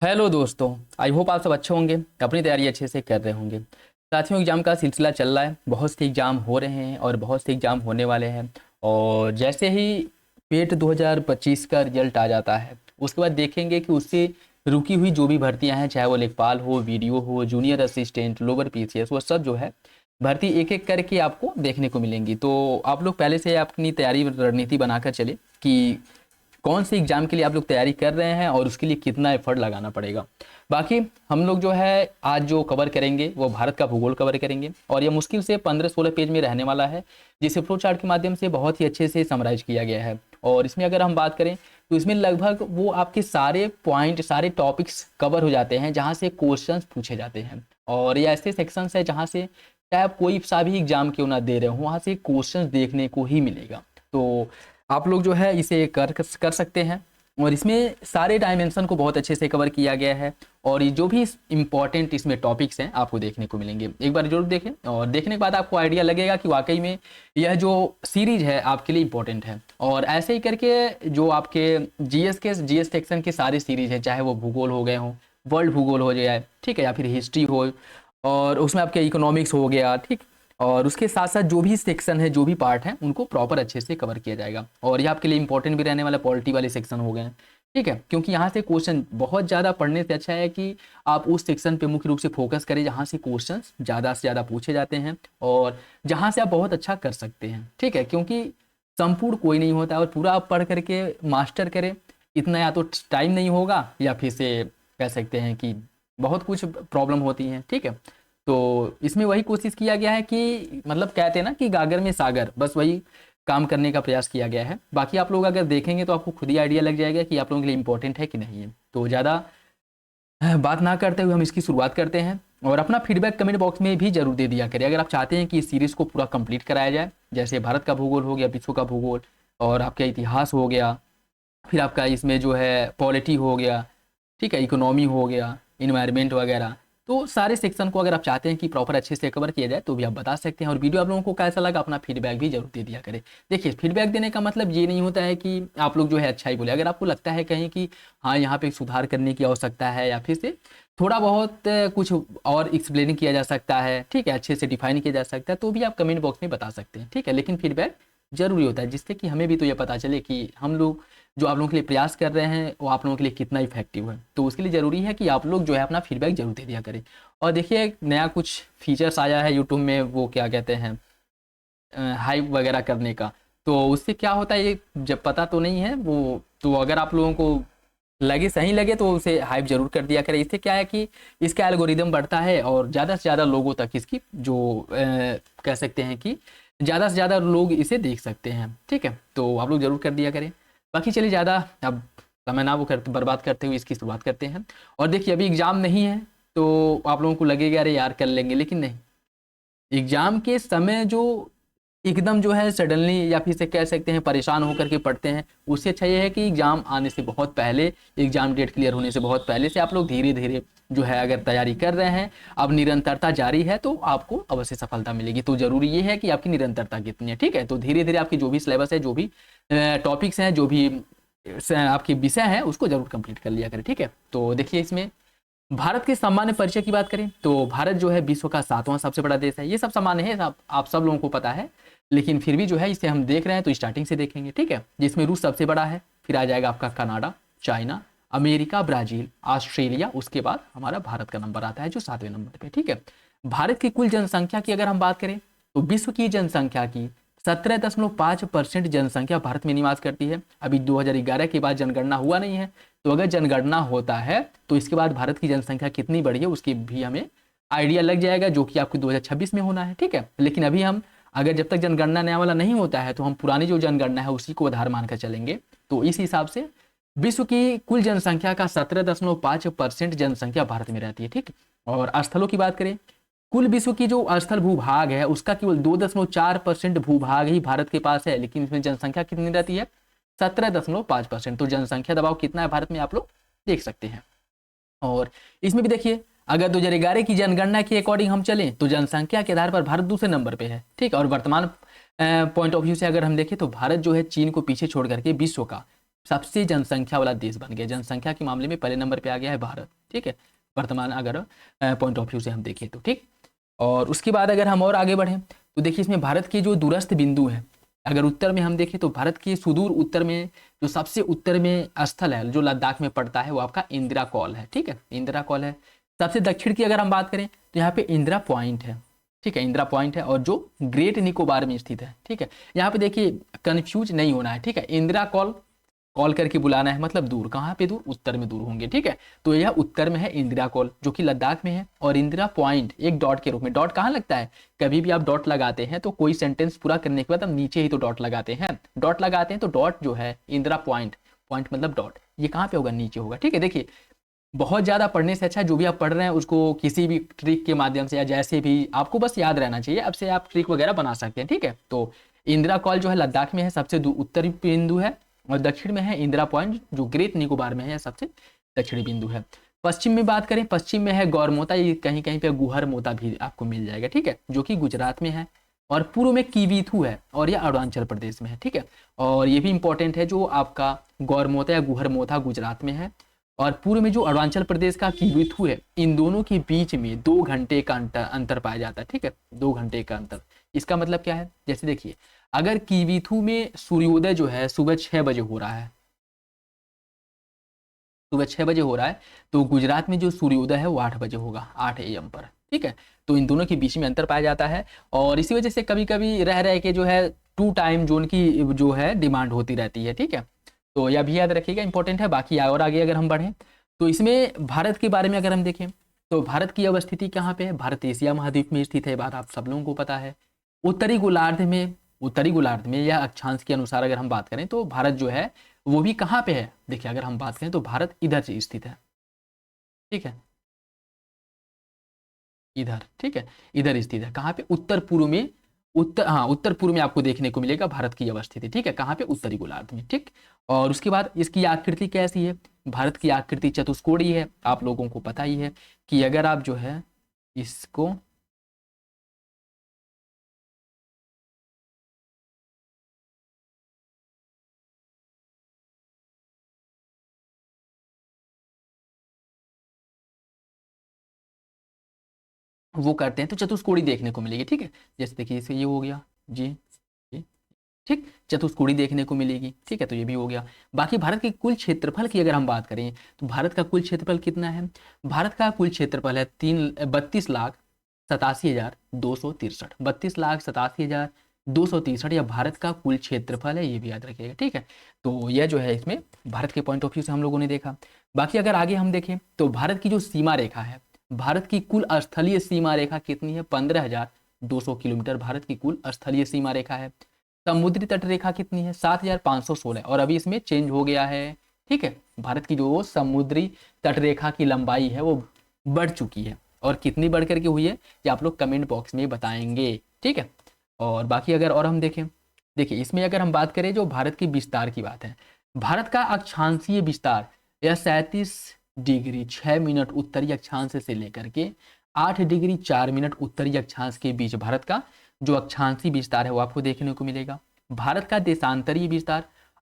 Hello दोस्तों। I hope आप सब अच्छे होंगे, अपनी तैयारी अच्छे से कर रहे होंगे। साथियों, एग्ज़ाम का सिलसिला चल रहा है, बहुत से एग्ज़ाम हो रहे हैं और बहुत से एग्ज़ाम होने वाले हैं। और जैसे ही पेट 2025 का रिजल्ट आ जाता है, उसके बाद देखेंगे कि उससे रुकी हुई जो भी भर्तियां हैं, चाहे वो लेखपाल हो, वीडियो हो, जूनियर असिस्टेंट, लोअर पीसीएस, वो सब जो है भर्ती एक एक करके आपको देखने को मिलेंगी। तो आप लोग पहले से अपनी तैयारी रणनीति बनाकर चले कि कौन से एग्जाम के लिए आप लोग तैयारी कर रहे हैं और उसके लिए कितना एफर्ट लगाना पड़ेगा। बाकी हम लोग जो है आज जो कवर करेंगे वो भारत का भूगोल कवर करेंगे, और ये मुश्किल से 15-16 पेज में रहने वाला है, जिसे फ्लो चार्ट के माध्यम से बहुत ही अच्छे से समराइज किया गया है। और इसमें अगर हम बात करें तो इसमें लगभग वो आपके सारे पॉइंट, सारे टॉपिक्स कवर हो जाते हैं जहाँ से क्वेश्चंस पूछे जाते हैं। और ये ऐसे सेक्शंस है जहाँ से चाहे आप कोई सा भी एग्जाम क्यों ना दे रहे हो, वहाँ से क्वेश्चंस देखने को ही मिलेगा। तो आप लोग जो है इसे कर सकते हैं। और इसमें सारे डायमेंशन को बहुत अच्छे से कवर किया गया है, और ये जो भी इम्पोर्टेंट इसमें टॉपिक्स हैं आपको देखने को मिलेंगे। एक बार जरूर देखें, और देखने के बाद आपको आइडिया लगेगा कि वाकई में यह जो सीरीज है आपके लिए इम्पोर्टेंट है। और ऐसे ही करके जो आपके जीएस सेक्शन के सारे सीरीज हैं, चाहे वो भूगोल हो गए हों, वर्ल्ड भूगोल हो जाए, ठीक है, या फिर हिस्ट्री हो, और उसमें आपके इकोनॉमिक्स हो गया, ठीक। और उसके साथ साथ जो भी सेक्शन है, जो भी पार्ट है, उनको प्रॉपर अच्छे से कवर किया जाएगा। और ये आपके लिए इंपॉर्टेंट भी रहने वाला पॉलिटी वाले सेक्शन हो गए हैं, ठीक है, क्योंकि यहाँ से क्वेश्चन बहुत ज़्यादा पढ़ने से अच्छा है कि आप उस सेक्शन पे मुख्य रूप से फोकस करें जहाँ से क्वेश्चन ज़्यादा से ज़्यादा पूछे जाते हैं और जहाँ से आप बहुत अच्छा कर सकते हैं, ठीक है। क्योंकि संपूर्ण कोई नहीं होता, और पूरा आप पढ़ करके मास्टर करें, इतना या तो टाइम नहीं होगा, या फिर से कह सकते हैं कि बहुत कुछ प्रॉब्लम होती हैं, ठीक है। तो इसमें वही कोशिश किया गया है कि मतलब कहते हैं ना कि गागर में सागर, बस वही काम करने का प्रयास किया गया है। बाकी आप लोग अगर देखेंगे तो आपको खुद ही आइडिया लग जाएगा कि आप लोगों के लिए इंपॉर्टेंट है कि नहीं है। तो ज़्यादा बात ना करते हुए हम इसकी शुरुआत करते हैं। और अपना फीडबैक कमेंट बॉक्स में भी जरूर दे दिया करें अगर आप चाहते हैं कि इस सीरीज़ को पूरा कंप्लीट कराया जाए, जैसे भारत का भूगोल हो गया, विश्व का भूगोल, और आपका इतिहास हो गया, फिर आपका इसमें जो है पॉलिटी हो गया, ठीक है, इकोनॉमी हो गया, इन्वायरमेंट वगैरह। तो सारे सेक्शन को अगर आप चाहते हैं कि प्रॉपर अच्छे से कवर किया जाए तो भी आप बता सकते हैं। और वीडियो आप लोगों को कैसा लगा, अपना फीडबैक भी जरूर दे दिया करें। देखिए, फीडबैक देने का मतलब ये नहीं होता है कि आप लोग जो है अच्छा ही बोले। अगर आपको लगता है कहीं कि हाँ यहाँ पे सुधार करने की आवश्यकता है, या फिर से थोड़ा बहुत कुछ और एक्सप्लेनिंग किया जा सकता है, ठीक है, अच्छे से डिफाइन किया जा सकता है, तो भी आप कमेंट बॉक्स में बता सकते हैं, ठीक है। लेकिन फीडबैक जरूरी होता है, जिससे कि हमें भी तो ये पता चले कि हम लोग जो आप लोगों के लिए प्रयास कर रहे हैं वो आप लोगों के लिए कितना इफेक्टिव है। तो उसके लिए ज़रूरी है कि आप लोग जो है अपना फीडबैक जरूर दे दिया करें। और देखिए, एक नया कुछ फीचर्स आया है यूट्यूब में, वो क्या कहते हैं, हाइप वगैरह करने का। तो उससे क्या होता है ये जब पता तो नहीं है वो, तो अगर आप लोगों को लगे, सही लगे, तो उसे हाइप जरूर कर दिया करें। इससे क्या है कि इसका एल्गोरिदम बढ़ता है और ज़्यादा से ज़्यादा लोगों तक इसकी जो कह सकते हैं कि ज़्यादा से ज़्यादा लोग इसे देख सकते हैं, ठीक है। तो आप लोग जरूर कर दिया करें। बाकी चलिए, ज़्यादा अब समय ना वो करते बर्बाद करते हुए इसकी शुरुआत करते हैं। और देखिए, अभी एग्ज़ाम नहीं है तो आप लोगों को लगेगा अरे यार कर लेंगे, लेकिन नहीं। एग्ज़ाम के समय जो एकदम जो है सडनली, या फिर से कह सकते हैं परेशान होकर के पढ़ते हैं, उससे अच्छा ये है कि एग्ज़ाम आने से बहुत पहले, एग्ज़ाम डेट क्लियर होने से बहुत पहले से आप लोग धीरे धीरे जो है अगर तैयारी कर रहे हैं, अब निरंतरता जारी है तो आपको अवश्य सफलता मिलेगी। तो ज़रूरी ये है कि आपकी निरंतरता कितनी है, ठीक है। तो धीरे धीरे आपकी जो भी सिलेबस है, जो भी टॉपिक्स हैं, जो भी आपके विषय हैं, उसको जरूर कंप्लीट कर लिया करें, ठीक है। तो देखिए, इसमें भारत के सामान्य परिचय की बात करें तो भारत जो है विश्व का 7वां सबसे बड़ा देश है। ये सब सामान्य है, आप सब लोगों को पता है, लेकिन फिर भी जो है इसे हम देख रहे हैं तो स्टार्टिंग से देखेंगे, ठीक है। जिसमें रूस सबसे बड़ा है, फिर आ जाएगा आपका Canada, China, America, Brazil, Australia, उसके बाद हमारा भारत का नंबर आता है जो 7वें नंबर पे, ठीक है। भारत की कुल जनसंख्या की अगर हम बात करें तो विश्व की जनसंख्या की 17.5% जनसंख्या भारत में निवास करती है। अभी 2011 के बाद जनगणना हुआ नहीं है, तो अगर जनगणना होता है तो इसके बाद भारत की जनसंख्या कितनी बढ़ी है उसकी भी हमें आइडिया लग जाएगा, जो कि आपको 2026 में होना है, ठीक है। लेकिन अभी हम अगर जब तक जनगणना नया वाला नहीं होता है तो हम पुरानी जो जनगणना है उसी को आधार मानकर चलेंगे। तो इस हिसाब से विश्व की कुल जनसंख्या का 17.5% जनसंख्या भारत में रहती है, ठीक। और स्थलों की बात करें, कुल विश्व की जो स्थल भूभाग है उसका केवल 2.4% भूभाग ही भारत के पास है, लेकिन इसमें जनसंख्या कितनी रहती है, 17.5%। तो जनसंख्या दबाव कितना है भारत में आप लोग देख सकते हैं। और इसमें भी देखिए, अगर 2011 की जनगणना के अकॉर्डिंग हम चलें तो जनसंख्या के आधार पर भारत दूसरे नंबर पे है, ठीक। और वर्तमान पॉइंट ऑफ व्यू से अगर हम देखें तो भारत जो है चीन को पीछे छोड़ करके विश्व का सबसे जनसंख्या वाला देश बन गया। जनसंख्या के मामले में पहले नंबर पे आ गया है भारत, ठीक है, वर्तमान अगर पॉइंट ऑफ व्यू से हम देखें तो, ठीक। और उसके बाद अगर हम और आगे बढ़ें तो देखिए इसमें भारत के जो दूरस्थ बिंदु है, अगर उत्तर में हम देखें तो भारत के सुदूर उत्तर में जो सबसे उत्तर में स्थल है जो लद्दाख में पड़ता है वो आपका इंदिरा कॉल है, ठीक है, इंदिरा कॉल है। सबसे दक्षिण की अगर हम बात करें तो यहाँ पे इंदिरा पॉइंट है, ठीक है, इंदिरा पॉइंट है, और जो ग्रेट निकोबार में स्थित है, ठीक है। यहाँ पे देखिए कंफ्यूज नहीं होना है, ठीक है, इंदिरा कॉल कॉल करके बुलाना है मतलब दूर, कहाँ पे दूर, उत्तर में दूर होंगे, ठीक है। तो यह उत्तर में है इंदिरा कॉल जो कि लद्दाख में है, और इंदिरा पॉइंट एक डॉट के रूप में, डॉट कहाँ लगता है, कभी भी आप डॉट लगाते हैं तो कोई सेंटेंस पूरा करने के बाद हम नीचे ही तो डॉट लगाते हैं, डॉट लगाते हैं तो डॉट जो है इंदिरा पॉइंट, पॉइंट मतलब डॉट, ये कहाँ पे होगा, नीचे होगा, ठीक है। देखिए बहुत ज़्यादा पढ़ने से अच्छा जो भी आप पढ़ रहे हैं उसको किसी भी ट्रिक के माध्यम से या जैसे भी आपको बस याद रहना चाहिए, अब से आप ट्रिक वगैरह बना सकते हैं, ठीक है। तो इंदिरा कॉल जो है लद्दाख में है, सबसे उत्तरी बिंदु है, और दक्षिण में है इंदिरा पॉइंट जो ग्रेट निकोबार में है, सबसे दक्षिणी बिंदु है। पश्चिम में बात करें, पश्चिम में है गौरमोता, ये कहीं कहीं पे गुहर मोता भी आपको मिल जाएगा, ठीक है, जो कि गुजरात में है। और पूर्व में कीवीथू है और यह अरुणाचल प्रदेश में है, ठीक है। और ये भी इंपॉर्टेंट है जो आपका गौरमोता या गुहर मोता गुजरात में है, और पूर्व में जो अरुणाचल प्रदेश का कीवीथू है, इन दोनों के बीच में 2 घंटे का अंतर पाया जाता है, ठीक है, 2 घंटे का अंतर। इसका मतलब क्या है, जैसे देखिए अगर कीवीथू में सूर्योदय जो है सुबह 6 बजे हो रहा है, सुबह 6 बजे हो रहा है, तो गुजरात में जो सूर्योदय है वो 8 बजे होगा, 8 AM पर, ठीक है। तो इन दोनों के बीच में अंतर पाया जाता है, और इसी वजह से कभी कभी रह रहे के जो है 2 टाइम जोन की जो है डिमांड होती रहती है, ठीक है। तो यह भी याद रखिएगा, इंपॉर्टेंट है। बाकी और आगे अगर हम बढ़ें तो इसमें भारत के बारे में अगर हम देखें तो भारत की अवस्थिति कहाँ पे है, भारत एशिया महाद्वीप में स्थित है, बात आप सब लोगों को पता है। उत्तरी गोलार्ध में, उत्तरी गोलार्ध में या अक्षांश के अनुसार अगर हम बात करें तो भारत जो है वो भी कहाँ पे है, देखिए अगर हम बात करें तो भारत इधर से स्थित है, ठीक है, इधर, ठीक है, इधर स्थित है, कहाँ पे, उत्तर पूर्व में, उत्तर पूर्व में आपको देखने को मिलेगा भारत की अवस्थिति, ठीक है, कहाँ पे, उत्तरी गोलार्ध में, ठीक। और उसके बाद इसकी आकृति कैसी है, भारत की आकृति चतुष्कोणीय है, आप लोगों को पता ही है कि अगर आप जो है इसको वो करते हैं तो चतुष्कोणी देखने को मिलेगी, ठीक है। जैसे देखिए इसे ये हो गया जी, ये, ठीक, चतुष्कोणी देखने को मिलेगी, ठीक है, तो ये भी हो गया। बाकी भारत के कुल क्षेत्रफल की अगर हम बात करें तो भारत का कुल क्षेत्रफल कितना है, भारत का कुल क्षेत्रफल है 32,87,263, 32,87,263 यह भारत का कुल क्षेत्रफल है, ये भी याद रखिएगा, ठीक है। तो यह जो है इसमें भारत के पॉइंट ऑफ व्यू से हम लोगों ने देखा। बाकी अगर आगे हम देखें तो भारत की जो सीमा रेखा है, भारत की कुल स्थलीय सीमा रेखा कितनी है, 15,200 किलोमीटर भारत की कुल स्थलीय सीमा रेखा है। समुद्री तट रेखा कितनी है, 7,516, और अभी इसमें चेंज हो गया है, ठीक है। भारत की जो समुद्री तट रेखा की लंबाई है वो बढ़ चुकी है, और कितनी बढ़ करके हुई है ये आप लोग कमेंट बॉक्स में बताएंगे, ठीक है। और बाकी अगर और हम देखें, देखिए इसमें अगर हम बात करें जो भारत की विस्तार की बात है, भारत का अक्षांशीय विस्तार यह 37 डिग्री 6 मिनट उत्तरी अक्षांश से लेकर के 8 डिग्री 4 मिनट उत्तरी अक्षांश के बीच भारत का जो अक्षांशीय विस्तार है वो आपको देखने को मिलेगा। भारत का देशांतरीय विस्तार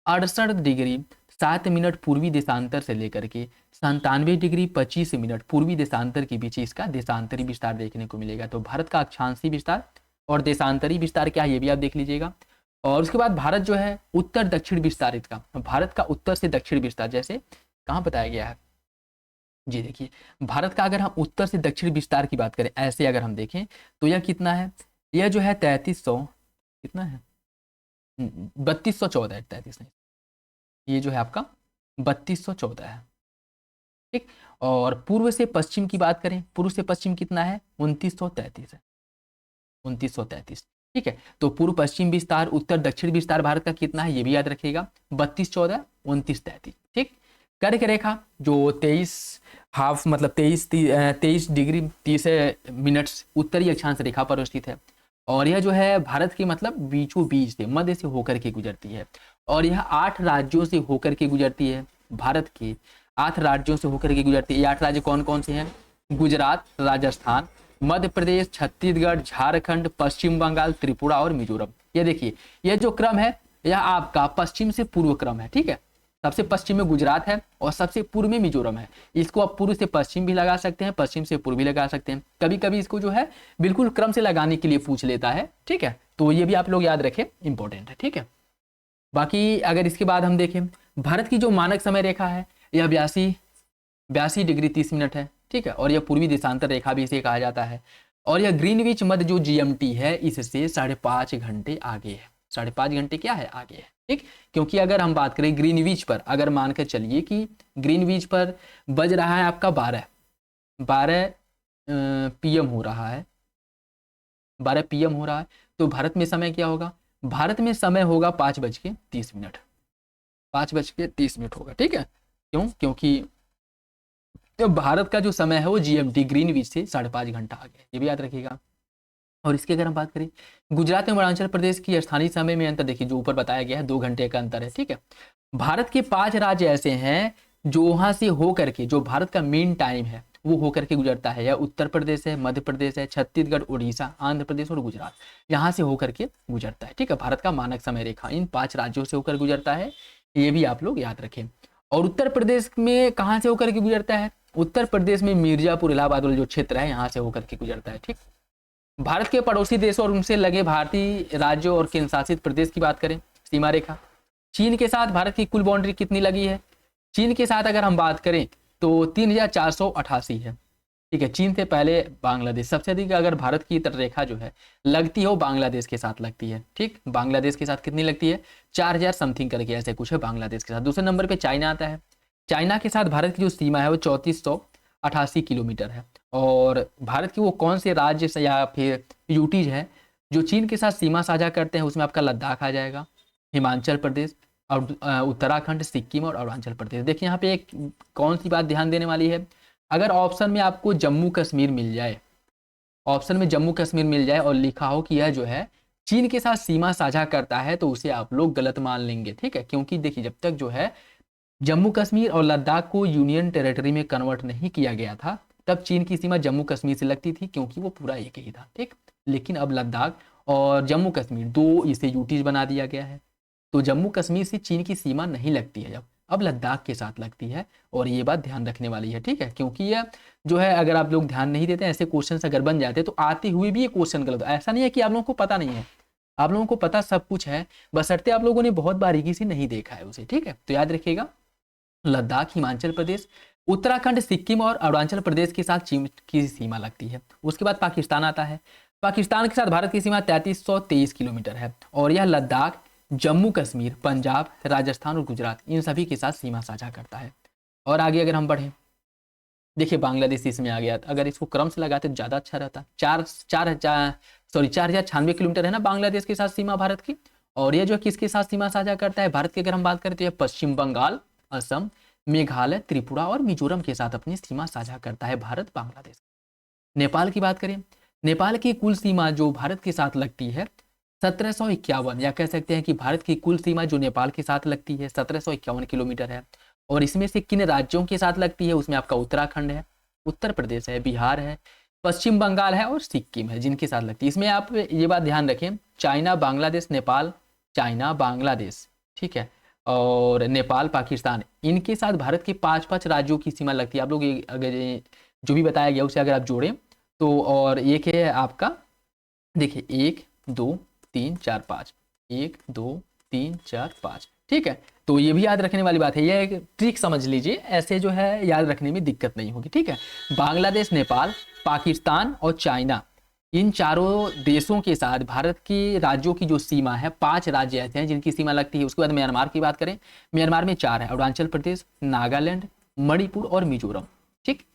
68 डिग्री 7 मिनट पूर्वी देशांतर से लेकर के 97 डिग्री 25 मिनट पूर्वी देशांतर के बीच इसका देशांतरीय विस्तार देखने को मिलेगा। तो भारत का अक्षांशीय विस्तार और देशांतरीय विस्तार क्या है ये भी आप देख लीजिएगा। और उसके बाद भारत जो है उत्तर दक्षिण विस्तारित का, भारत का उत्तर से दक्षिण विस्तार जैसे कहाँ बताया गया है जी, देखिए भारत का अगर हम उत्तर से दक्षिण विस्तार की बात करें ऐसे अगर हम देखें तो यह कितना है, यह जो है 3300 कितना है 3214 है, 33 नहीं, ये जो है आपका 3214 है, ठीक। और पूर्व से पश्चिम की बात करें, पूर्व से पश्चिम कितना है 2933 है, 2933, ठीक है। तो पूर्व पश्चिम विस्तार उत्तर दक्षिण विस्तार भारत का कितना है ये भी याद रखिएगा 3214 2933, ठीक। कर्क रेखा जो 23 हाफ मतलब 23 डिग्री 30 मिनट्स उत्तरी अक्षांश रेखा पर स्थित है, और यह जो है भारत के मतलब बीचों बीच से मध्य से होकर के गुजरती है, और यह 8 राज्यों से होकर के गुजरती है, भारत के 8 राज्यों से होकर के गुजरती है। ये 8 राज्य कौन कौन से हैं, गुजरात, राजस्थान, मध्य प्रदेश, छत्तीसगढ़, झारखंड, पश्चिम बंगाल, त्रिपुरा और मिजोरम। ये देखिए यह जो क्रम है यह आपका पश्चिम से पूर्व क्रम है, ठीक है, सबसे पश्चिम में गुजरात है और सबसे पूर्व में मिजोरम है। इसको आप पूर्व से पश्चिम भी लगा सकते हैं, पश्चिम से पूर्व भी लगा सकते हैं। कभी कभी इसको जो है बिल्कुल क्रम से लगाने के लिए पूछ लेता है, ठीक है, तो ये भी आप लोग याद रखें, इंपॉर्टेंट है, ठीक है। बाकी अगर इसके बाद हम देखें, भारत की जो मानक समय रेखा है यह 82 डिग्री 30 मिनट है, ठीक है, और यह पूर्वी देशांतर रेखा भी इसे कहा जाता है। और यह ग्रीनविच मध्य जो जीएमटी है इससे 5.5 घंटे आगे है, 5.5 घंटे क्या है, आगे है, ठीक। क्योंकि अगर हम बात करें ग्रीनविच पर, अगर मान कर चलिए कि ग्रीनविच पर बज रहा है आपका 12 PM हो रहा है, 12 PM हो रहा है, तो भारत में समय क्या होगा, भारत में समय होगा 5:30, 5:30 होगा, ठीक है। क्यों, क्योंकि तो भारत का जो समय है वो जीएमटी ग्रीनविच से 5.5 घंटा आगे है, ये भी याद रखिएगा। और इसकी अगर हम बात करें, गुजरात में अरुणाचल प्रदेश की स्थानीय समय में अंतर देखिए, जो ऊपर बताया गया है 2 घंटे का अंतर है, ठीक है। भारत के 5 राज्य ऐसे हैं जो वहां से होकर के, जो भारत का मेन टाइम है वो होकर के गुजरता है, या उत्तर प्रदेश है, मध्य प्रदेश है, छत्तीसगढ़, उड़ीसा, आंध्र प्रदेश और गुजरात, यहाँ से होकर के गुजरता है, ठीक है। भारत का मानक समय रेखा इन 5 राज्यों से होकर गुजरता है, ये भी आप लोग याद रखें। और उत्तर प्रदेश में कहाँ से होकर के गुजरता है, उत्तर प्रदेश में मिर्जापुर, इलाहाबाद वाला जो क्षेत्र है यहाँ से होकर के गुजरता है, ठीक। भारत के पड़ोसी देशों और उनसे लगे भारतीय राज्यों और केंद्र शासित प्रदेश की बात करें, सीमा रेखा, चीन के साथ भारत की कुल बाउंड्री कितनी लगी है, चीन के साथ अगर हम बात करें तो 3488 है, ठीक है। चीन से पहले बांग्लादेश, सबसे अधिक अगर भारत की तटरेखा जो है लगती है वो बांग्लादेश के साथ लगती है, ठीक। बांग्लादेश के साथ कितनी लगती है, 4000 समथिंग करके ऐसे कुछ है बांग्लादेश के साथ। दूसरे नंबर पे चाइना आता है, चाइना के साथ भारत की जो सीमा है वो 3488 किलोमीटर है। और भारत की वो कौन से राज्य से या फिर यूटीज है जो चीन के साथ सीमा साझा करते हैं, उसमें आपका लद्दाख आ जाएगा, हिमाचल प्रदेश और उत्तराखंड, सिक्किम और अरुणाचल प्रदेश। देखिए यहाँ पे एक कौन सी बात ध्यान देने वाली है, अगर ऑप्शन में आपको जम्मू कश्मीर मिल जाए, ऑप्शन में जम्मू कश्मीर मिल जाए और लिखा हो कि यह जो है चीन के साथ सीमा साझा करता है, तो उसे आप लोग गलत मान लेंगे, ठीक है। क्योंकि देखिए जब तक जो है जम्मू कश्मीर और लद्दाख को यूनियन टेरिटरी में कन्वर्ट नहीं किया गया था, तब चीन की सीमा जम्मू कश्मीर से लगती थी, क्योंकि वो पूरा एक ही था, ठीक। लेकिन अब लद्दाख और जम्मू कश्मीर दो इसे यूटीज बना दिया गया है, तो जम्मू कश्मीर से चीन की सीमा नहीं लगती है, अब लद्दाख के साथ लगती है। और ये बात ध्यान रखने वाली है, ठीक है। क्योंकि यह जो है अगर आप लोग ध्यान नहीं देते, ऐसे क्वेश्चन अगर बन जाते तो आते हुए भी ये क्वेश्चन गलत, ऐसा नहीं है कि आप लोगों को पता नहीं है, आप लोगों को पता सब कुछ है, बशर्ते आप लोगों ने बहुत बारीकी से नहीं देखा है उसे, ठीक है। तो याद रखिएगा, लद्दाख, हिमाचल प्रदेश, उत्तराखंड, सिक्किम और अरुणाचल प्रदेश के साथ चीन की सीमा लगती है। उसके बाद पाकिस्तान आता है, पाकिस्तान के साथ भारत की सीमा 3323 किलोमीटर है, और यह लद्दाख, जम्मू कश्मीर, पंजाब, राजस्थान और गुजरात इन सभी के साथ सीमा साझा करता है। और आगे अगर हम बढ़ें, देखिए बांग्लादेश इसमें आ गया, अगर इसको क्रम से लगाते तो ज़्यादा अच्छा रहता। 4096 किलोमीटर है ना बांग्लादेश के साथ सीमा भारत की। और ये जो किसके साथ सीमा साझा करता है भारत की, अगर हम बात करें तो यह पश्चिम बंगाल, असम, मेघालय, त्रिपुरा और मिजोरम के साथ अपनी सीमा साझा करता है भारत बांग्लादेश। नेपाल की बात करें, नेपाल की कुल सीमा जो भारत के साथ लगती है 1751, या कह सकते हैं कि भारत की कुल सीमा जो नेपाल के साथ लगती है 1751 किलोमीटर है। और इसमें से किन राज्यों के साथ लगती है, उसमें आपका उत्तराखंड है, उत्तर प्रदेश है, बिहार है, पश्चिम बंगाल है और सिक्किम है, जिनके साथ लगती है। इसमें आप ये बात ध्यान रखें, चाइना, बांग्लादेश, नेपाल, चाइना, बांग्लादेश, ठीक है, और नेपाल, पाकिस्तान, इनके साथ भारत के 5-5 राज्यों की सीमा लगती है। आप लोग अगर जो भी बताया गया उसे अगर आप जोड़ें तो, और एक है आपका, देखिए 1 2 3 4 5, 1 2 3 4 5, ठीक है। तो ये भी याद रखने वाली बात है, ये एक ट्रिक समझ लीजिए, ऐसे जो है याद रखने में दिक्कत नहीं होगी, ठीक है। बांग्लादेश, नेपाल, पाकिस्तान और चाइना, इन चारों देशों के साथ भारत के राज्यों की जो सीमा है, 5 राज्य ऐसे हैं जिनकी सीमा लगती है। उसके बाद म्यांमार की बात करें, म्यांमार में 4 है, अरुणाचल प्रदेश, नागालैंड, मणिपुर और मिजोरम, ठीक,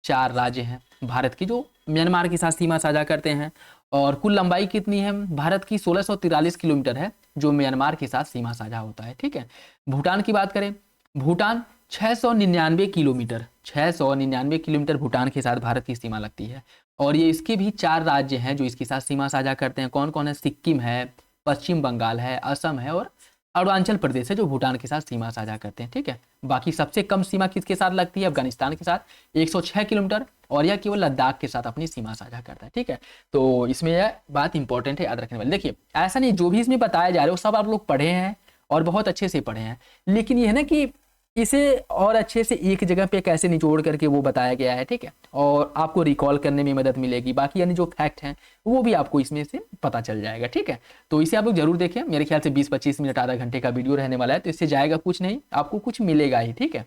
4 राज्य हैं भारत की जो म्यांमार के साथ सीमा साझा करते हैं। और कुल लंबाई कितनी है भारत की, 1643 किलोमीटर है जो म्यांमार के साथ सीमा साझा होता है, ठीक है। भूटान की बात करें, भूटान 699 किलोमीटर, 699 किलोमीटर भूटान के साथ भारत की सीमा लगती है। और ये इसके भी 4 राज्य हैं जो इसके साथ सीमा साझा करते हैं, कौन कौन है, सिक्किम है, पश्चिम बंगाल है, असम है और अरुणाचल प्रदेश है जो भूटान के साथ सीमा साझा करते हैं, ठीक है। बाकी सबसे कम सीमा किसके साथ लगती है, अफगानिस्तान के साथ 106 किलोमीटर, और यह केवल लद्दाख के साथ अपनी सीमा साझा करता है, ठीक है। तो इसमें यह बात इंपॉर्टेंट है, याद रखने वाली। देखिए ऐसा नहीं, जो भी इसमें बताया जा रहा है वो सब आप लोग पढ़े हैं और बहुत अच्छे से पढ़े हैं, लेकिन ये है ना कि इसे और अच्छे से एक जगह पे कैसे निचोड़ करके वो बताया गया है, ठीक है, और आपको रिकॉल करने में मदद मिलेगी। बाकी यानी जो फैक्ट हैं वो भी आपको इसमें से पता चल जाएगा, ठीक है। तो इसे आप लोग जरूर देखें, मेरे ख्याल से 20-25 मिनट आधा घंटे का वीडियो रहने वाला है, तो इससे जाएगा कुछ नहीं, आपको कुछ मिलेगा ही, ठीक है।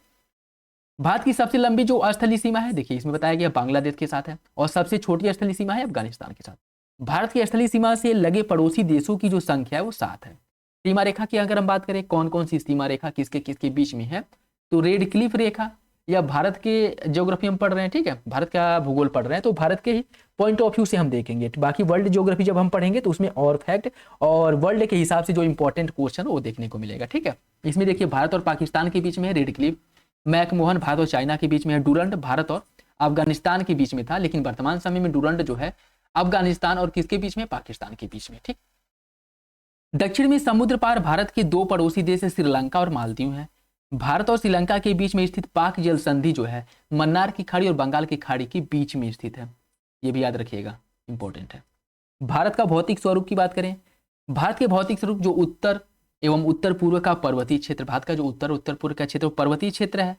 भारत की सबसे लंबी जो स्थलीय सीमा है, देखिए इसमें बताया गया बांग्लादेश के साथ है, और सबसे छोटी स्थलीय सीमा है अफगानिस्तान के साथ। भारत की स्थलीय सीमा से लगे पड़ोसी देशों की जो संख्या है वो 7 है। सीमा रेखा की अगर हम बात करें कौन कौन सी सीमा रेखा किसके किसके बीच में है, तो रेड क्लिफ रेखा, या भारत के ज्योग्राफी हम पढ़ रहे हैं, ठीक है, भारत का भूगोल पढ़ रहे हैं, तो भारत के ही पॉइंट ऑफ व्यू से हम देखेंगे। बाकी वर्ल्ड ज्योग्राफी जब हम पढ़ेंगे तो उसमें और फैक्ट और वर्ल्ड के हिसाब से जो इंपॉर्टेंट क्वेश्चन वो देखने को मिलेगा, ठीक है। इसमें देखिए भारत और पाकिस्तान के बीच में है रेड क्लिफ, मैकमोहन भारत और चाइना के बीच में है, डूरंड भारत और अफगानिस्तान के बीच में था, लेकिन वर्तमान समय में डूरंड जो है अफगानिस्तान और किसके बीच में, पाकिस्तान के बीच में, ठीक। दक्षिण में समुद्र पार भारत के दो पड़ोसी देश श्रीलंका और मालदीव हैं। भारत और श्रीलंका के बीच में स्थित पाक जल संधि जो है मन्नार की खाड़ी और बंगाल की खाड़ी के बीच में स्थित है, ये भी याद रखिएगा, इंपॉर्टेंट है। भारत का भौतिक स्वरूप की बात करें, भारत के भौतिक स्वरूप जो उत्तर एवं उत्तर पूर्व का पर्वतीय क्षेत्र, भारत का जो उत्तर पूर्व का क्षेत्र पर्वतीय क्षेत्र है,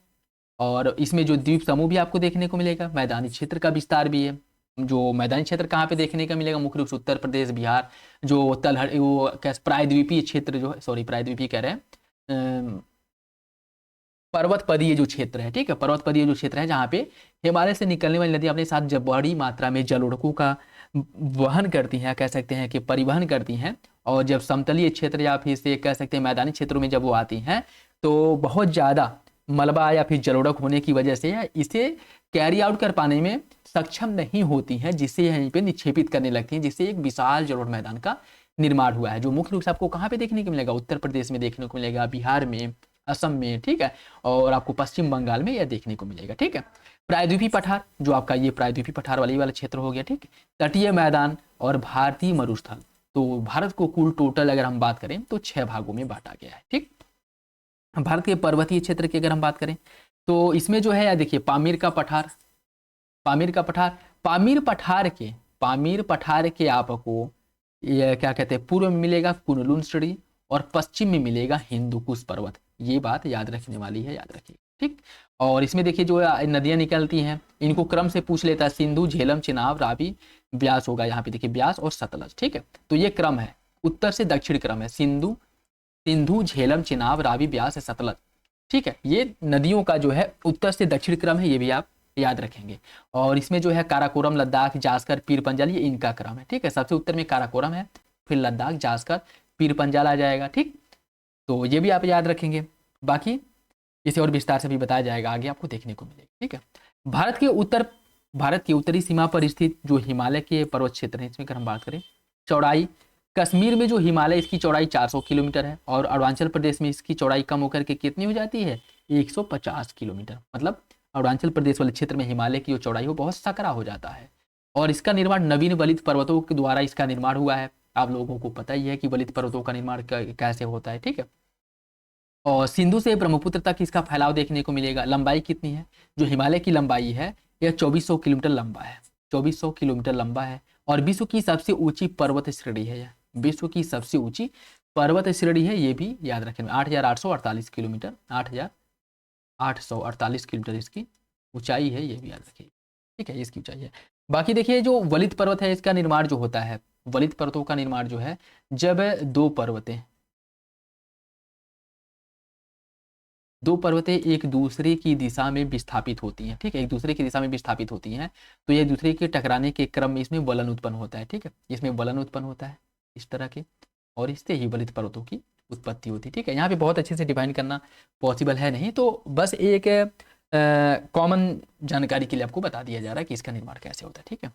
और इसमें जो द्वीप समूह भी आपको देखने को मिलेगा, मैदानी क्षेत्र का विस्तार भी है। जो मैदानी क्षेत्र कहाँ पे देखने का मिलेगा, मुख्य रूप से उत्तर प्रदेश, बिहार, जो तलहट वो क्या प्रायद्वीपीय क्षेत्र जो है, सॉरी प्रायद्वीपीय कह रहे हैं, पर्वतपदीय जो क्षेत्र है, ठीक है, पर्वतपदीय जो क्षेत्र है जहाँ पे हिमालय से निकलने वाली नदी अपने साथ जब बड़ी मात्रा में जलोढ़कों का वहन करती हैं, कह सकते हैं कि परिवहन करती हैं, और जब समतलीय क्षेत्र या फिर से कह सकते हैं मैदानी क्षेत्रों में जब वो आती हैं तो बहुत ज़्यादा मलबा या फिर जलोढ़क होने की वजह से इसे कैरी आउट कर पाने में सक्षम नहीं होती हैं, जिससे यहीं पे निक्षेपित करने लगती हैं, जिससे एक विशाल जलोढ़ मैदान का निर्माण हुआ है, जो मुख्य रूप से आपको कहाँ पे देखने को मिलेगा, उत्तर प्रदेश में देखने को मिलेगा, बिहार में, असम में, ठीक है, और आपको पश्चिम बंगाल में यह देखने को मिलेगा, ठीक है। प्रायद्वीपीय पठार जो आपका ये प्रायद्वीपीय पठार वाला क्षेत्र हो गया, ठीक, तटीय मैदान और भारतीय मरुस्थल। तो भारत को कुल टोटल अगर हम बात करें तो 6 भागों में बांटा गया है, ठीक। भारत के पर्वतीय क्षेत्र की अगर हम बात करें तो इसमें जो है देखिए पामीर का पठार, पामीर पठार के आपको ये क्या कहते हैं, पूर्व में मिलेगा कुनलुन श्रेणी और पश्चिम में मिलेगा हिंदुकुश पर्वत, ये बात याद रखने वाली है, याद रखिए, ठीक। और इसमें देखिए जो नदियां निकलती हैं इनको क्रम से पूछ लेता है, सिंधु, झेलम, चिनाब, रावी, ब्यास होगा, यहाँ पे देखिए ब्यास और सतलज, ठीक है। तो ये क्रम है, उत्तर से दक्षिण क्रम है, सिंधु, झेलम, चिनाब, रावी, ब्यास, सतलज, ठीक है। ये नदियों का जो है उत्तर से दक्षिण क्रम है, ये भी आप याद रखेंगे। और इसमें जो है काराकोरम, लद्दाख, जास्कर, पीर पंजाल, ये इनका क्रम है, ठीक है। सबसे उत्तर में काराकोरम है, फिर लद्दाख, जास्कर, पीर पंजाल आ जाएगा, ठीक। तो ये भी आप याद रखेंगे, बाकी इसे और विस्तार से भी बताया जाएगा, आगे आपको देखने को मिलेगा, ठीक है। भारत की उत्तरी सीमा पर स्थित जो हिमालय के पर्वत क्षेत्र है, इसमें अगर हम बात करें चौड़ाई, कश्मीर में जो हिमालय इसकी चौड़ाई 400 किलोमीटर है, और अरुणाचल प्रदेश में इसकी चौड़ाई कम होकर के कितनी हो जाती है, 150 किलोमीटर। मतलब अरुणाचल प्रदेश वाले क्षेत्र में हिमालय की जो चौड़ाई हो बहुत सकरा हो जाता है, और इसका निर्माण नवीन वलित पर्वतों के द्वारा इसका निर्माण हुआ है। आप लोगों को पता ही है कि वलित पर्वतों का निर्माण कैसे होता है, ठीक है। और सिंधु से ब्रह्मपुत्र तक इसका फैलाव देखने को मिलेगा। लंबाई कितनी है, जो हिमालय की लंबाई है यह 2400 किलोमीटर लंबा है, 2400 किलोमीटर लंबा है, और विश्व की सबसे ऊंची पर्वत श्रेणी है, यह विश्व की सबसे ऊंची पर्वत श्रेणी है, ये भी याद रखें, 8848 किलोमीटर, 8848 किलोमीटर इसकी ऊंचाई है, ये भी याद रखिए, ठीक है, इसकी ऊंचाई है। बाकी देखिए जो वलित पर्वत है इसका निर्माण जो होता है, वलित पर्वतों का निर्माण जो है जब दो पर्वतें एक दूसरे की दिशा में विस्थापित होती हैं, ठीक है, एक दूसरे की दिशा में विस्थापित होती हैं, तो ये दूसरे के टकराने के क्रम में इसमें वलन उत्पन्न होता है, ठीक है, इसमें वलन उत्पन्न होता है इस तरह के, और इससे ही वलित पर्वतों की उत्पत्ति होती है, ठीक है। यहाँ पे बहुत अच्छे से डिफाइन करना पॉसिबल है नहीं, तो बस एक कॉमन जानकारी के लिए आपको बता दिया जा रहा है कि इसका निर्माण कैसे होता है, ठीक है।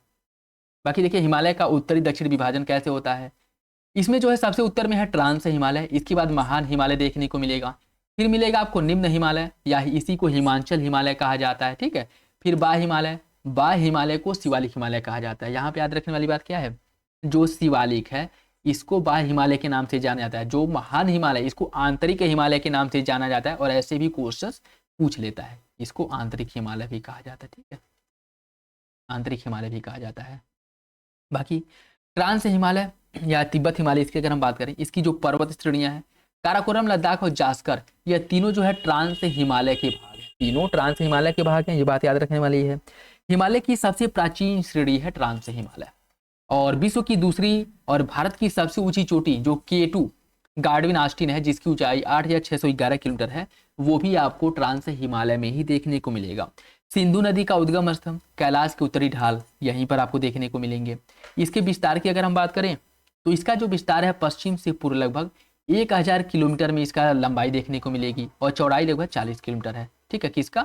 बाकी देखिए हिमालय का उत्तरी दक्षिण विभाजन कैसे होता है, इसमें जो है सबसे उत्तर में है ट्रांस हिमालय, इसके बाद महान हिमालय देखने को मिलेगा, फिर मिलेगा आपको निम्न हिमालय या इसी को हिमांचल हिमालय कहा जाता है, ठीक है। फिर बा हिमालय को शिवालिक हिमालय कहा जाता है। यहाँ पे याद रखने वाली बात क्या है, जो शिवालिक है इसको बा हिमालय के नाम से जाना जाता है, जो महान हिमालय इसको आंतरिक हिमालय के नाम से जाना जाता है, और ऐसे भी क्वेश्चन पूछ लेता है, इसको आंतरिक हिमालय भी कहा जाता है, ठीक है, आंतरिक हिमालय भी कहा जाता है। बाकी ट्रांस हिमालय या तिब्बत हिमालय, इसकी अगर हम बात करें, इसकी जो पर्वत श्रेणियां हैं काराकोरम, लद्दाख और जास्कर, यह तीनों जो है ट्रांस हिमालय के भाग हैं। तीनों ट्रांस हिमालय के भाग हैं, ये बात याद रखने वाली है। हिमालय की सबसे प्राचीन श्रेणी है ट्रांस हिमालय। और विश्व की दूसरी और भारत की सबसे ऊंची चोटी जो K2 गार्डविन आस्टीन है, जिसकी ऊंचाई 8611 किलोमीटर है, वो भी आपको ट्रांस हिमालय में ही देखने को मिलेगा। सिंधु नदी का उद्गम स्थल कैलाश के उत्तरी ढाल, यहीं पर आपको देखने को मिलेंगे। इसके विस्तार की अगर हम बात करें तो इसका जो विस्तार है पश्चिम से पूर्व लगभग 1000 किलोमीटर में इसका लंबाई देखने को मिलेगी और चौड़ाई लगभग 40 किलोमीटर है। ठीक है, किसका?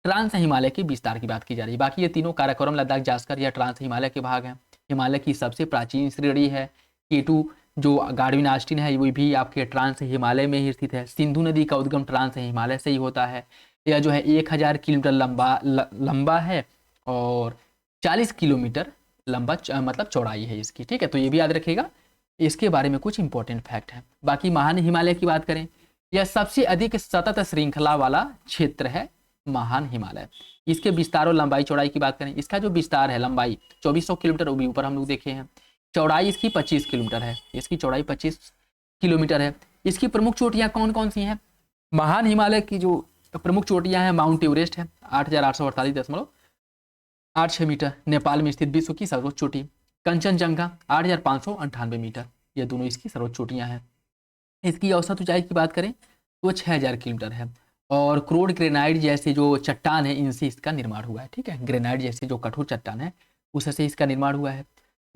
ट्रांस हिमालय के विस्तार की बात की जा रही है। बाकी ये तीनों काराकोरम, लद्दाख, जास्कर या ट्रांस हिमालय के भाग हैं। हिमालय की सबसे प्राचीन श्रेणी है K2 जो गार्डविन आस्टीन है, वो भी आपके ट्रांस हिमालय में ही स्थित है। सिंधु नदी का उद्गम ट्रांस हिमालय से ही होता है। यह जो है 1000 किलोमीटर लंबा है और 40 किलोमीटर लंबा मतलब चौड़ाई है इसकी। ठीक है, तो ये भी याद रखिएगा, इसके बारे में कुछ इंपॉर्टेंट फैक्ट है। बाकी महान हिमालय की बात करें, यह सबसे अधिक सतत श्रृंखला वाला क्षेत्र है महान हिमालय। इसके विस्तार और लंबाई चौड़ाई की बात करें, इसका जो विस्तार है लंबाई 2400 किलोमीटर, वो भी ऊपर हम लोग देखे हैं। चौड़ाई इसकी 25 किलोमीटर है, इसकी चौड़ाई 25 किलोमीटर है। इसकी प्रमुख चोटियां कौन कौन सी हैं? महान हिमालय की जो प्रमुख चोटियां हैं, माउंट एवरेस्ट है 8848.86 मीटर, नेपाल में स्थित विश्व की सर्वोच्च चोटी। कंचनजंगा 8598 मीटर, ये दोनों इसकी सर्वोच्च चोटियां हैं। इसकी औसत ऊंचाई की बात करें तो 6000 किलोमीटर है। और क्रोड ग्रेनाइट जैसे जो चट्टान है, इनसे इसका निर्माण हुआ है। ठीक है, ग्रेनाइट जैसे जो कठोर चट्टान है, उससे इसका निर्माण हुआ है।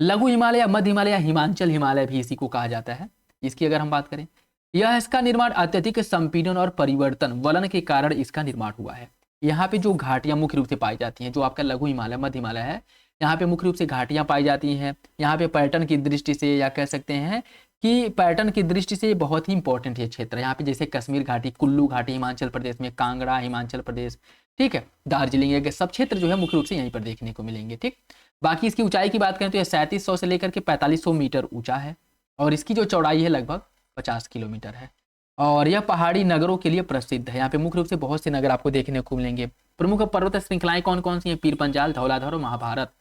लघु हिमालय, मध्य हिमालय, हिमाचल हिमालय भी इसी को कहा जाता है। इसकी अगर हम बात करें, यह इसका निर्माण अत्यधिक संपीड़न और परिवर्तन वलन के कारण इसका निर्माण हुआ है। यहाँ पे जो घाटियां मुख्य रूप से पाई जाती हैं, जो आपका लघु हिमालय, मध्य हिमालय है, यहाँ पे मुख्य रूप से घाटियां पाई जाती हैं। यहाँ पे पर्यटन की दृष्टि से, या कह सकते हैं कि पर्यटन की दृष्टि से बहुत ही इंपॉर्टेंट ये क्षेत्र है। यहाँ पे जैसे कश्मीर घाटी, कुल्लू घाटी हिमाचल प्रदेश में, कांगड़ा हिमाचल प्रदेश, ठीक है, दार्जिलिंग, ये सब क्षेत्र जो है मुख्य रूप से यहीं पर देखने को मिलेंगे। ठीक, बाकी इसकी ऊंचाई की बात करें तो यह 3700 से लेकर के 4500 मीटर ऊंचा है और इसकी जो चौड़ाई है लगभग 50 किलोमीटर है। और यह पहाड़ी नगरों के लिए प्रसिद्ध है। यहाँ पे मुख्य रूप से बहुत से नगर आपको देखने को मिलेंगे। प्रमुख पर्वत श्रृंखलाएं कौन कौन सी हैं? पीर पंजाल, धौलाधर और महाभारत।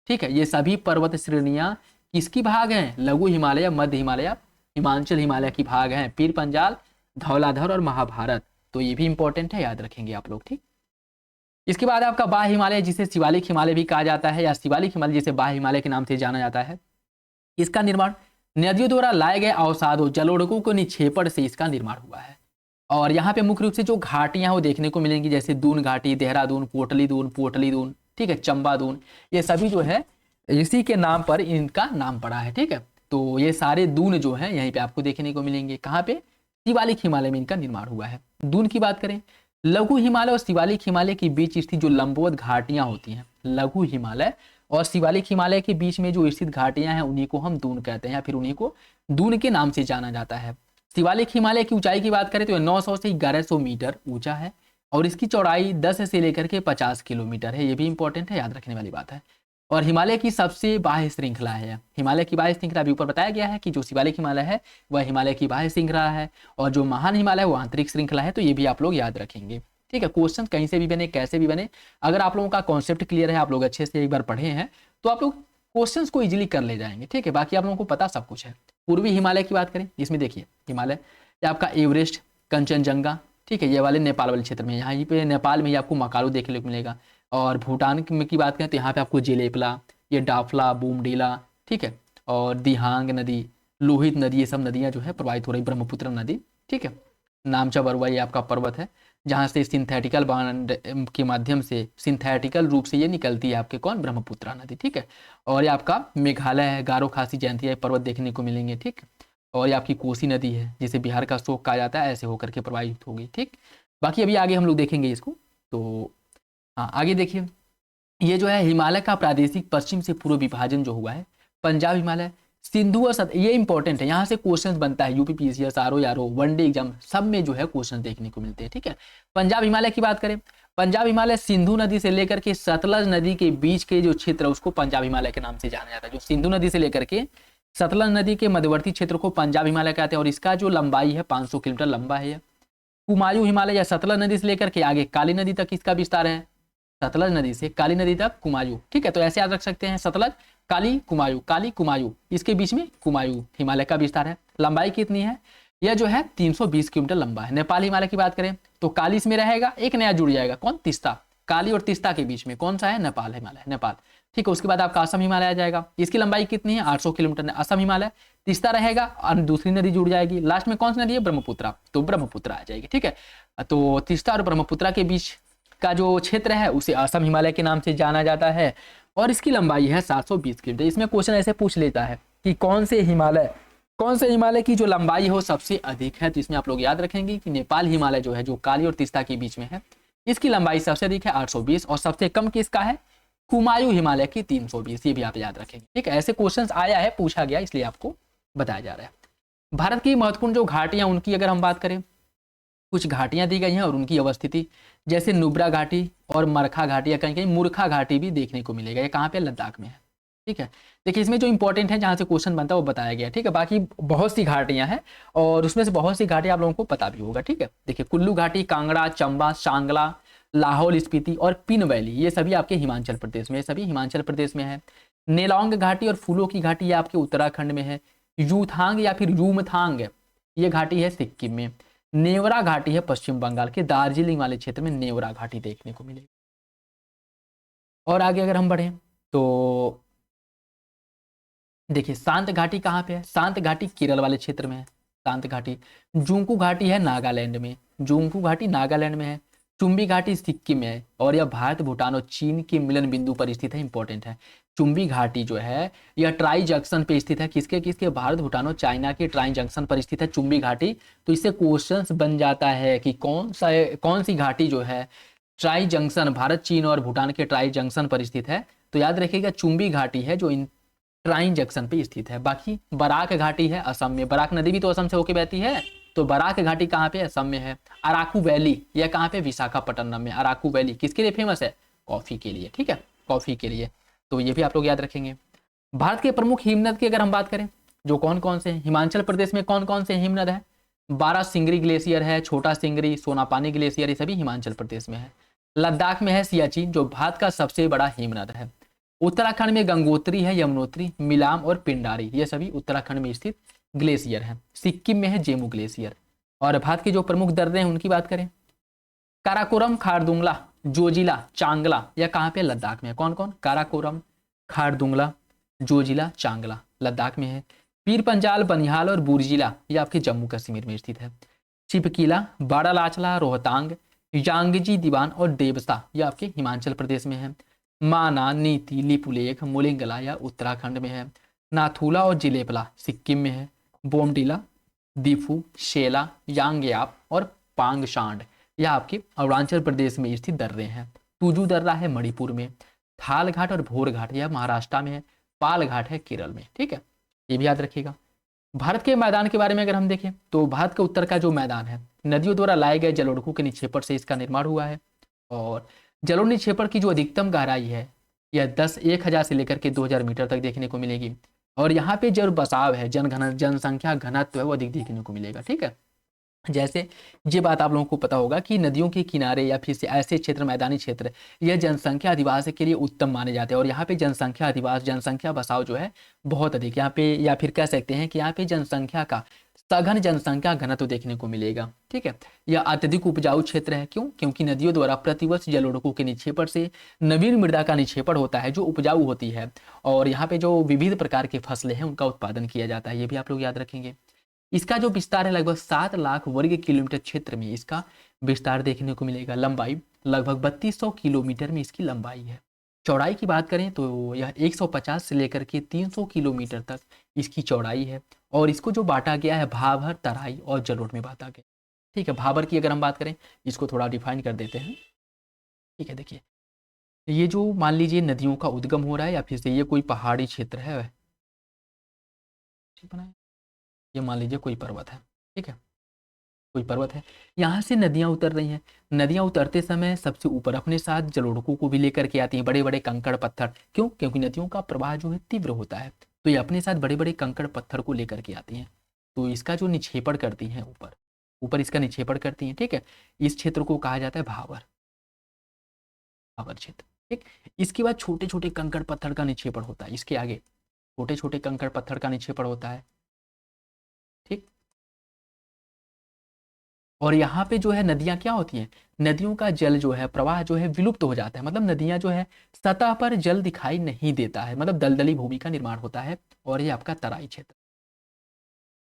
ठीक है, ये सभी पर्वत श्रेणियां किसकी भाग हैं? लघु हिमालय, मध्य हिमालय, हिमाचल हिमालय की भाग हैं। पीर पंजाल, धौलाधर और महाभारत, तो ये भी इंपॉर्टेंट है, याद रखेंगे आप लोग। ठीक, इसके बाद आपका बाह्य हिमालय, जिसे शिवालिक हिमालय भी कहा जाता है, या शिवालिक हिमालय जिसे बाह्य हिमालय के नाम से जाना जाता है। इसका निर्माण नदियों द्वारा लाए गए अवसादों, जलोढ़कों को निक्षेपण से इसका निर्माण हुआ है। और यहाँ पे मुख्य रूप से जो घाटियां वो देखने को मिलेंगी, जैसे दून घाटी, देहरादून, पोटली दून, ठीक है, चंबा दून, ये सभी जो है इसी के नाम पर इनका नाम पड़ा है। ठीक है, तो ये सारे दून जो है यहीं पे आपको देखने को मिलेंगे। कहाँ पे? शिवालिक हिमालय में इनका निर्माण हुआ है। दून की बात करें, लघु हिमालय और शिवालिक हिमालय के बीच स्थित जो लंबवत घाटियां होती हैं, लघु हिमालय और शिवालिक हिमालय के बीच में जो स्थित घाटियां हैं, उन्हीं को हम दून कहते हैं, या फिर उन्हीं को दून के नाम से जाना जाता है। शिवालिक हिमालय की ऊंचाई की बात करें तो 900 से 1100 मीटर ऊंचा है और इसकी चौड़ाई 10 से लेकर के 50 किलोमीटर है। ये भी इंपॉर्टेंट है, याद रखने वाली बात है। और हिमालय की सबसे बाह्य श्रृंखला है। हिमालय की बाह्य श्रृंखला भी ऊपर बताया गया है कि जो शिवालिक हिमालय है वह हिमालय की बाह्य श्रृंखला है और जो महान हिमालय है वो आंतरिक श्रृंखला है। तो ये भी आप लोग याद रखेंगे। ठीक है, क्वेश्चन कहीं से भी बने, कैसे भी बने, अगर आप लोगों का कॉन्सेप्ट क्लियर है, आप लोग अच्छे से एक बार पढ़े हैं, तो आप लोग क्वेश्चंस को इजीली कर ले जाएंगे। ठीक है, बाकी आप लोगों को पता सब कुछ है। पूर्वी हिमालय की बात करें, इसमें देखिए हिमालय ये आपका एवरेस्ट, कंचनजंगा, ठीक है, ये वाले नेपाल वाले क्षेत्र में, यहाँ पे नेपाल में ही आपको मकालू देखने को मिलेगा। और भूटान की बात करें तो यहाँ पे आपको जेलेपला, ये डाफला, बूमडीला, ठीक है, और दिहांग नदी, लोहित नदी, ये सब नदियाँ जो है प्रवाहित हो रही, ब्रह्मपुत्र नदी। ठीक है, नामचा बरुआ ये आपका पर्वत है जहाँ से सिंथेटिकल बांध के माध्यम से सिंथेटिकल रूप से ये निकलती है आपके कौन? ब्रह्मपुत्र नदी। ठीक है, और ये आपका मेघालय है, गारो खासी जयंतिया पर्वत देखने को मिलेंगे। ठीक, और ये आपकी कोसी नदी है जिसे बिहार का शोक कहा जाता है, ऐसे होकर के प्रवाहित होगी। ठीक, बाकी अभी आगे हम लोग देखेंगे इसको। तो हाँ, आगे देखिए, ये जो है हिमालय का प्रादेशिक पश्चिम से पूर्व विभाजन जो हुआ है, पंजाब हिमालय, सिंधु और ये इंपॉर्टेंट है, यहाँ से क्वेश्चन बनता है। UP PCS, RO, one day exam सब में जो है क्वेश्चन देखने को मिलते हैं। ठीक है, पंजाब हिमालय की बात करें, पंजाब हिमालय सिंधु नदी से लेकर के सतलज नदी के बीच के जो क्षेत्र है उसको पंजाब हिमालय के नाम से जाना जाता है। जो सिंधु नदी से लेकर के सतलज नदी के मध्यवर्ती क्षेत्र को पंजाब हिमालय कहते हैं और इसका जो लंबाई है 500 किलोमीटर लंबा है। कुमायूं हिमालय या सतलज नदी से लेकर के आगे काली नदी तक इसका विस्तार है। सतलज नदी से काली नदी तक कुमायूं। ठीक है, तो ऐसे याद रख सकते हैं, सतलज, काली, कुमायूं, काली, कुमायूं, इसके बीच में कुमायूं हिमालय का विस्तार है। लंबाई कितनी है? यह जो है 320 किलोमीटर लंबा है। नेपाल हिमालय की बात करें तो काली इसमें रहेगा, एक नया जुड़ जाएगा, कौन, तीस्ता। काली और तीस्ता के बीच में कौन सा है, नेपाल हिमालय, नेपाल। ठीक है, उसके बाद आपका असम हिमालय आ जाएगा, इसकी लंबाई कितनी है, 800 किलोमीटर, असम हिमालय। तीस्ता रहेगा और दूसरी नदी जुड़ जाएगी, लास्ट में कौन सी नदी है, ब्रह्मपुत्रा, तो ब्रह्मपुत्रा आ जाएगी। ठीक है, तो तीस्ता और ब्रह्मपुत्रा के बीच का जो क्षेत्र है उसे असम हिमालय के नाम से जाना जाता है और इसकी लंबाई है 720 किलोमीटर। इसमें क्वेश्चन ऐसे पूछ लेता है कि कौन से हिमालय की जो लंबाई हो सबसे अधिक है, तो इसमें आप लोग याद रखेंगे कि नेपाल हिमालय जो है, जो काली और तीस्ता के बीच में है, इसकी लंबाई सबसे अधिक है 820 और सबसे कम किसका है, कुमायूं हिमालय की 320। ये भी आप याद रखेंगे। ठीक है, ऐसे क्वेश्चंस आया है, पूछा गया, इसलिए आपको बताया जा रहा है। भारत की महत्वपूर्ण जो घाटियां, उनकी अगर हम बात करें, कुछ घाटियां दी गई हैं और उनकी अवस्थिति, जैसे नुब्रा घाटी और मरखा घाटी या कहीं कहीं मूर्खा घाटी भी देखने को मिलेगा। ये कहाँ पे, लद्दाख में है। ठीक है, देखिए इसमें जो इंपॉर्टेंट है, जहाँ से क्वेश्चन बनता है वो बताया गया। ठीक है, बाकी बहुत सी घाटियां हैं और उसमें से बहुत सी घाटियां आप लोगों को पता भी होगा। ठीक है, देखिए कुल्लू घाटी, कांगड़ा, चंबा, सांगला, लाहौल स्पीति और पिन वैली, ये सभी आपके हिमाचल प्रदेश में, सभी हिमाचल प्रदेश में है। नेलोंग घाटी और फूलों की घाटी ये आपके उत्तराखंड में है। यूथांग या फिर यूमथांग ये घाटी है सिक्किम में। नेवरा घाटी है पश्चिम बंगाल के दार्जिलिंग वाले क्षेत्र में नेवरा घाटी देखने को मिलेगी। और आगे अगर हम बढ़े तो देखिए शांत घाटी कहाँ पे है, शांत घाटी केरल वाले क्षेत्र में है, शांत घाटी। जुंकू घाटी है नागालैंड में, जुंकू घाटी नागालैंड में है। चुंबी घाटी सिक्किम में है और यह भारत, भूटान और चीन के मिलन बिंदु पर स्थित है, इंपॉर्टेंट है। चुंबी घाटी जो है यह ट्राई जंक्शन पे स्थित है, किसके किसके, भारत, भूटान और चाइना के ट्राई जंक्शन पर स्थित है चुंबी घाटी। तो इससे क्वेश्चंस बन जाता है कि कौन सी घाटी जो है ट्राई जंक्शन, भारत, चीन और भूटान के ट्राई जंक्शन पर स्थित है, तो याद रखिएगा चुंबी घाटी है जो इन ट्राई जंक्शन पे स्थित है। बाकी बराक घाटी है असम में, बराक नदी भी तो असम से होके बहती है, तो बराक घाटी कहाँ पे, असम में है। अराकू वैली यह कहाँ पे, विशाखापट्टनम में। अराकू वैली किसके लिए फेमस है, कॉफी के लिए। ठीक है, कॉफी के लिए, तो ये भी आप लोग याद रखेंगे। भारत के प्रमुख हिमनद की अगर हम बात करें, जो कौन कौन से हैं, हिमाचल प्रदेश में कौन कौन से हिमनद है, बारह सिंगरी ग्लेशियर है, छोटा सिंगरी, सोनापानी ग्लेशियर, ये सभी हिमाचल प्रदेश में है। लद्दाख में है सियाचिन जो भारत का सबसे बड़ा हिमनद है। उत्तराखंड में गंगोत्री है, यमुनोत्री, मिलाम और पिंडारी, ये सभी उत्तराखंड में स्थित ग्लेशियर हैं। सिक्किम में है जेमू ग्लेशियर। और भारत के जो प्रमुख दर्रे हैं उनकी बात करें, काराकोरम, खारदुंगला, जोजिला, चांगला, यह कहाँ पे, लद्दाख में है। कौन कौन, काराकोरम, खारदुंगला, जोजिला, चांगला लद्दाख में है। पीर पंजाल, बनिहाल और बुर्जिला ये आपके जम्मू कश्मीर में स्थित है। चिपकीला, बाड़ालाचला, रोहतांग, यांगजी दीवान और देवसा ये आपके हिमाचल प्रदेश में है। माना, नीति, लिपुलेख, मुलिंगला या उत्तराखंड में है। नाथुला और जिलेपला सिक्किम में है। बोमडिला, दीफू, शेला, यांगयाप और पांगशांड यह आपके अरुणाचल प्रदेश में स्थित दर्रे हैं। तुजू दर्रा है मणिपुर में। थाल घाट और भोर घाट यह महाराष्ट्र में है। पाल घाट है केरल में। ठीक है, ये भी याद रखिएगा। भारत के मैदान के बारे में अगर हम देखें तो भारत के उत्तर का जो मैदान है, नदियों द्वारा लाए गए जलोढ़कों के निक्षेपण से इसका निर्माण हुआ है। और जलोढ़ निक्षेपण की जो अधिकतम गहराई है यह 10,000 से लेकर के 2000 मीटर तक देखने को मिलेगी। और यहाँ पे जो बसाव है, जनसंख्या घनत्व है वो अधिक देखने को मिलेगा। ठीक है, जैसे ये बात आप लोगों को पता होगा कि नदियों के किनारे या फिर से ऐसे क्षेत्र, मैदानी क्षेत्र, यह जनसंख्या अधिवास के लिए उत्तम माने जाते हैं। और यहाँ पे जनसंख्या अधिवास, जनसंख्या बसाव जो है बहुत अधिक यहाँ पे, या फिर कह सकते हैं कि यहाँ पे जनसंख्या का सघन जनसंख्या घनत्व देखने को मिलेगा। ठीक है, यह अत्यधिक उपजाऊ क्षेत्र है। क्यों, क्योंकि नदियों द्वारा प्रतिवर्ष जलोढ़कों के निक्षेपण से नवीन मृदा का निक्षेपण होता है जो उपजाऊ होती है। और यहाँ पे जो विविध प्रकार के फसलें हैं उनका उत्पादन किया जाता है, ये भी आप लोग याद रखेंगे। इसका जो विस्तार है लगभग 7 लाख वर्ग किलोमीटर क्षेत्र में इसका विस्तार देखने को मिलेगा। लंबाई लगभग 3200 किलोमीटर में इसकी लंबाई है। चौड़ाई की बात करें तो यह 150 से लेकर के 300 किलोमीटर तक इसकी चौड़ाई है। और इसको जो बांटा गया है भाबर, तराई और जलोढ़ में बांटा गया। ठीक है, भाबर की अगर हम बात करें, इसको थोड़ा डिफाइन कर देते हैं। ठीक है, देखिए ये जो मान लीजिए नदियों का उद्गम हो रहा है या फिर से ये कोई पहाड़ी क्षेत्र है, ये मान लीजिए कोई पर्वत है। ठीक है, कोई पर्वत है, यहाँ से नदियाँ उतर रही हैं। नदियाँ उतरते समय सबसे ऊपर अपने साथ जलोढ़कों को भी लेकर के आती हैं, बड़े बड़े कंकड़ पत्थर। क्यों, क्योंकि नदियों का प्रवाह जो है तीव्र होता है, तो ये अपने साथ बड़े बड़े कंकड़ पत्थर को लेकर के आती हैं। तो इसका जो निक्षेपण करती हैं ऊपर ऊपर इसका निक्षेपण करती हैं। ठीक है, इस क्षेत्र को कहा जाता है भाबर, भाबर क्षेत्र। ठीक, इसके बाद छोटे छोटे कंकड़ पत्थर का निक्षेपण होता है। इसके आगे छोटे छोटे कंकड़ पत्थर का निक्षेपण होता है। ठीक, और यहाँ पे जो है नदियाँ क्या होती हैं, नदियों का जल जो है, प्रवाह जो है विलुप्त हो जाता है। मतलब नदियाँ जो है सतह पर जल दिखाई नहीं देता है, मतलब दलदली भूमि का निर्माण होता है। और ये आपका तराई क्षेत्र,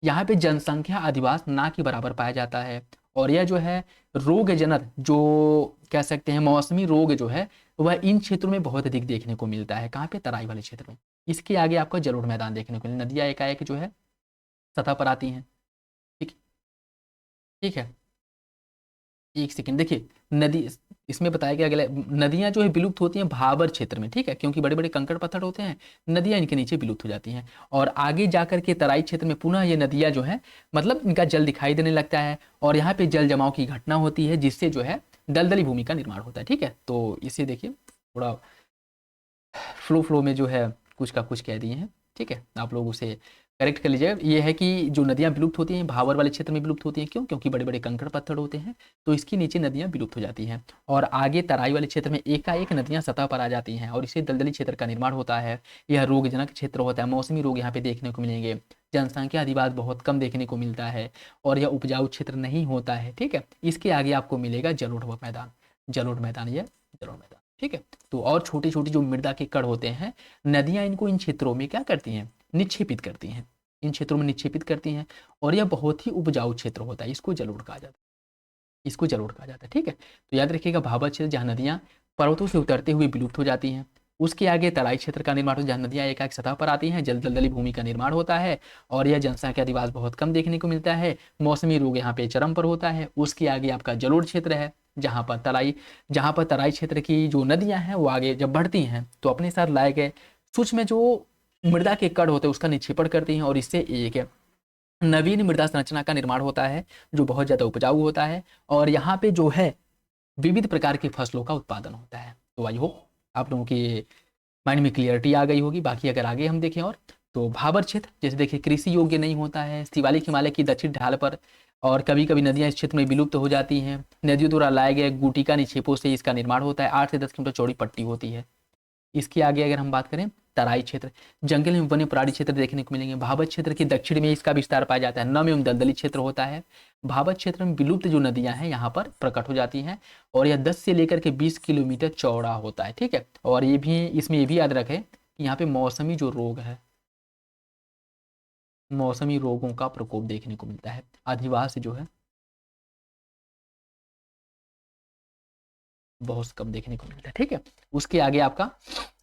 यहाँ पे जनसंख्या अधिवास ना के बराबर पाया जाता है। और यह जो है रोग जनक, जो कह सकते हैं मौसमी रोग जो है, वह इन क्षेत्रों में बहुत अधिक देखने को मिलता है। कहाँ पे, तराई वाले क्षेत्र में। इसके आगे आपका जलोढ़ मैदान देखने को मिले, नदियाँ एकाएक जो है सतह पर आती हैं। ठीक, ठीक है। एक सेकंड देखिए, नदी, इसमें बताया गया अगले, नदियां जो है विलुप्त होती हैं भाबर क्षेत्र में, ठीक है, क्योंकि बड़े बड़े कंकड़ पत्थर होते हैं, नदियां इनके नीचे विलुप्त हो जाती हैं। और आगे जाकर के तराई क्षेत्र में पुनः ये नदियां जो है, मतलब इनका जल दिखाई देने लगता है, और यहाँ पे जल जमाव की घटना होती है, जिससे जो है दलदली भूमि का निर्माण होता है। ठीक है, तो इसे देखिए थोड़ा फ्लो फ्लो में जो है कुछ का कुछ कह दिए हैं। ठीक है, आप लोग उसे करेक्ट कर लीजिएगा। ये है कि जो नदियाँ विलुप्त होती हैं भावर वाले क्षेत्र में विलुप्त होती हैं, क्यों, क्योंकि बड़े बड़े कंकड़ पत्थर होते हैं, तो इसके नीचे नदियाँ विलुप्त हो जाती हैं। और आगे तराई वाले क्षेत्र में एकाएक नदियाँ सतह पर आ जाती हैं, और इससे दलदली क्षेत्र का निर्माण होता है। यह रोगजनक क्षेत्र होता है, मौसमी रोग यहाँ पे देखने को मिलेंगे, जनसंख्या अधिवास बहुत कम देखने को मिलता है, और यह उपजाऊ क्षेत्र नहीं होता है। ठीक है, इसके आगे आपको मिलेगा जलोढ़ मैदान, जलोढ़ मैदान, यह जलोढ़ मैदान। ठीक है, तो और छोटे छोटे जो मृदा के कण होते हैं, नदियां इनको इन क्षेत्रों में क्या करती हैं, निक्षेपित करती हैं, इन क्षेत्रों में निक्षेपित करती हैं। और यह बहुत ही उपजाऊ क्षेत्र होता है, इसको जलोढ़ कहा जाता है, इसको जलोढ़ कहा जाता है। ठीक है, तो याद रखिएगा भाबर क्षेत्र जहाँ नदियाँ पर्वतों से उतरते हुए विलुप्त हो जाती हैं। उसके आगे तराई क्षेत्र का निर्माण होता है, जहाँ नदियाँ एकाएक सतह पर आती हैं, जल दलदली भूमि का निर्माण होता है, और यह जनसंख्या दिवस बहुत कम देखने को मिलता है, मौसमी रोग यहाँ पे चरम पर होता है। उसके आगे आपका जलोढ़ क्षेत्र है, जहाँ पर तराई क्षेत्र की जो नदियाँ हैं वो आगे जब बढ़ती हैं तो अपने साथ लाए गए सूक्ष्म जो मृदा के कण होते हैं उसका निक्षेपण करती हैं, और इससे एक नवीन मृदा संरचना का निर्माण होता है, जो बहुत ज़्यादा उपजाऊ होता है। और यहाँ पे जो है विविध प्रकार की फसलों का उत्पादन होता है। तो आई होप आप लोगों की माइंड में क्लियरिटी आ गई होगी। बाकी अगर आगे हम देखें और, तो भाबर क्षेत्र जैसे देखिए कृषि योग्य नहीं होता है, शिवालिक हिमालय की दक्षिण ढाल पर, और कभी कभी नदियां इस क्षेत्र में विलुप्त हो जाती हैं। नदियों द्वारा लाए गए गुटिका निक्षेपों से इसका निर्माण होता है, 8 से 10 किलोमीटर चौड़ी पट्टी होती है। इसके आगे अगर हम बात करें, तराई क्षेत्र, जंगल में वन्य प्राणी क्षेत्र देखने को मिलेंगे। भाबर क्षेत्र के दक्षिण में इसका विस्तार पाया जाता है, नम एवं दलदली क्षेत्र होता है। भाबर क्षेत्र में विलुप्त जो नदियां हैं यहाँ पर प्रकट हो जाती हैं, और यह 10 से लेकर के 20 किलोमीटर चौड़ा होता है। ठीक है, और ये भी, इसमें ये भी याद रखें कि यहाँ पे मौसमी जो रोग है, मौसमी रोगों का प्रकोप देखने को मिलता है, अधिवास जो है बहुत कम देखने को मिलता है। ठीक है, उसके आगे आपका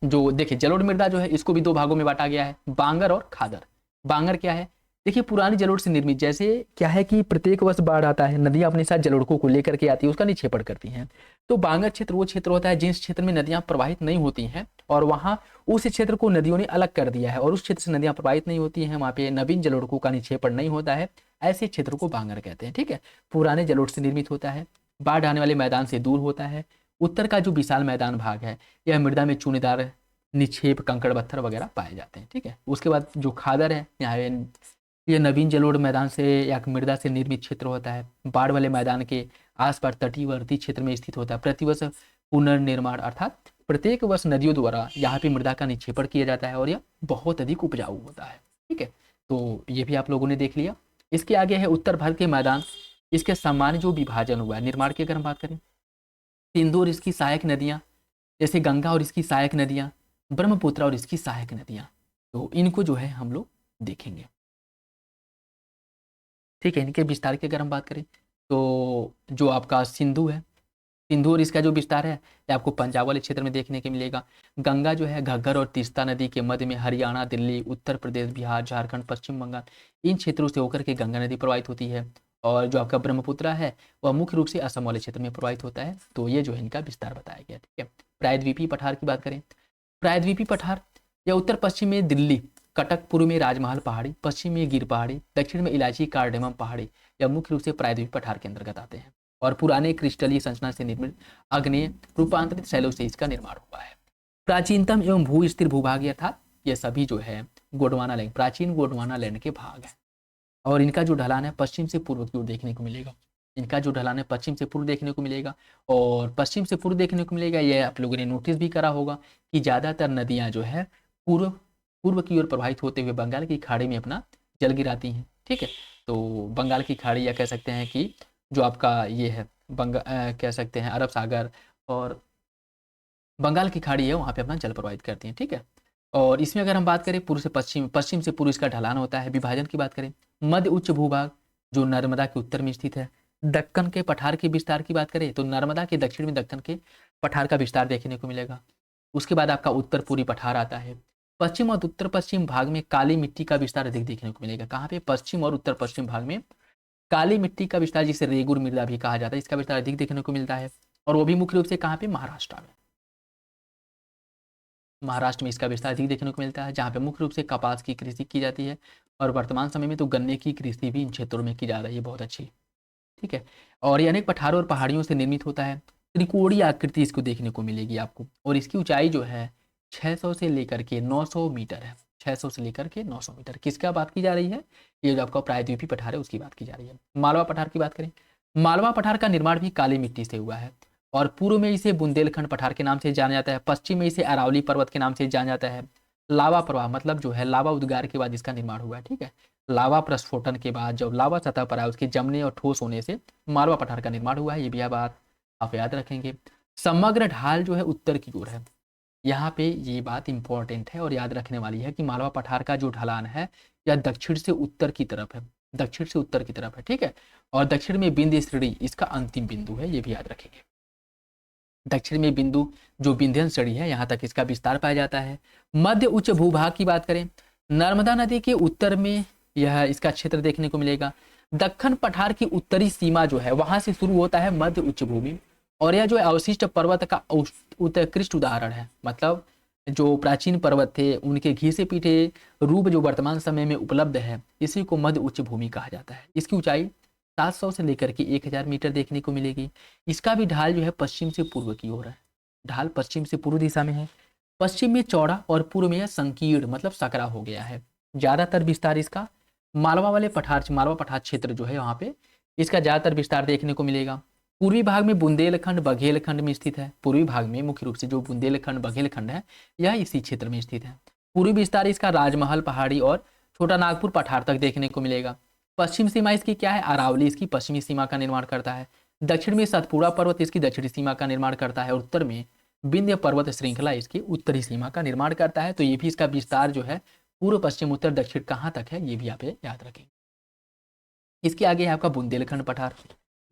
जो देखिए जलोढ़ मृदा जो है, इसको भी दो भागों में बांटा गया है, बांगर और खादर। बांगर क्या है, देखिए पुरानी जलोढ़ से निर्मित, जैसे क्या है कि प्रत्येक वर्ष बाढ़ आता है, नदियां अपने साथ जलोढ़ों को लेकर के आती है, उसका निक्षेपण करती हैं। तो बांगर क्षेत्र वो क्षेत्र होता है जिस क्षेत्र में नदियां प्रवाहित नहीं होती हैं, और वहां उस क्षेत्र को नदियों ने अलग कर दिया है, और उस क्षेत्र से नदियां प्रवाहित नहीं होती हैं, वहां पे नवीन जलोढ़ों का निक्षेपण नहीं होता है, ऐसे क्षेत्र को बांगर कहते हैं। ठीक है, पुराने जलोढ़ से निर्मित होता है, बाढ़ आने वाले मैदान से दूर होता है। उत्तर का जो विशाल मैदान भाग है, यह मृदा में चूनेदार निक्षेप, कंकड़ पत्थर वगैरह पाए जाते हैं। ठीक है, उसके बाद जो खादर है, यहाँ ये नवीन जलोढ़ मैदान से या मृदा से निर्मित क्षेत्र होता है, बाढ़ वाले मैदान के आसपास तटीवर्ती क्षेत्र में स्थित होता है। प्रतिवर्ष पुनर्निर्माण, अर्थात प्रत्येक वर्ष नदियों द्वारा यहाँ पे मृदा का निक्षेपण किया जाता है, और यह बहुत अधिक उपजाऊ होता है। ठीक है, तो ये भी आप लोगों ने देख लिया। इसके आगे है उत्तर भारत के मैदान, इसके सामान्य जो विभाजन हुआ है निर्माण की अगर हम बात करें, सिंधु और इसकी सहायक नदियाँ, जैसे गंगा और इसकी सहायक नदियाँ, ब्रह्मपुत्र और इसकी सहायक नदियाँ, तो इनको जो है हम लोग देखेंगे। ठीक है, इनके विस्तार की अगर हम बात करें, तो जो आपका सिंधु है, सिंधु और इसका जो विस्तार है ये आपको पंजाब वाले क्षेत्र में देखने को मिलेगा। गंगा जो है घग्गर और तीस्ता नदी के मध्य में हरियाणा, दिल्ली, उत्तर प्रदेश, बिहार, झारखंड, पश्चिम बंगाल, इन क्षेत्रों से होकर के गंगा नदी प्रवाहित होती है। और जो आपका ब्रह्मपुत्र है वह मुख्य रूप से असम वाले क्षेत्र में प्रवाहित होता है। तो ये जो है इनका विस्तार बताया गया। ठीक है, प्रायद्वीपीय पठार की बात करें, प्रायद्वीपीय पठार या उत्तर पश्चिम में दिल्ली, कटक, पूर्व में राजमहल पहाड़ी, पश्चिम में गिर पहाड़ी, दक्षिण में इलायची, कार्डेमम पहाड़ी, या मुख्य रूप से प्रायद्वीपीय पठार के अंतर्गत आते हैं। और पुराने क्रिस्टलीय संरचना से निर्मित अग्नेय रूपांतरित शैलों से इसका निर्माण हुआ है। प्राचीनतम एवं भू स्थिर भूभाग अर्थात ये सभी जो है गोंडवाना लैंड, प्राचीन गोंडवाना लैंड के भाग है। और इनका जो ढलान है पश्चिम से पूर्व की ओर देखने को मिलेगा, इनका जो ढलान है पश्चिम से पूर्व देखने को मिलेगा। और पश्चिम से पूर्व देखने को मिलेगा, ये आप लोगों ने नोटिस भी करा होगा कि ज़्यादातर नदियाँ जो है पूर्व पूर्व की ओर प्रवाहित होते हुए बंगाल की खाड़ी में अपना जल गिराती हैं। ठीक है, तो बंगाल की खाड़ी या कह सकते हैं कि जो आपका ये है कह सकते हैं अरब सागर और बंगाल की खाड़ी है, वहाँ पे अपना जल प्रवाहित करती हैं, ठीक है। और इसमें अगर हम बात करें पूर्व से पश्चिम, पश्चिम से पूर्व इसका ढलान होता है। विभाजन की बात करें, मध्य उच्च भूभाग जो नर्मदा के उत्तर में स्थित है। दक्कन के पठार के विस्तार की बात करें तो नर्मदा के दक्षिण में दक्कन के पठार का विस्तार देखने को मिलेगा। उसके बाद आपका उत्तर पूर्वी पठार आता है। पश्चिम और उत्तर पश्चिम भाग में काली मिट्टी का विस्तार अधिक देखने को मिलेगा। कहाँ पे? पश्चिम और उत्तर पश्चिम भाग में काली मिट्टी का विस्तार, जिसे रेगुर मृदा भी कहा जाता है, इसका विस्तार अधिक देखने को मिलता है। और वो भी मुख्य रूप से कहाँ पे? महाराष्ट्र में। महाराष्ट्र में इसका विस्तार अधिक देखने को मिलता है, जहाँ पे मुख्य रूप से कपास की कृषि की जाती है। और वर्तमान समय में तो गन्ने की कृषि भी इन क्षेत्रों में की जा रही है, बहुत अच्छी, ठीक है। और ये अनेक पठारों और पहाड़ियों से निर्मित होता है। त्रिकोणीय आकृति इसको देखने को मिलेगी आपको। और इसकी ऊंचाई जो है 600 से लेकर के 900 मीटर है। 600 से लेकर के 900 मीटर। किसका बात की जा रही है? ये जो आपका प्रायद्वीपीय पठार है उसकी बात की जा रही है। मालवा पठार की बात करें, मालवा पठार का निर्माण भी काली मिट्टी से हुआ है। और पूर्व में इसे बुंदेलखंड पठार के नाम से जाना जाता है। पश्चिम में इसे अरावली पर्वत के नाम से जाना जाता है। लावा प्रवाह मतलब जो है लावा उद्गार के बाद इसका निर्माण हुआ है, ठीक है। लावा प्रस्फोटन के बाद जब लावा सतह पर आया, उसके जमने और ठोस होने से मालवा पठार का निर्माण हुआ है। ये भी आप याद रखेंगे। समग्र ढाल जो है उत्तर की ओर है। यहाँ पे ये बात इंपॉर्टेंट है और याद रखने वाली है कि मालवा पठार का जो ढलान है यह दक्षिण से उत्तर की तरफ है। दक्षिण से उत्तर की तरफ है, ठीक है। और दक्षिण में विंध्य श्रेणी इसका अंतिम बिंदु है, ये भी याद रखेंगे। दक्षिण में बिंदु जो विंध्यन श्रेणी है, यहाँ तक इसका विस्तार पाया जाता है। मध्य उच्च भूभाग की बात करें, नर्मदा नदी के उत्तर में यह इसका क्षेत्र देखने को मिलेगा। दक्कन पठार की उत्तरी सीमा जो है वहां से शुरू होता है मध्य उच्च भूमि। और यह जो अवशिष्ट पर्वत का उत्कृष्ट उदाहरण है। मतलब जो प्राचीन पर्वत थे उनके घी से पीटे रूप जो वर्तमान समय में उपलब्ध है, इसी को मध्य उच्च भूमि कहा जाता है। इसकी ऊंचाई 700 से लेकर के 1000 मीटर देखने को मिलेगी। इसका भी ढाल जो है पश्चिम से पूर्व की ओर है। ढाल पश्चिम से पूर्व दिशा में है। पश्चिम में चौड़ा और पूर्व में यह संकीर्ण मतलब सकरा हो गया है। ज्यादातर विस्तार इसका मालवा वाले पठार, मालवा पठार क्षेत्र जो है वहाँ पे इसका ज्यादातर विस्तार देखने को मिलेगा। पूर्वी भाग में बुंदेलखंड बघेलखंड में स्थित है। पूर्वी भाग में मुख्य रूप से जो बुंदेलखंड बघेलखंड है यह इसी क्षेत्र में स्थित है। पूर्वी विस्तार इसका राजमहल पहाड़ी और छोटा नागपुर पठार तक देखने को मिलेगा। पश्चिम सीमा इसकी क्या है? अरावली इसकी पश्चिमी सीमा का निर्माण करता है। दक्षिण में सतपुड़ा पर्वत इसकी दक्षिणी सीमा का निर्माण करता है। और उत्तर में विंध्य पर्वत श्रृंखला इसकी उत्तरी सीमा का निर्माण करता है। तो ये भी इसका विस्तार जो है पूर्व पश्चिम उत्तर दक्षिण कहाँ तक है, ये भी आप याद रखेंगे। इसके आगे है आपका बुंदेलखंड पठार।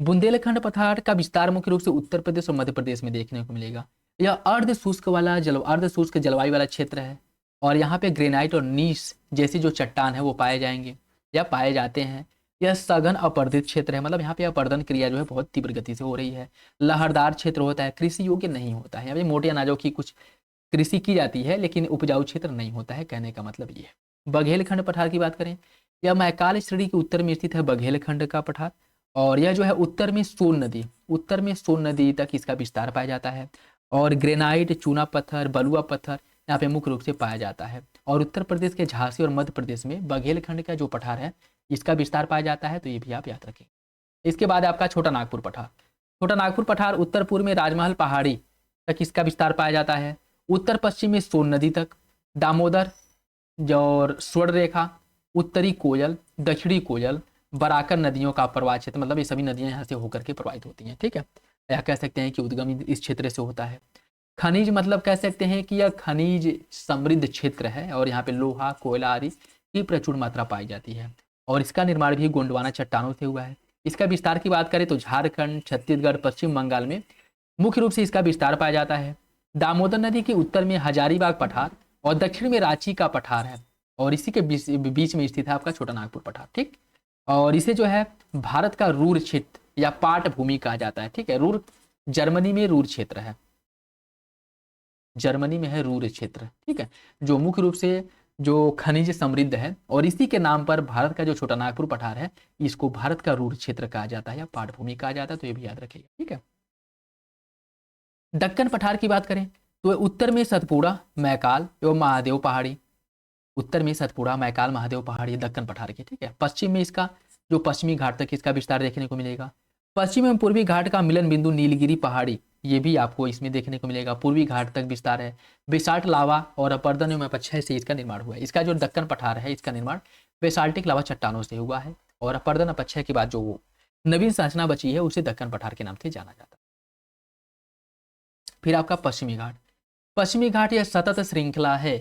बुंदेलखंड पठार का विस्तार मुख्य रूप से उत्तर प्रदेश और मध्य प्रदेश में देखने को मिलेगा। यह अर्ध शुष्क जलवायु वाला क्षेत्र है। और यहाँ पे ग्रेनाइट और नीस जैसी जो चट्टान है वो पाए जाएंगे या पाए जाते हैं। यह सघन अपर्दित क्षेत्र है, मतलब यहाँ पे अपर्दन क्रिया जो है बहुत तीव्र गति से हो रही है। लहरदार क्षेत्र होता है, कृषि योग्य नहीं होता है। यहाँ पे मोटे अनाजों की कुछ कृषि की जाती है लेकिन उपजाऊ क्षेत्र नहीं होता है, कहने का मतलब ये है। बघेलखंड पठार की बात करें, यह मैकाल श्रेणी के उत्तर में स्थित है बघेलखंड का पठार। और यह जो है उत्तर में सोन नदी तक इसका विस्तार पाया जाता है। और ग्रेनाइट, चूना पत्थर, बलुआ पत्थर यहाँ पे मुख्य रूप से पाया जाता है। और उत्तर प्रदेश के झांसी और मध्य प्रदेश में बघेलखंड का जो पठार है इसका विस्तार पाया जाता है। तो ये भी आप याद रखें। इसके बाद आपका छोटा नागपुर पठार। छोटा नागपुर पठार उत्तर पूर्व में राजमहल पहाड़ी तक इसका विस्तार पाया जाता है। उत्तर पश्चिम में सोन नदी तक, दामोदर और स्वर्ण रेखा, उत्तरी कोयल, दक्षिणी कोयल, बराकर नदियों का प्रवाह क्षेत्र, मतलब ये सभी नदियां यहाँ से होकर के प्रवाहित होती हैं, ठीक है। या कह सकते हैं कि उद्गम इस क्षेत्र से होता है। खनिज मतलब कह सकते हैं कि यह खनिज समृद्ध क्षेत्र है और यहाँ पे लोहा, कोयला आदि की प्रचुर मात्रा पाई जाती है। और इसका निर्माण भी गोंडवाना चट्टानों से हुआ है। इसका विस्तार की बात करें तो झारखंड, छत्तीसगढ़, पश्चिम बंगाल में मुख्य रूप से इसका विस्तार पाया जाता है। दामोदर नदी के उत्तर में हजारीबाग पठार और दक्षिण में रांची का पठार है। और इसी के बीच में स्थित है आपका छोटा नागपुर पठार, ठीक। और इसे जो है भारत का रूर क्षेत्र या पाट भूमि कहा जाता है, ठीक है। रूर जर्मनी में रूर क्षेत्र है, जर्मनी में है रूर क्षेत्र, ठीक है, जो मुख्य रूप से जो खनिज समृद्ध है। और इसी के नाम पर भारत का जो छोटा नागपुर पठार है इसको भारत का रूर क्षेत्र कहा जाता है या पाट भूमि कहा जाता है। तो ये भी याद रखिएगा, ठीक है। दक्कन पठार की बात करें तो उत्तर में सतपुड़ा, मैकाल एवं महादेव पहाड़ी। उत्तर में सतपुड़ा, मैकाल, महादेव पहाड़ी दक्कन पठार की, ठीक है। पश्चिम में इसका जो पश्चिमी घाट तक इसका विस्तार देखने को मिलेगा। पश्चिम एवं पूर्वी घाट का मिलन बिंदु नीलगिरी पहाड़ी, ये भी आपको इसमें देखने को मिलेगा। पूर्वी घाट तक विस्तार है। बेसाल्ट लावा और अपर्दन एवं अपक्षय से इसका निर्माण हुआ है। इसका जो दक्कन पठार है इसका निर्माण बेसाल्टिक लावा चट्टानों से हुआ है। और अपर्दन अपक्षय के बाद जो नवीन संरचना बची है उसे दक्कन पठार के नाम से जाना जाता है। फिर आपका पश्चिमी घाट। पश्चिमी घाट यह सतत श्रृंखला है,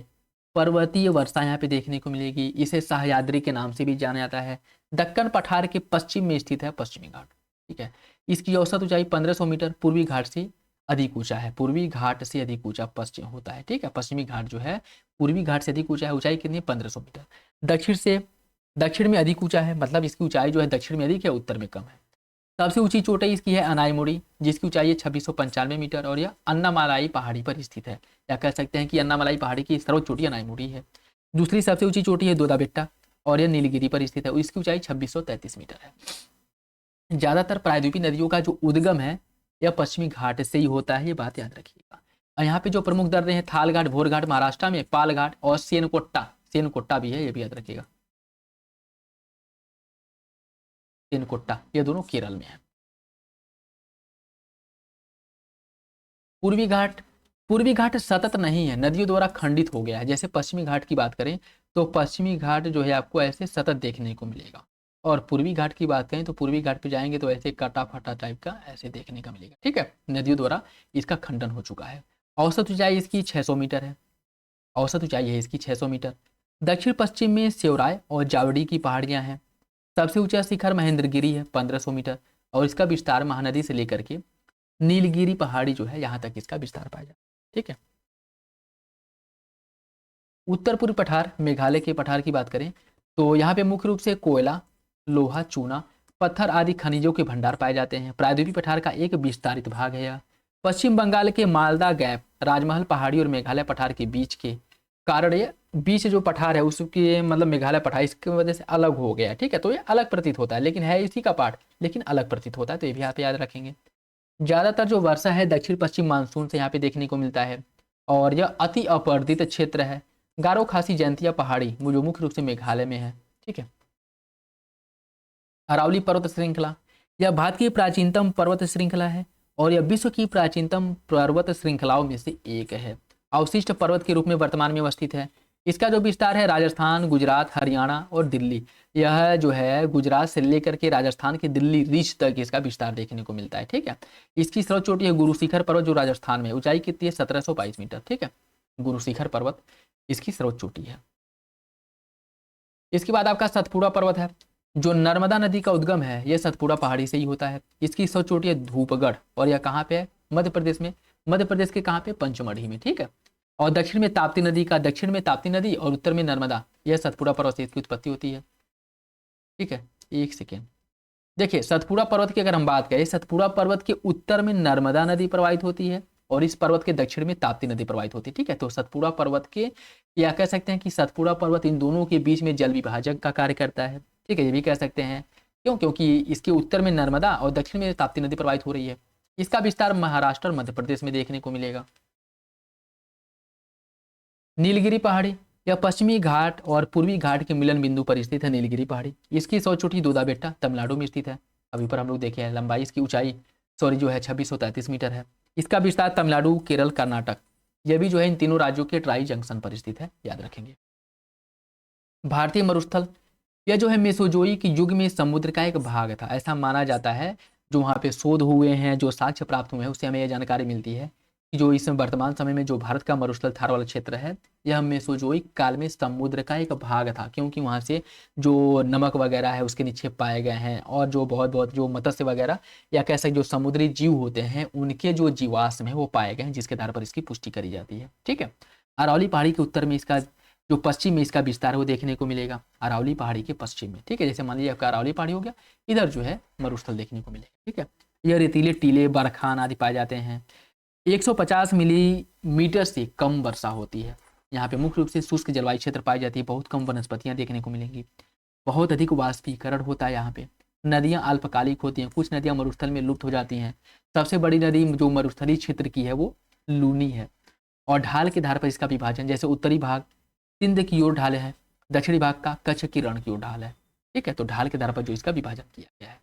पर्वतीय वर्षा यहाँ पे देखने को मिलेगी। इसे सह्याद्री के नाम से भी जाना जाता है। दक्कन पठार के पश्चिम में स्थित है पश्चिमी घाट। ठीक है, इसकी औसत ऊंचाई 1500 मीटर, पूर्वी घाट से अधिक ऊंचा है। पूर्वी घाट से अधिक ऊंचा पश्चिम होता है। ठीक है, पश्चिमी घाट जो है पूर्वी घाट से अधिक ऊंचा है। ऊंचाई कितनी है? 1500 मीटर। दक्षिण में अधिक ऊंचा है, मतलब इसकी ऊंचाई जो है दक्षिण में अधिक है, उत्तर में कम है। सबसे ऊंची चोटी इसकी है अनाईमुड़ी, जिसकी ऊंचाई है 2695 मीटर और यह अन्नामलाई पहाड़ी पर स्थित है। या कह सकते हैं कि अन्नामलाई पहाड़ी की सर्वोच्च चोटी अनाईमुड़ी है। दूसरी सबसे ऊंची चोटी है दोदा बेट्टा और यह नीलगिरी पर स्थित है। इसकी ऊंचाई 2633 मीटर है। ज्यादातर प्रायद्वीपीय नदियों का जो उद्गम है यह पश्चिमी घाट से ही होता है, ये बात याद रखिएगा। और यहाँ पे जो प्रमुख दर्रे हैं थाल घाट, भोर घाट महाराष्ट्र में, पाल घाट और सेनकोट्टा भी है, ये भी याद रखिएगा। सेनकोट्टा ये दोनों केरल में है। पूर्वी घाट सतत नहीं है, नदियों द्वारा खंडित हो गया है। जैसे पश्चिमी घाट की बात करें तो पश्चिमी घाट जो है आपको ऐसे सतत देखने को मिलेगा, और पूर्वी घाट की बात करें तो पूर्वी घाट पे जाएंगे तो ऐसे कटा फटा टाइप का ऐसे देखने का मिलेगा। ठीक है, नदियों द्वारा इसका खंडन हो चुका है। औसत ऊंचाई इसकी 600 मीटर है। औसत ऊंचाई है इसकी 600 मीटर। दक्षिण पश्चिम में सेवराय और जावड़ी की पहाड़ियां हैं। सबसे ऊंचा शिखर महेंद्रगिरी है 1500 मीटर, और इसका विस्तार महानदी से लेकर के नीलगिरी पहाड़ी जो है यहाँ तक इसका विस्तार पाया जाता है। ठीक है, उत्तर पूर्व पठार, मेघालय के पठार की बात करें तो यहाँ पे मुख्य रूप से कोयला, लोहा, चूना, पत्थर आदि खनिजों के भंडार पाए जाते हैं। प्रायद्वीपीय पठार का एक विस्तारित भाग है यह। पश्चिम बंगाल के मालदा गैप, राजमहल पहाड़ी और मेघालय पठार के बीच के कारण ये बीच जो पठार है उसके मतलब मेघालय पठार इसकी वजह से अलग हो गया। ठीक है, तो ये अलग प्रतीत होता है, लेकिन है इसी का पार्ट, लेकिन अलग प्रतीत होता है, तो ये भी आप याद रखेंगे। ज्यादातर जो वर्षा है दक्षिण पश्चिम मानसून से यहाँ पे देखने को मिलता है, और यह अति अपर्दित क्षेत्र है। गारो खासी जयंतिया पहाड़ी जो मुख्य रूप से मेघालय में है। ठीक है, अरावली पर्वत श्रृंखला, यह भारत की प्राचीनतम पर्वत श्रृंखला है और यह विश्व की प्राचीनतम पर्वत श्रृंखलाओं में से एक है। अवशिष्ट पर्वत के रूप में वर्तमान में अवस्थित है। इसका जो विस्तार है राजस्थान, गुजरात, हरियाणा और दिल्ली, यह जो है गुजरात से लेकर के राजस्थान के दिल्ली रीच तक इसका विस्तार देखने को मिलता है। ठीक है, इसकी सर्वोच्च चोटी है गुरु शिखर पर्वत जो राजस्थान में, ऊंचाई कितनी है? 1722 मीटर। ठीक है, गुरु शिखर पर्वत इसकी सर्वोच्च चोटी है। इसके बाद आपका सतपुड़ा पर्वत है जो नर्मदा नदी का उद्गम है, यह सतपुड़ा पहाड़ी से ही होता है। इसकी सर्वोच्च चोटी है धूपगढ़ और यह कहाँ पे है? मध्य प्रदेश में। मध्य प्रदेश के कहाँ पे? पंचमढ़ी में। ठीक है, और दक्षिण में ताप्ती नदी और उत्तर में नर्मदा, यह सतपुड़ा पर्वत से इसकी उत्पत्ति होती है। ठीक है, एक सेकेंड देखिए, सतपुड़ा पर्वत की अगर हम बात करें, सतपुड़ा पर्वत के उत्तर में नर्मदा नदी प्रवाहित होती है और इस पर्वत के दक्षिण में ताप्ती नदी प्रवाहित होती है। ठीक है, तो सतपुड़ा पर्वत के या कह सकते हैं कि सतपुड़ा पर्वत इन दोनों के बीच में जल विभाजक का कार्य करता है। ठीक है, ये भी कह सकते हैं। क्यों? क्योंकि इसके उत्तर में नर्मदा और दक्षिण में ताप्ती नदी प्रवाहित हो रही है। इसका विस्तार महाराष्ट्र और मध्य प्रदेश में देखने को मिलेगा। नीलगिरी पहाड़ी, यह पश्चिमी घाट और पूर्वी घाट के मिलन बिंदु पर स्थित है। नीलगिरी पहाड़ी इसकी सर्वोच्च चोटी दोदा बेट्टा तमिलनाडु में स्थित है। अभी पर हम लोग देखे हैं लंबाई इसकी ऊंचाई जो है 2633 मीटर है। इसका विस्तार तमिलनाडु, केरल, कर्नाटक, यह भी जो है इन तीनों राज्यों के ट्राई जंक्शन पर स्थित है, याद रखेंगे। भारतीय मरुस्थल, यह जो है मेसोजोइक युग में समुद्र का एक भाग था, ऐसा माना जाता है। जो वहाँ पे शोध हुए हैं, जो साक्ष्य प्राप्त हुए हैं, उससे हमें यह जानकारी मिलती है कि जो इस वर्तमान समय में जो भारत का मरुस्थल थार वाला क्षेत्र है, यह मेसोजोइक काल में समुद्र का एक भाग था, क्योंकि वहाँ से जो नमक वगैरह है उसके निक्षेप पाए गए हैं, और जो बहुत जो मत्स्य वगैरह या कह सकते जो समुद्री जीव होते हैं उनके जो जीवाश्म है वो पाए गए हैं, जिसके आधार पर इसकी पुष्टि करी जाती है। ठीक है, अरावली पहाड़ी के उत्तर में इसका जो पश्चिम में इसका विस्तार है वो देखने को मिलेगा, अरावली पहाड़ी के पश्चिम में। ठीक है, जैसे मान लीजिए आपका अरावली पहाड़ी हो गया, इधर जो है मरुस्थल देखने को मिलेगा। ठीक है, यह रेतीले टीले, बरखान आदि पाए जाते हैं। 150 मिलीमीटर से कम वर्षा होती है। यहाँ पे मुख्य रूप से शुष्क जलवायु क्षेत्र पाई जाती है। बहुत कम वनस्पतियाँ देखने को मिलेंगी। बहुत अधिक वाष्पीकरण होता है यहाँ पे। नदियाँ अल्पकालिक होती हैं, कुछ नदियाँ मरुस्थल में लुप्त हो जाती हैं। सबसे बड़ी नदी जो मरुस्थलीय क्षेत्र की है वो लूनी है। और ढाल के आधार पर इसका विभाजन, जैसे उत्तरी भाग सिंध की ओर ढाल है, दक्षिणी भाग का कच्छ की रण की ओर ढाल है। ठीक है, तो ढाल के आधार पर जो इसका विभाजन किया गया है।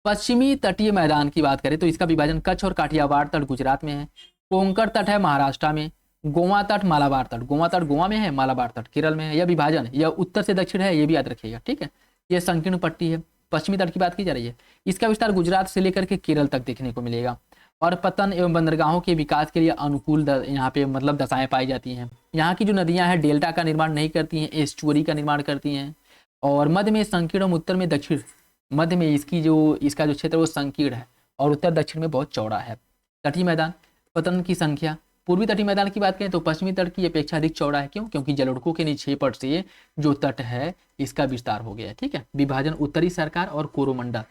पश्चिमी तटीय मैदान की बात करें तो इसका विभाजन कच्छ और काठियावाड़ तट गुजरात में है, कोंकण तट है महाराष्ट्र में, गोवा तट मालाबार तट, गोवा तट गोवा में है, मालाबार तट केरल में है। यह विभाजन यह उत्तर से दक्षिण है, ये भी याद रखिएगा। ठीक है, यह संकीर्ण पट्टी है। पश्चिमी तट की बात की जा रही है। इसका विस्तार गुजरात से लेकर के केरल तक देखने को मिलेगा। और पतन एवं बंदरगाहों के विकास के लिए अनुकूल यहाँ पे मतलब दशाएं पाई जाती हैं। यहाँ की जो नदियां हैं डेल्टा का निर्माण नहीं करती हैं, एस्चुअरी का निर्माण करती हैं। और मध्य में संकीर्ण एवं उत्तर में दक्षिण, मध्य में इसका जो क्षेत्र वो संकीर्ण है और उत्तर दक्षिण में बहुत चौड़ा है। तटीय मैदान, पतन की संख्या, पूर्वी तटीय मैदान की बात करें तो पश्चिमी तट की अपेक्षा अधिक चौड़ा है। क्यों? क्योंकि जलोढ़कों के निक्षेपण से जो तट है इसका विस्तार हो गया है। ठीक है। विभाजन, उत्तरी सरकार और कोरोमंडल।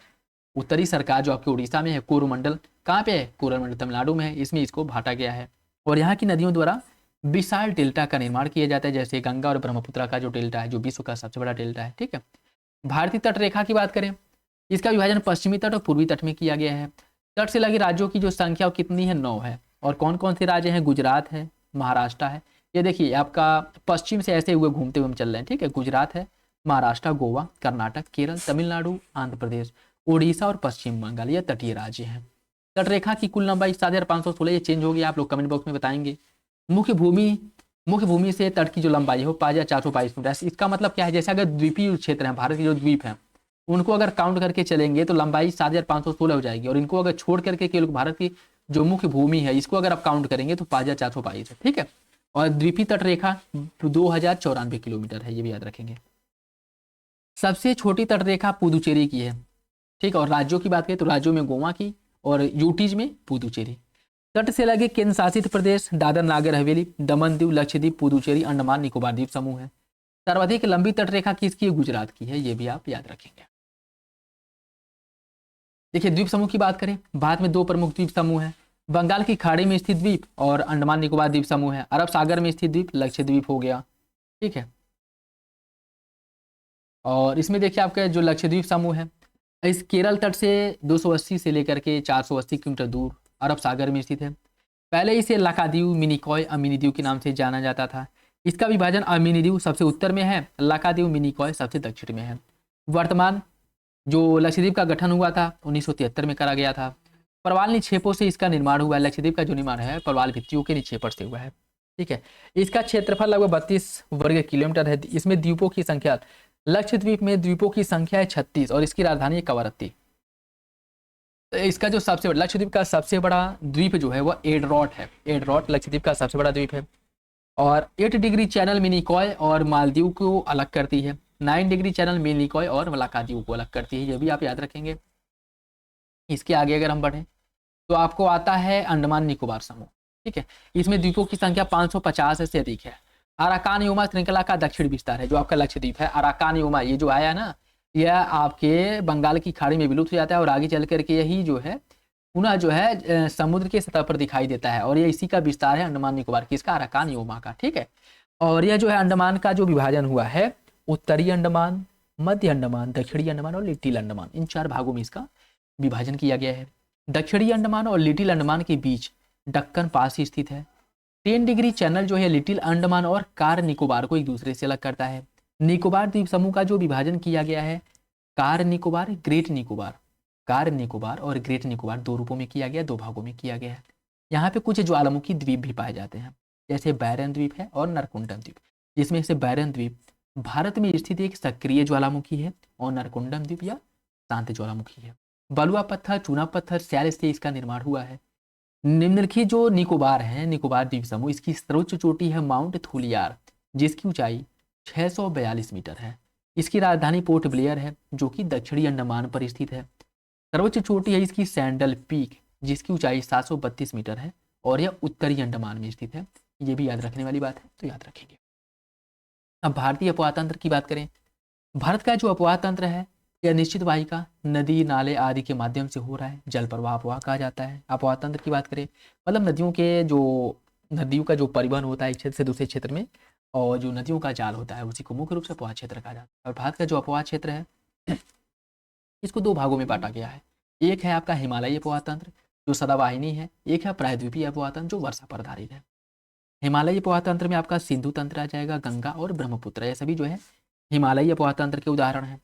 उत्तरी सरकार जो आपके उड़ीसा में है, कोरोमंडल कहाँ पे है? कोरोमंडल तमिलनाडु में है, इसमें इसको बांटा गया है। और यहाँ की नदियों द्वारा विशाल डेल्टा का निर्माण किया जाता है, जैसे गंगा और ब्रह्मपुत्र का जो डेल्टा है, जो विश्व का सबसे बड़ा डेल्टा है। ठीक है। भारतीय तट रेखा की बात करें, इसका विभाजन पश्चिमी तट और पूर्वी तट में किया गया है। तट से लगे राज्यों की जो संख्या वो कितनी है? 9 है। और कौन कौन से राज्य हैं? गुजरात है, महाराष्ट्र है। ये देखिए आपका पश्चिम से ऐसे हुए घूमते हुए हम चल रहे हैं। ठीक है। गुजरात है, महाराष्ट्र, गोवा, कर्नाटक, केरल, तमिलनाडु, आंध्र प्रदेश, उड़ीसा और पश्चिम बंगाल, ये तटीय राज्य हैं। तट रेखा की कुल लंबाई 7516, ये चेंज हो गया, आप लोग कमेंट बॉक्स में बताएंगे। मुख्य भूमि से तट की जो लंबाई हो 5422 मीटर। इसका मतलब क्या है? जैसे अगर द्वीपीय क्षेत्र है, भारत के जो द्वीप हैं उनको अगर काउंट करके चलेंगे तो लंबाई 7516 हो जाएगी। और इनको अगर छोड़ करके केवल भारत की जो मुख्य भूमि है इसको अगर आप काउंट करेंगे तो 5422 है। ठीक है। और द्वीपीय तट रेखा 2094 किलोमीटर है, ये भी याद रखेंगे। सबसे छोटी तट रेखा पुदुचेरी की है। ठीक। और राज्यों की बात करें तो राज्यों में गोवा की और यूटीज में पुदुचेरी। तट से लगे केंद्र शासित प्रदेश दादर नागर हवेली, दमन दीव, लक्षद्वीप, पुदुचेरी, अंडमान निकोबार द्वीप समूह है। सर्वाधिक लंबी तट रेखा किसकी है? गुजरात की है, ये भी आप याद रखेंगे। देखिए द्वीप समूह की बात करें, भारत में 2 प्रमुख द्वीप समूह है। बंगाल की खाड़ी में स्थित द्वीप और अंडमान निकोबार द्वीप समूह है। अरब सागर में स्थित द्वीप लक्षद्वीप हो गया। ठीक है। और इसमें देखिए आपका जो लक्षद्वीप समूह है इस केरल तट से 280 से लेकर के 480 किलोमीटर दूर अरब सागर में स्थित है। पहले इसे लकादीव, मिनिकॉय, अमीनीदीव के नाम से जाना जाता था। इसका विभाजन अमीनीदीव सबसे उत्तर में है, लकादीव, मिनिकॉय सबसे दक्षिण में है। वर्तमान जो लक्षद्वीप का गठन हुआ था 1973 में करा गया था। परवाल निक्षेपों से इसका निर्माण हुआ है। लक्षद्वीप का जो निर्माण है परवाल भित्तियों के निक्षेपण से हुआ है। ठीक है। इसका क्षेत्रफल लगभग 32 वर्ग किलोमीटर है। इसमें द्वीपों की संख्या, लक्षद्वीप में द्वीपों की संख्या है 36 और इसकी राजधानी है कवरत्ती। इसका जो सबसे बड़ा लक्षद्वीप का सबसे बड़ा द्वीप जो है वह एडरॉट है। एडरॉट लक्षद्वीप का सबसे बड़ा द्वीप है। और 8 डिग्री चैनल मिनिकॉय और मालदीव को अलग करती है। 9 डिग्री चैनल मिनिकॉय और मलाकादीव को अलग करती है, ये भी आप याद रखेंगे। इसके आगे अगर हम बढ़ें तो आपको आता है अंडमान निकोबार समूह। ठीक है। इसमें द्वीपों की संख्या 550 से अधिक है। अराकान योमा श्रृंखला का दक्षिण विस्तार है जो आपका लक्षद्वीप है। अराकान योमा ये जो आया ना, यह आपके बंगाल की खाड़ी में विलुप्त हो जाता है और आगे चल करके यही जो है पुनः जो है समुद्र के सतह पर दिखाई देता है। और ये इसी का विस्तार है अंडमान निकोबार किसका? अराकान योमा का। ठीक है। और यह जो है अंडमान का जो विभाजन हुआ है उत्तरी अंडमान, मध्य अंडमान, दक्षिणी अंडमान और लिटिल अंडमान, इन 4 भागों में इसका विभाजन किया गया है। दक्षिणी अंडमान और लिटिल अंडमान के बीच दक्कन पास ही स्थित है। 10 डिग्री चैनल जो है लिटिल अंडमान और कार निकोबार को एक दूसरे से अलग करता है। निकोबार द्वीप समूह का जो विभाजन किया गया है car Nicobar, great Nicobar, car Nicobar और ग्रेट निकोबार 2 रूपों में किया गया, 2 भागों में किया गया है। यहाँ पे कुछ ज्वालामुखी द्वीप भी पाए जाते हैं, जैसे बैरन द्वीप है और नरकुंडम द्वीप, जिसमें से बैरन द्वीप भारत में स्थित एक सक्रिय ज्वालामुखी है और नरकुंडम द्वीप या शांत ज्वालामुखी है। बलुआ पत्थर, चूना पत्थर, सैल से इसका निर्माण हुआ है। निम्नलिखित जो निकोबार है, निकोबार द्वीप समूह, इसकी सर्वोच्च चोटी है माउंट थूलियार जिसकी ऊंचाई 642 मीटर है। इसकी राजधानी पोर्ट ब्लेयर है जो कि दक्षिणी अंडमान पर स्थित है। सर्वोच्च चोटी है इसकी सैंडल पीक जिसकी ऊंचाई 732 मीटर है और यह उत्तरी अंडमान में स्थित है। ये भी याद रखने वाली बात है, तो याद रखेंगे। अब भारतीय अपवाह तंत्र की बात करें, भारत का जो अपवाह तंत्र है यह निश्चित वाहिका, नदी, नाले आदि के माध्यम से हो रहा है, जल प्रवाह अपवाह कहा जाता है। अपवाह तंत्र की बात करें मतलब नदियों का जो परिवहन होता है एक क्षेत्र से दूसरे क्षेत्र में, और जो नदियों का जाल होता है उसी को मुख्य रूप से अपवाह क्षेत्र कहा जाता है। और भारत का जो अपवाह क्षेत्र है इसको 2 भागों में बांटा गया है। एक है आपका हिमालयी अपवाह तंत्र जो सदावाहिनी है, एक है प्रायद्वीपीय अपवाह तंत्र जो वर्षा पर आधारित है। हिमालयी अपवाह तंत्र में आपका सिंधु तंत्र आ जाएगा, गंगा और ब्रह्मपुत्र, ये सभी जो है हिमालयी अपवाह तंत्र के उदाहरण हैं।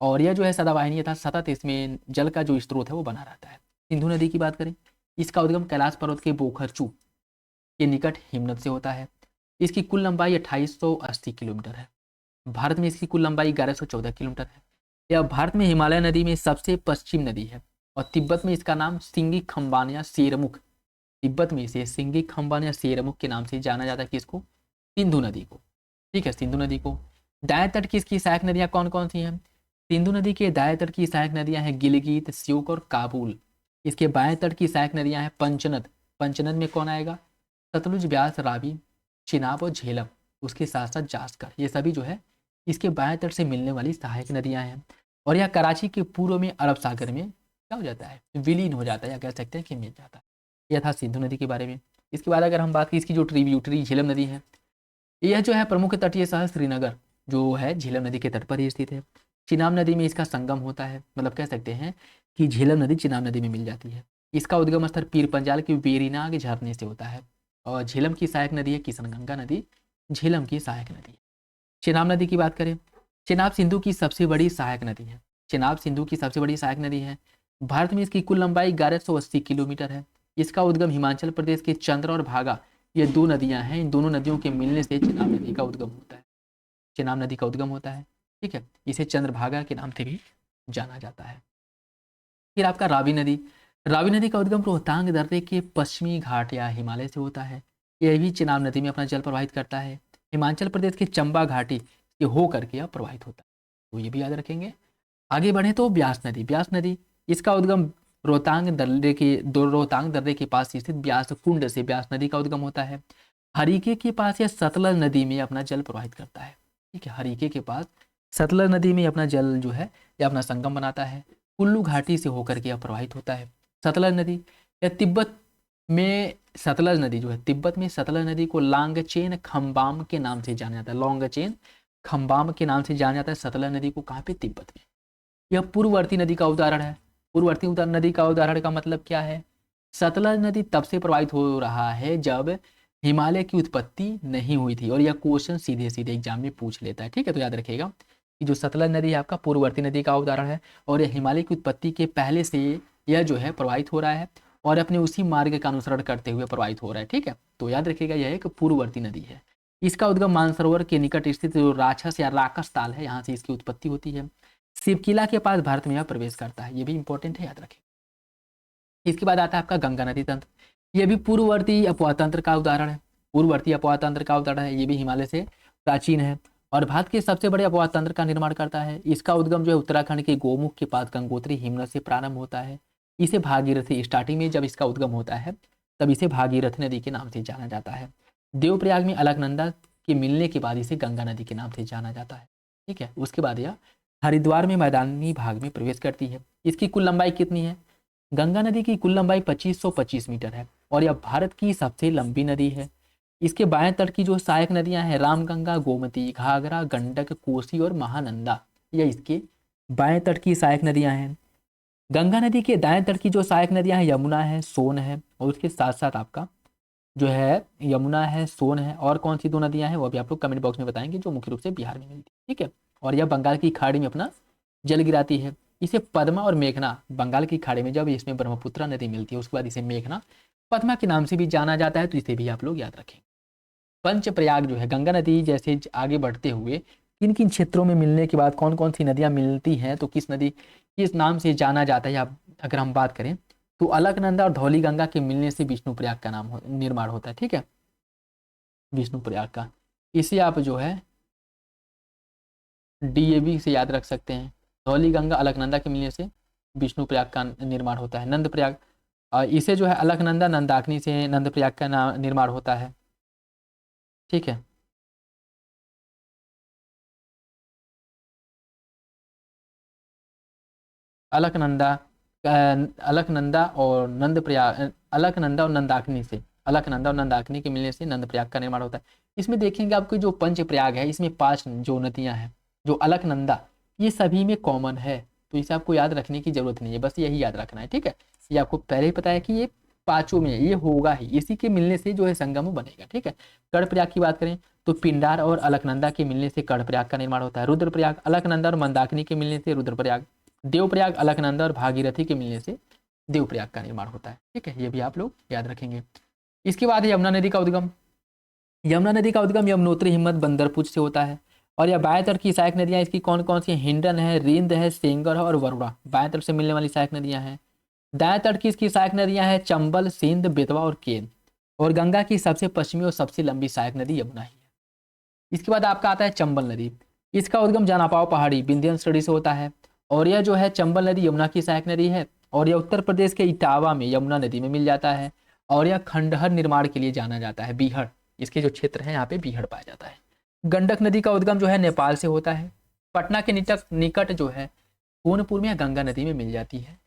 और यह जो है सदावाहिनी था सतत, इसमें जल का जो स्रोत है वो बना रहता है। सिंधु नदी की बात करें, इसका उद्गम कैलाश पर्वत के बोखरचू के निकट हिमनद से होता है। इसकी कुल लंबाई 2880 किलोमीटर है। भारत में इसकी कुल लंबाई 1114 किलोमीटर है। यह भारत में हिमालय नदी में सबसे पश्चिम नदी है और तिब्बत में इसका नाम सिंगी खम्बान या शेरमुख, तिब्बत में इसे सिंगी खम्बान या शेरमुख के नाम से जाना जाता है। किसको? सिंधु नदी को। ठीक है, सिंधु नदी को। दाएं तट की इसकी सहायक नदियां कौन कौन सी हैं? सिंधु नदी के दाएं तट की सहायक नदियां हैं गिलगित, श्योक और काबुल। इसके बाएं तट की सहायक नदियां हैं पंचनद। पंचनद में कौन आएगा? सतलुज, ब्यास, रावी, चिनाब और झेलम। उसके साथ साथ जास्कर, ये सभी जो है इसके बाएं तट से मिलने वाली सहायक नदियां हैं। और यह कराची के पूर्व में अरब सागर में क्या हो जाता है? विलीन हो जाता है, या कह सकते हैं कि मिल जाता है। यह था सिंधु नदी के बारे में। इसके बाद अगर हम बात की इसकी जो ट्रिब्यूटरी झेलम नदी है, यह जो है प्रमुख तटीय शहर श्रीनगर जो है झेलम नदी के तट पर ही स्थित है। चिनाब नदी में इसका संगम होता है, मतलब कह सकते हैं कि झेलम नदी चिनाब नदी में मिल जाती है। इसका उद्गम स्थल पीर पंजाल के वेरीनाग झरने से होता है। और झेलम की सहायक नदी है किशनगंगा नदी, झेलम की सहायक नदी है। चेनाब नदी की बात करें, चेनाब सिंधु की सबसे बड़ी सहायक नदी है। चेनाब सिंधु की सबसे बड़ी सहायक नदी है। भारत में इसकी कुल लंबाई 1180 किलोमीटर है। इसका उद्गम हिमाचल प्रदेश के चंद्र और भागा, ये दो नदियां हैं, इन दोनों नदियों के मिलने से चेनाब नदी का उद्गम होता है। चेनाब नदी का उद्गम होता है। ठीक है, इसे चंद्रभागा के नाम से भी जाना जाता है। फिर आपका रावी नदी। रावी नदी का उद्गम रोहतांग दर्रे के पश्चिमी घाट या हिमालय से होता है। यह भी चेनाब नदी में अपना जल प्रवाहित करता है। हिमाचल प्रदेश के चंबा घाटी से हो करके यह प्रवाहित होता है, तो ये भी याद रखेंगे। आगे बढ़े तो ब्यास नदी। ब्यास नदी, इसका उद्गम रोहतांग दर्रे के पास स्थित ब्यास कुंड से ब्यास नदी का उद्गम होता है। हरीके के पास यह सतलज नदी में अपना जल प्रवाहित करता है। ठीक है, हरीके के पास सतलज नदी में अपना जल जो है यह अपना संगम बनाता है। कुल्लू घाटी से होकर के यह प्रवाहित होता है। सतलज नदी, यह तिब्बत में सतलज नदी जो है, तिब्बत में सतलज नदी को लांगचेन खम्बाम के नाम से जाना जाता है। लॉन्गचेन खम्बाम के नाम से जाना जाता है सतलज नदी को। कहाँ पे? तिब्बत में। यह पूर्ववर्ती नदी का उदाहरण है। पूर्ववर्ती नदी का उदाहरण का मतलब क्या है? सतलज नदी तब से प्रवाहित हो रहा है जब हिमालय की उत्पत्ति नहीं हुई थी, और यह क्वेश्चन सीधे सीधे एग्जाम में पूछ लेता है। ठीक है, तो याद रखिएगा कि जो सतलज नदी है आपका पूर्ववर्ती नदी का उदाहरण है, और यह हिमालय की उत्पत्ति के पहले से यह जो है प्रवाहित हो रहा है और अपने उसी मार्ग का अनुसरण करते हुए प्रवाहित हो रहा है। ठीक है, तो याद रखिएगा यह एक पूर्ववर्ती नदी है। इसका उद्गम मानसरोवर के निकट स्थित जो राक्षस या राकस ताल है, यहाँ से इसकी उत्पत्ति होती है। शिवकिला के पास भारत में यह प्रवेश करता है, ये भी इंपॉर्टेंट है, याद रखें। इसके बाद आता है आपका गंगा नदी तंत्र। यह भी पूर्ववर्ती अपवाह तंत्र का उदाहरण है। पूर्ववर्ती अपवाह तंत्र का उदाहरण है, ये भी हिमालय से प्राचीन है और भारत के सबसे बड़े अपवाह तंत्र का निर्माण करता है। इसका उद्गम जो है उत्तराखंड के गोमुख के पास गंगोत्री हिमनद से प्रारंभ होता है। इसे भागीरथी, स्टार्टिंग में जब इसका उद्गम होता है तब इसे भागीरथी नदी के नाम से जाना जाता है। देवप्रयाग में अलकनंदा के मिलने के बाद इसे गंगा नदी के नाम से जाना जाता है। ठीक है, उसके बाद यह हरिद्वार में मैदानी भाग में प्रवेश करती है। इसकी कुल लंबाई कितनी है? गंगा नदी की कुल लंबाई 2525 मीटर है और यह भारत की सबसे लंबी नदी है। इसके बाएं तट की जो सहायक नदियां हैं रामगंगा, गोमती, घाघरा, गंडक, कोसी और महानंदा, यह इसके बाएं तट की सहायक नदियां हैं। गंगा नदी के दाएं तट की जो सहायक नदियां हैं यमुना है, सोन है, और उसके साथ साथ आपका जो है यमुना है, सोन है, और कौन सी दो नदियां हैं वो भी आप लोग कमेंट बॉक्स में बताएंगे, जो मुख्य रूप से बिहार में मिलती है। ठीक है, और यह बंगाल की खाड़ी में अपना जल गिराती है। इसे पद्मा और मेघना, बंगाल की खाड़ी में जब इसमें ब्रह्मपुत्र नदी मिलती है उसके बाद इसे मेघना पद्मा के नाम से भी जाना जाता है, तो इसे भी आप लोग याद रखें। पंचप्रयाग जो है, गंगा नदी जैसे आगे बढ़ते हुए किन किन क्षेत्रों में मिलने के बाद कौन कौन सी नदियां मिलती हैं, तो किस नदी किस नाम से जाना जाता है, अगर हम बात करें तो अलकनंदा और धौली गंगा के मिलने से विष्णुप्रयाग का निर्माण होता है। ठीक है, विष्णुप्रयाग का, इसे आप जो है डीएवी से याद रख सकते हैं। धौली गंगा अलकनंदा के मिलने से विष्णुप्रयाग का निर्माण होता है। नंदप्रयाग, इसे जो है अलकनंदा नंदाग्नि से नंदप्रयाग का निर्माण होता है। ठीक है, अलकनंदा अलकनंदा और नंदप्रयाग, अलकनंदा और नंदाग्नि से, अलकनंदा और नंदाग्नि के मिलने से नंदप्रयाग का निर्माण होता है। इसमें देखेंगे आपको जो पंचप्रयाग है इसमें 5 जो नदियां हैं, जो अलकनंदा, ये सभी में कॉमन है, तो इसे आपको याद रखने की जरूरत नहीं है, बस यही याद रखना है। ठीक है, ये आपको पहले ही पता है कि ये पांचों में ये होगा ही, इसी के मिलने से जो है संगम बनेगा। ठीक है, कर्णप्रयाग की बात करें तो पिंडार और अलकनंदा के मिलने से कर्णप्रयाग का निर्माण होता है। रुद्रप्रयाग, अलकनंदा और मंदाकिनी के मिलने से रुद्रप्रयाग। देवप्रयाग, अलकनंदा और भागीरथी के मिलने से देवप्रयाग का निर्माण होता है। ठीक है, ये भी आप लोग याद रखेंगे। इसके बाद यमुना नदी का उद्गम। यमुना नदी का उद्गम यमुनोत्री हिम्मत बंदरपुर से होता है। और यह बाएं तट की सहायक नदियां इसकी कौन कौन सी हैं? हिंडन है, रिंद है, सेंगर है और वरुणा, बाएं तट से मिलने वाली सहायक नदियां हैं। दाएं तट की इसकी सहायक नदियां हैं चंबल, सिंध, बेतवा और केन। और गंगा की सबसे पश्चिमी और सबसे लंबी सहायक नदी यमुना ही है। इसके बाद आपका आता है चंबल नदी। इसका उद्गम जनापाव पहाड़ी विंध्य श्रेणी से होता है। और यह जो है चंबल नदी यमुना की सहायक नदी है। और यह उत्तर प्रदेश के इटावा में यमुना नदी में मिल जाता है। और यह खंडहर निर्माण के लिए जाना जाता है, बीहड़, इसके जो क्षेत्र है यहाँ पे बीहड़ पाया जाता है। गंडक नदी का उद्गम जो है नेपाल से होता है। पटना के निकट निकट जो है सोनपुर में गंगा नदी में मिल जाती है।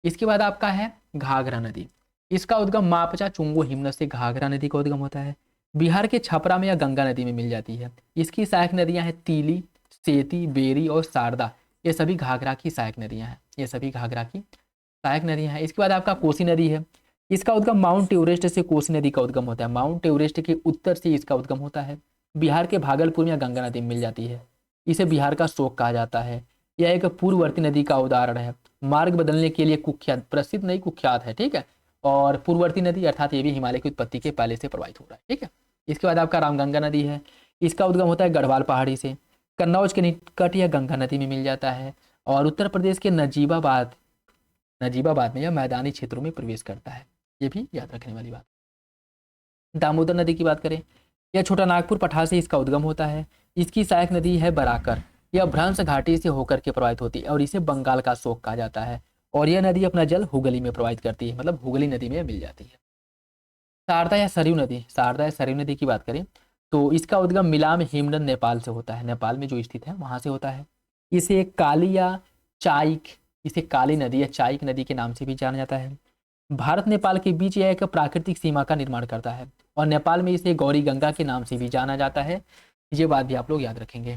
इसके बाद आपका है घाघरा नदी। इसका उद्गम मापचा चुंगो हिमनद से घाघरा नदी का उद्गम होता है। बिहार के छपरा में या गंगा नदी में मिल जाती है। इसकी सहायक नदियां हैं तीली, सेती, बेरी और शारदा। ये सभी घाघरा की सहायक नदियां हैं, ये सभी घाघरा की सहायक नदियां हैं। इसके बाद आपका कोसी नदी है। इसका उद्गम माउंट एवरेस्ट से कोसी नदी का उद्गम होता है। माउंट एवरेस्ट के उत्तर से इसका उद्गम होता है। बिहार के भागलपुर में गंगा नदी में मिल जाती है। इसे बिहार का शोक कहा जाता है। यह एक पूर्ववर्ती नदी का उदाहरण है। मार्ग बदलने के लिए कुख्यात, प्रसिद्ध नहीं कुख्यात है, ठीक है। और पूर्ववर्ती नदी अर्थात ये भी हिमालय की उत्पत्ति के पहले से प्रवाहित हो रहा है, ठीक है। इसके बाद आपका रामगंगा नदी है। इसका उद्गम होता है गढ़वाल पहाड़ी से। कन्नौज के निकट यह गंगा नदी में मिल जाता है। और उत्तर प्रदेश के नजीबाबाद में यह मैदानी क्षेत्रों में प्रवेश करता है। ये भी याद रखने वाली बात। दामोदर नदी की बात करें, यह छोटा नागपुर पठार से इसका उद्गम होता है। इसकी सहायक नदी है बराकर। यह भ्रंश घाटी से होकर के प्रवाहित होती है और इसे बंगाल का शोक कहा जाता है। और यह नदी अपना जल हुगली में प्रवाहित करती है, मतलब हुगली नदी में मिल जाती है। शारदा या सरयू नदी, शारदा या सरयू नदी की बात करें तो इसका उद्गम मिलाम हेमनद नेपाल से होता है। नेपाल में जो स्थित है वहां से होता है। इसे काली या चाइक, इसे काली नदी या चाइक नदी के नाम से भी जाना जाता है। भारत नेपाल के बीच यह एक प्राकृतिक सीमा का निर्माण करता है। और नेपाल में इसे गौरी गंगा के नाम से भी जाना जाता है। ये बात भी आप लोग याद रखेंगे।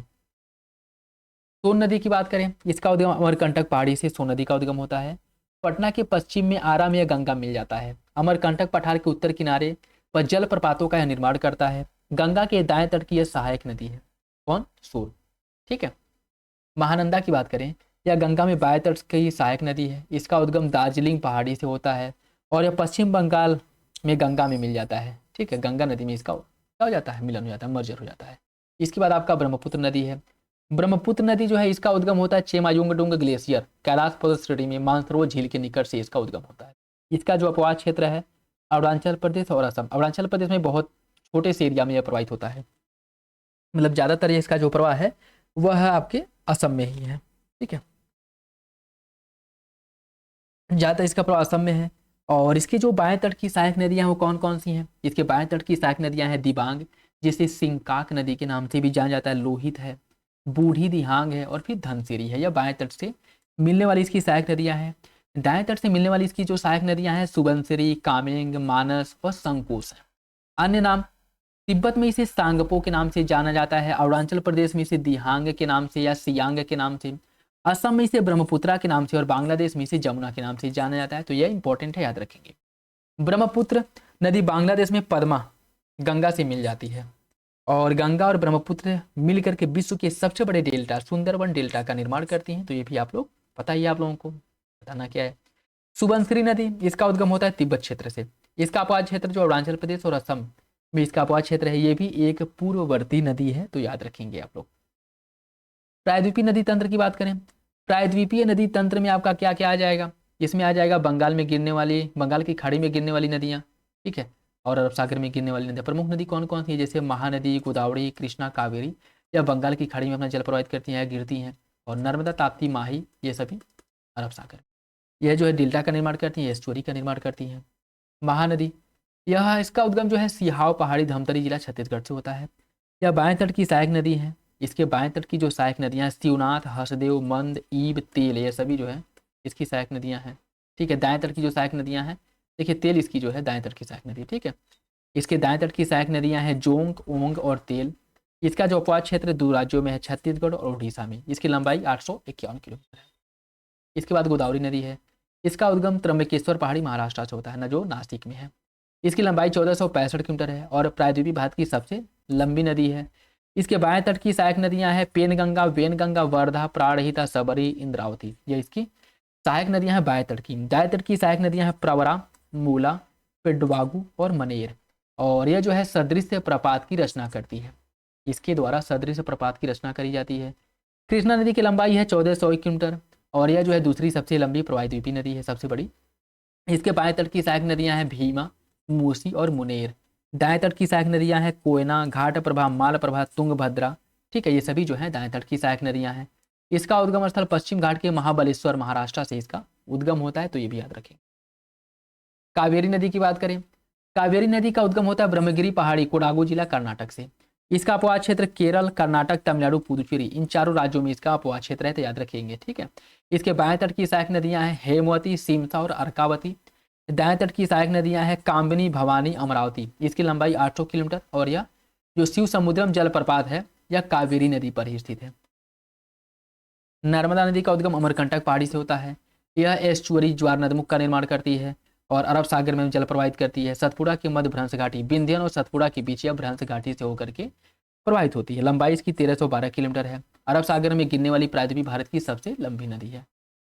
सोन नदी की बात करें, इसका उद्गम अमरकंटक पहाड़ी से सोन नदी का उद्गम होता है। पटना के पश्चिम में आरा में यह गंगा मिल जाता है। अमरकंटक पठार के उत्तर किनारे पर जल प्रपातों का यह निर्माण करता है। गंगा के दाएं तट की यह सहायक नदी है। कौन? सोन, ठीक है। महानंदा की बात करें, यह गंगा में बाएं तट की सहायक नदी है। इसका उद्गम दार्जिलिंग पहाड़ी से होता है। और यह पश्चिम बंगाल में गंगा में मिल जाता है, ठीक है। गंगा नदी में इसका क्या हो जाता है? मिलन हो जाता है, मर्जर हो जाता है। इसके बाद आपका ब्रह्मपुत्र नदी है। ब्रह्मपुत्र नदी जो है इसका उद्गम होता है चेमायुंगडुंग ग्लेशियर कैलाश पर्वत श्रेणी में मानसरोवर झील के निकट से इसका उद्गम होता है। इसका जो अपवाद क्षेत्र है अरुणाचल प्रदेश और असम। अरुणाचल प्रदेश में बहुत छोटे से एरिया में यह प्रवाहित होता है, मतलब ज्यादातर इसका जो प्रवाह है वह है आपके असम में ही है, ठीक है। ज्यादातर इसका प्रवाह असम में है। और इसके जो बाएं तट की सहायक नदियां वो कौन कौन सी हैं? इसके बाएं तट की सहायक नदियां हैं दिबांग, जिसे सिंकाक नदी के नाम से भी जाना जाता है, लोहित है, बूढ़ी दिहांग है और फिर धनसिरी है। यह बाएं तट से मिलने वाली इसकी सहायक नदियां हैं। दाएं तट से मिलने वाली इसकी जो सहायक नदियां हैं सुबनसिरी, कामेंग, मानस और संकोस है। अन्य नाम, तिब्बत में इसे सांगपो के नाम से जाना जाता है। अरुणाचल प्रदेश में इसे दिहांग के नाम से या सियांग के नाम से, असम में इसे ब्रह्मपुत्रा के नाम से और बांग्लादेश में इसे जमुना के नाम से जाना जाता है। तो यह इंपॉर्टेंट है, याद रखेंगे। ब्रह्मपुत्र नदी बांग्लादेश में पद्मा गंगा से मिल जाती है। और गंगा और ब्रह्मपुत्र मिलकर के विश्व के सबसे बड़े डेल्टा सुंदरबन डेल्टा का निर्माण करती हैं। तो ये भी आप लोग पता ही है, आप लोगों को बताना क्या है। सुबनसिरी नदी, इसका उद्गम होता है तिब्बत क्षेत्र से। इसका अपवाद क्षेत्र जो अरुणाचल प्रदेश और असम में इसका अपवाद क्षेत्र है, ये भी एक पूर्ववर्ती नदी है। तो याद रखेंगे आप लोग। प्रायद्वीपीय नदी तंत्र की बात करें, प्रायद्वीपीय नदी तंत्र में आपका क्या क्या आ जाएगा? इसमें आ जाएगा बंगाल में गिरने वाली, बंगाल की खाड़ी में गिरने वाली नदियाँ, ठीक है, और अरब सागर में गिरने वाली नदियाँ। प्रमुख नदी कौन कौन सी है? जैसे महानदी, गोदावरी, कृष्णा, कावेरी, या बंगाल की खाड़ी में अपना जल प्रवाहित करती हैं या गिरती हैं। और नर्मदा, ताप्ती, माही, ये सभी अरब सागर, यह जो है डेल्टा का निर्माण करती है, एस्टुअरी का निर्माण करती हैं। महानदी, यह इसका उद्गम जो है सिहाव पहाड़ी धमतरी जिला छत्तीसगढ़ से होता है। यह बाएं तट की सहायक नदी है। इसके बाएं तट की जो सहायक नदियां हैं शिवनाथ, हसदेव, मंद, ईब, तेल, ये सभी जो है इसकी सहायक नदियां हैं, ठीक है। दाएं तट की जो सहायक नदियां हैं, देखिए तेल इसकी जो है दाएं तट की सहायक नदी, ठीक है। इसके दाएं तट की सहायक नदियां हैं जोंक, ओंग और तेल। इसका जो अपवाद क्षेत्र दो राज्यों में है, छत्तीसगढ़ और उड़ीसा में। इसकी लंबाई 851 किलोमीटर है। इसके बाद गोदावरी नदी है। इसका उद्गम त्र्यंबकेश्वर पहाड़ी महाराष्ट्र से होता है, न जो नासिक में है। इसकी लंबाई 1465 किलोमीटर है और प्रायद्वीपीय भारत की सबसे लंबी नदी है। इसके बाएं तट की सहायक नदियां हैं पेनगंगा, वेनगंगा, वर्धा, प्राणहिता, सबरी, इंद्रावती। ये इसकी सहायक नदियां हैं बाएं तट की। दाएं तट की सहायक नदियां हैं प्रवरा, मूला, पिडवागु और मनेर। और यह जो है सदृश प्रपात की रचना करती है। इसके द्वारा सदृश प्रपात की रचना करी जाती है। कृष्णा नदी की लंबाई है 1400 किलोमीटर और यह जो है दूसरी सबसे लंबी प्रवाहित नदी है, सबसे बड़ी। इसके बाएं तट की सहायक नदियां हैं भीमा, मूसी और मुनेर। दाएं तट की सहायक नदियां हैं कोयना, घाट प्रभा, मालप्रभा, तुंगभद्रा। ठीक है, ये सभी जो है दाएं तट की सहायक नदियां हैं। इसका उद्गम स्थल पश्चिम घाट के महाबलेश्वर महाराष्ट्र से इसका उद्गम होता है, तो ये भी याद रखें। कावेरी नदी की बात करें, कावेरी नदी का उद्गम होता है ब्रह्मगिरी पहाड़ी, कोडागु जिला, कर्नाटक से। इसका अपवाद क्षेत्र केरल, कर्नाटक, तमिलनाडु, पुदुचेरी, इन चारों राज्यों में इसका अपवाद क्षेत्र है, तो याद रखेंगे। ठीक है, इसके बाएं तट की सहायक नदियां हैं हेमवती, सीमसा और अर्कावती। दाएं तट की सहायक नदियां हैं कामनी, भवानी, अमरावती। इसकी लंबाई 800 किलोमीटर और यह जो शिव समुद्रम जलप्रपात है यह कावेरी नदी पर ही स्थित है। नर्मदा नदी का उद्गम अमरकंटक पहाड़ी से होता है। यह एस्चुअरी ज्वार नदमुख का निर्माण करती है और अरब सागर में जल प्रवाहित करती है। सतपुड़ा के मध्य भ्रंश घाटी, विंध्यन और सतपुड़ा के बीच यह भ्रंश घाटी से होकर के प्रवाहित होती है। लंबाई इसकी 1312 किलोमीटर है। अरब सागर में गिरने वाली प्रायद्वीप भारत की सबसे लंबी नदी है।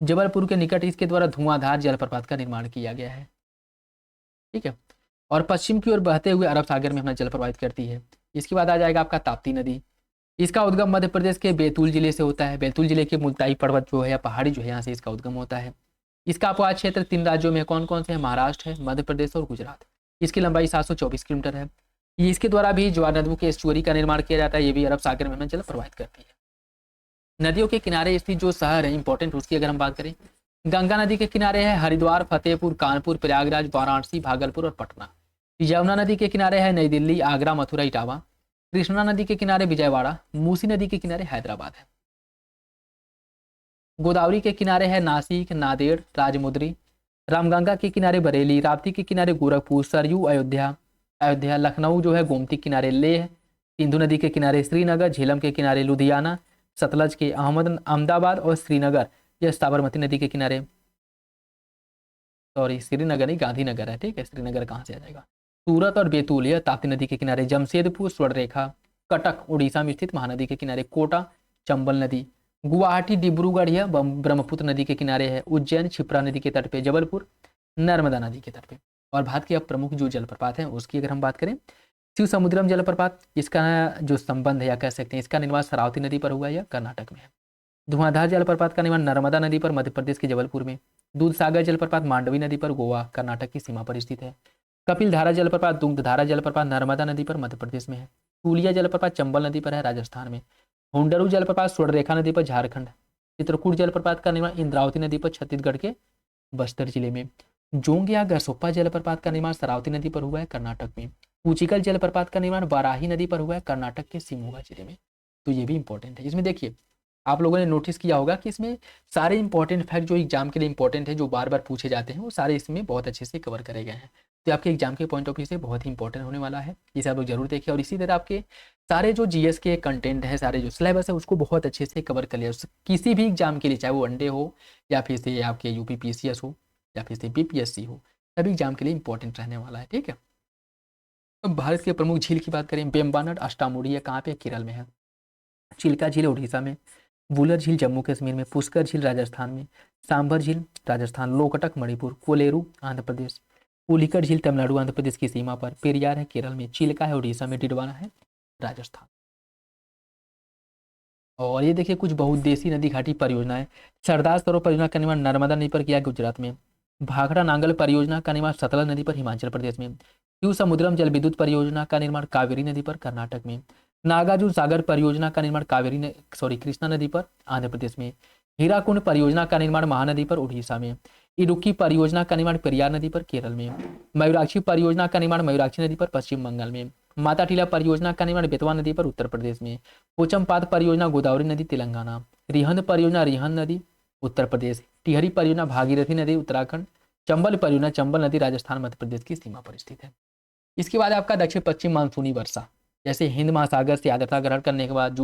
जबलपुर के निकट इसके द्वारा धुआंधार जलप्रपात का निर्माण किया गया है। ठीक है, और पश्चिम की ओर बहते हुए अरब सागर में अपना जल प्रवाहित करती है। इसके बाद आ जाएगा आपका ताप्ती नदी। इसका उद्गम मध्य प्रदेश के बैतूल जिले से होता है। बैतूल जिले के मुल्ताई पर्वत जो है या पहाड़ी जो है, यहाँ से इसका उद्गम होता है। इसका अपवाद क्षेत्र 3 राज्यों में कौन कौन से हैं? महाराष्ट्र है, मध्य प्रदेश और गुजरात। इसकी लंबाई 724 किलोमीटर है। ये इसके द्वारा भी ज्वार नदों के एस्चुअरी का निर्माण किया जाता है। ये भी अरब सागर में जल प्रवाहित करती है। नदियों के किनारे स्थित जो शहर है इंपॉर्टेंट, उसकी अगर हम बात करें, गंगा नदी के किनारे है हरिद्वार, फतेहपुर, कानपुर, प्रयागराज, वाराणसी, भागलपुर और पटना। यमुना नदी के किनारे है नई दिल्ली, आगरा, मथुरा, इटावा। कृष्णा नदी के किनारे विजयवाड़ा। मूसी नदी के किनारे हैदराबाद है। गोदावरी के किनारे है नासिक, नांदेड़, राजमुंद्री। रामगंगा के किनारे बरेली, राप्ती के किनारे गोरखपुर, सरयू अयोध्या। लखनऊ जो है गोमती के किनारे लेह। सिंधु नदी के किनारे श्रीनगर, झेलम के किनारे लुधियाना, सतलज के अहमदाबाद और श्रीनगर यह साबरमती नदी के किनारे, सॉरी श्रीनगर नहीं गांधीनगर है। ठीक है, श्रीनगर कहाँ से आ जाएगा? सूरत और बैतूल यह ताप्ती नदी के किनारे। जमशेदपुर स्वर्णरेखा, कटक उड़ीसा में स्थित महानदी के किनारे। कोटा चंबल नदी। गुवाहाटी डिब्रूगढ़ यह ब्रह्मपुत्र नदी के किनारे है। उज्जैन क्षिप्रा नदी के तट पे। जबलपुर नर्मदा नदी के तट पे। और भारत के अब प्रमुख जो जलप्रपात हैं उसकी अगर हम बात करें, शिव समुद्रम जलप्रपात, इसका जो संबंध है या कह सकते हैं इसका निर्माण शरावती नदी पर हुआ है या कर्नाटक में है। धुआंधार जलप्रपात का निर्माण नर्मदा नदी पर, मध्य प्रदेश के जबलपुर में। दूध सागर जलप्रपात मांडवी नदी पर, गोवा कर्नाटक की सीमा पर स्थित है। कपिल धारा जलप्रपात, दुग्धधारा जलप्रपात नर्मदा नदी पर, मध्य प्रदेश में है। टूलिया जलप्रपात चंबल नदी पर है, राजस्थान में। हुंडरू जलप्रपात स्वर्णरेखा नदी पर, झारखंड। चित्रकूट जलप्रपात का निर्माण इंद्रावती नदी पर, छत्तीसगढ़ के बस्तर जिले में। जोंग या गरसोप्पा जलप्रपात का निर्माण शरावती नदी पर हुआ है, कर्नाटक में। पूचिकल जलप्रपात का निर्माण वाराही नदी पर हुआ है, कर्नाटक के शिमोगा जिले में। तो ये भी इंपॉर्टेंट है। इसमें देखिए आप लोगों ने नोटिस किया होगा कि इसमें सारे इंपॉर्टेंट फैक्ट जो एग्जाम के लिए इंपॉर्टेंट है, जो बार बार पूछे जाते हैं, वो सारे इसमें बहुत अच्छे से कवर करे गए हैं। तो आपके एग्जाम के पॉइंट ऑफ व्यू से बहुत ही इंपॉर्टेंट होने वाला है, इसे आप लोग जरूर देखिए। और इसी तरह आपके सारे जो जीएस के कंटेंट है, सारे जो सिलेबस है उसको बहुत अच्छे से कवर कर लिया। किसी भी एग्जाम के लिए, चाहे वो वनडे हो या फिर से आपके यूपी पीसीएस हो या फिर से बीपीएससी हो, सभी एग्जाम के लिए इंपॉर्टेंट रहने वाला है। ठीक है, अब भारत के प्रमुख झील की बात करें, बेम्बानड अष्टामुड़ी है, कहाँ पे? केरल में है। चिल्का झील उड़ीसा में। वुलर झील जम्मू कश्मीर में। पुष्कर झील राजस्थान में। सांभर झील राजस्थान। लोकटक मणिपुर। कोलेरू आंध्र प्रदेश। पुलिकट झील तमिलनाडु आंध्र प्रदेश की सीमा पर। पेरियार है केरल में। चिल्का है उड़ीसा में। डिडवाना है राजस्थान। और ये देखिए कुछ बहुउद्देशीय नदी घाटी परियोजनाएं। सरदार सरोवर परियोजना का निर्माण नर्मदा नदी पर किया गुजरात में। भाखड़ा नांगल परियोजना का निर्माण सतलज नदी पर हिमाचल प्रदेश में। शिव समुद्रम जल विद्युत परियोजना का निर्माण कावेरी नदी पर कर्नाटक में। नागार्जुन सागर परियोजना का निर्माण कृष्णा नदी पर आंध्र प्रदेश में। हीराकुंड परियोजना का निर्माण महानदी पर उड़ीसा में। इडुक्की परियोजना का निर्माण पेरियार नदी पर केरल में। मयूराक्षी परियोजना का निर्माण मयूराक्षी नदी पर पश्चिम बंगाल में। माता टीला परियोजना का निर्माण बेतवा नदी पर उत्तर प्रदेश में। पोचमपाद परियोजना गोदावरी नदी तेलंगाना। रिहंद परियोजना रिहंद नदी उत्तर प्रदेश। टिहरी परियोजना भागीरथी नदी उत्तराखंड। चंबल परियोजना चंबल नदी राजस्थान मध्य प्रदेश की सीमा पर स्थित है। इसके बाद आपका दक्षिण पश्चिम मानसूनी वर्षा, जैसे हिंद महासागर से आर्द्रता ग्रहण करने के बाद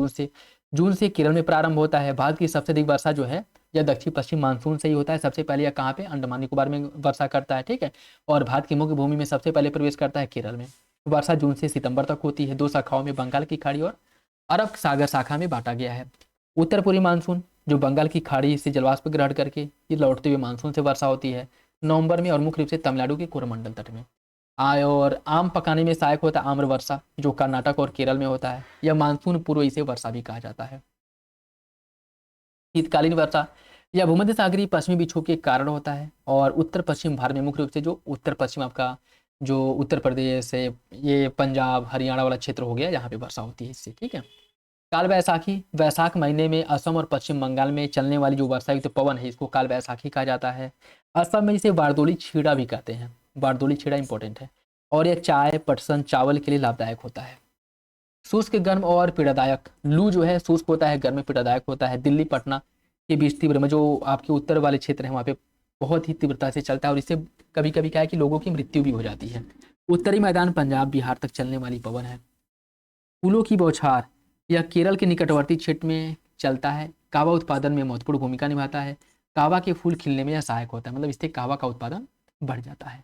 जून से केरल में प्रारंभ होता है। भारत की सबसे अधिक वर्षा जो है यह दक्षिण पश्चिम मानसून से ही होता है। सबसे पहले यह कहाँ पे? अंडमान निकोबार में वर्षा करता है। ठीक है, और भारत की मुख्य भूमि में सबसे पहले प्रवेश करता है केरल में। वर्षा जून से सितंबर तक होती है। 2 शाखाओं में बंगाल की खाड़ी और अरब सागर शाखा में बांटा गया है। उत्तर पूर्वी मानसून जो बंगाल की खाड़ी से जलवाष्प ग्रहण करके ये लौटते हुए मानसून से वर्षा होती है नवंबर में, और मुख्य रूप से तमिलनाडु के कोरमंडल तट में। और आम पकाने में सहायक होता है आम्र वर्षा, जो कर्नाटक और केरल में होता है। यह मानसून पूर्व इसे वर्षा भी कहा जाता है। शीतकालीन वर्षा यह भूमध्य सागरीय पश्चिमी विक्षोभ के कारण होता है, और उत्तर पश्चिम भारत में मुख्य रूप से जो उत्तर पश्चिम आपका जो उत्तर प्रदेश है, ये पंजाब हरियाणा वाला क्षेत्र हो गया, यहाँ पे वर्षा होती है इससे, ठीक है। काल बैसाखी वैशाख महीने में असम और पश्चिम बंगाल में चलने वाली जो वर्षा युक्त पवन है, इसको काल बैसाखी कहा जाता है। असम में इसे बारदोली छीड़ा भी कहते हैं, बारदोली छीड़ा इंपॉर्टेंट है। और यह चाय पटसन चावल के लिए लाभदायक होता है। शुष्क गर्म और पीड़ादायक लू जो है शुष्क होता है, गर्म में पीड़ादायक होता है। दिल्ली पटना के बीच तीव्र में जो आपके उत्तर वाले क्षेत्र है वहाँ पे बहुत ही तीव्रता से चलता है, और इससे कभी कभी क्या है कि लोगों की मृत्यु भी हो जाती है। उत्तरी मैदान पंजाब बिहार तक चलने वाली पवन है। फूलों की बौछार यह केरल के निकटवर्ती क्षेत्र में चलता है। कावा उत्पादन में महत्वपूर्ण भूमिका निभाता है। कावा के फूल खिलने में यह सहायक होता है, मतलब इससे कावा का उत्पादन बढ़ जाता है।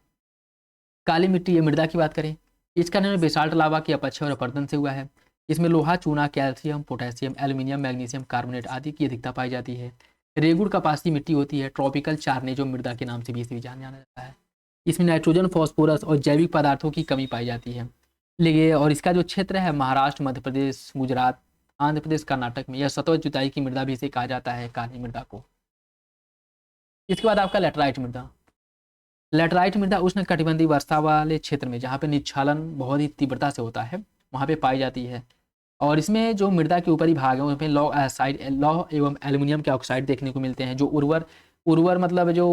काली मिट्टी, ये मृदा की बात करें, इसका निर्माण बेसाल्ट लावा के अपक्षय और अपरदन से हुआ है। इसमें लोहा चूना calcium potassium aluminium magnesium carbonate आदि की अधिकता पाई जाती है। रेगुड़ कपासी मिट्टी होती है। ट्रॉपिकल चार्नेजो मृदा के नाम से भी इसे जाना जाता है। इसमें नाइट्रोजन फॉस्फोरस और जैविक पदार्थों की कमी पाई जाती है। लेकिन और इसका जो क्षेत्र है महाराष्ट्र मध्य प्रदेश गुजरात आंध्र प्रदेश कर्नाटक में, यह सतत जुताई की मृदा भी इसे कहा जाता है, काली मृदा को। इसके बाद आपका लेटराइट मृदा। लेटराइट मृदा उष्ण कटिबंधीय वर्षा वाले क्षेत्र में जहाँ पे निच्छालन बहुत ही तीव्रता से होता है वहाँ पे पाई जाती है। और इसमें जो मृदा के ऊपरी भाग है उसमें लौह एवं एल्यूमिनियम के ऑक्साइड देखने को मिलते हैं, जो उर्वर उर्वर मतलब जो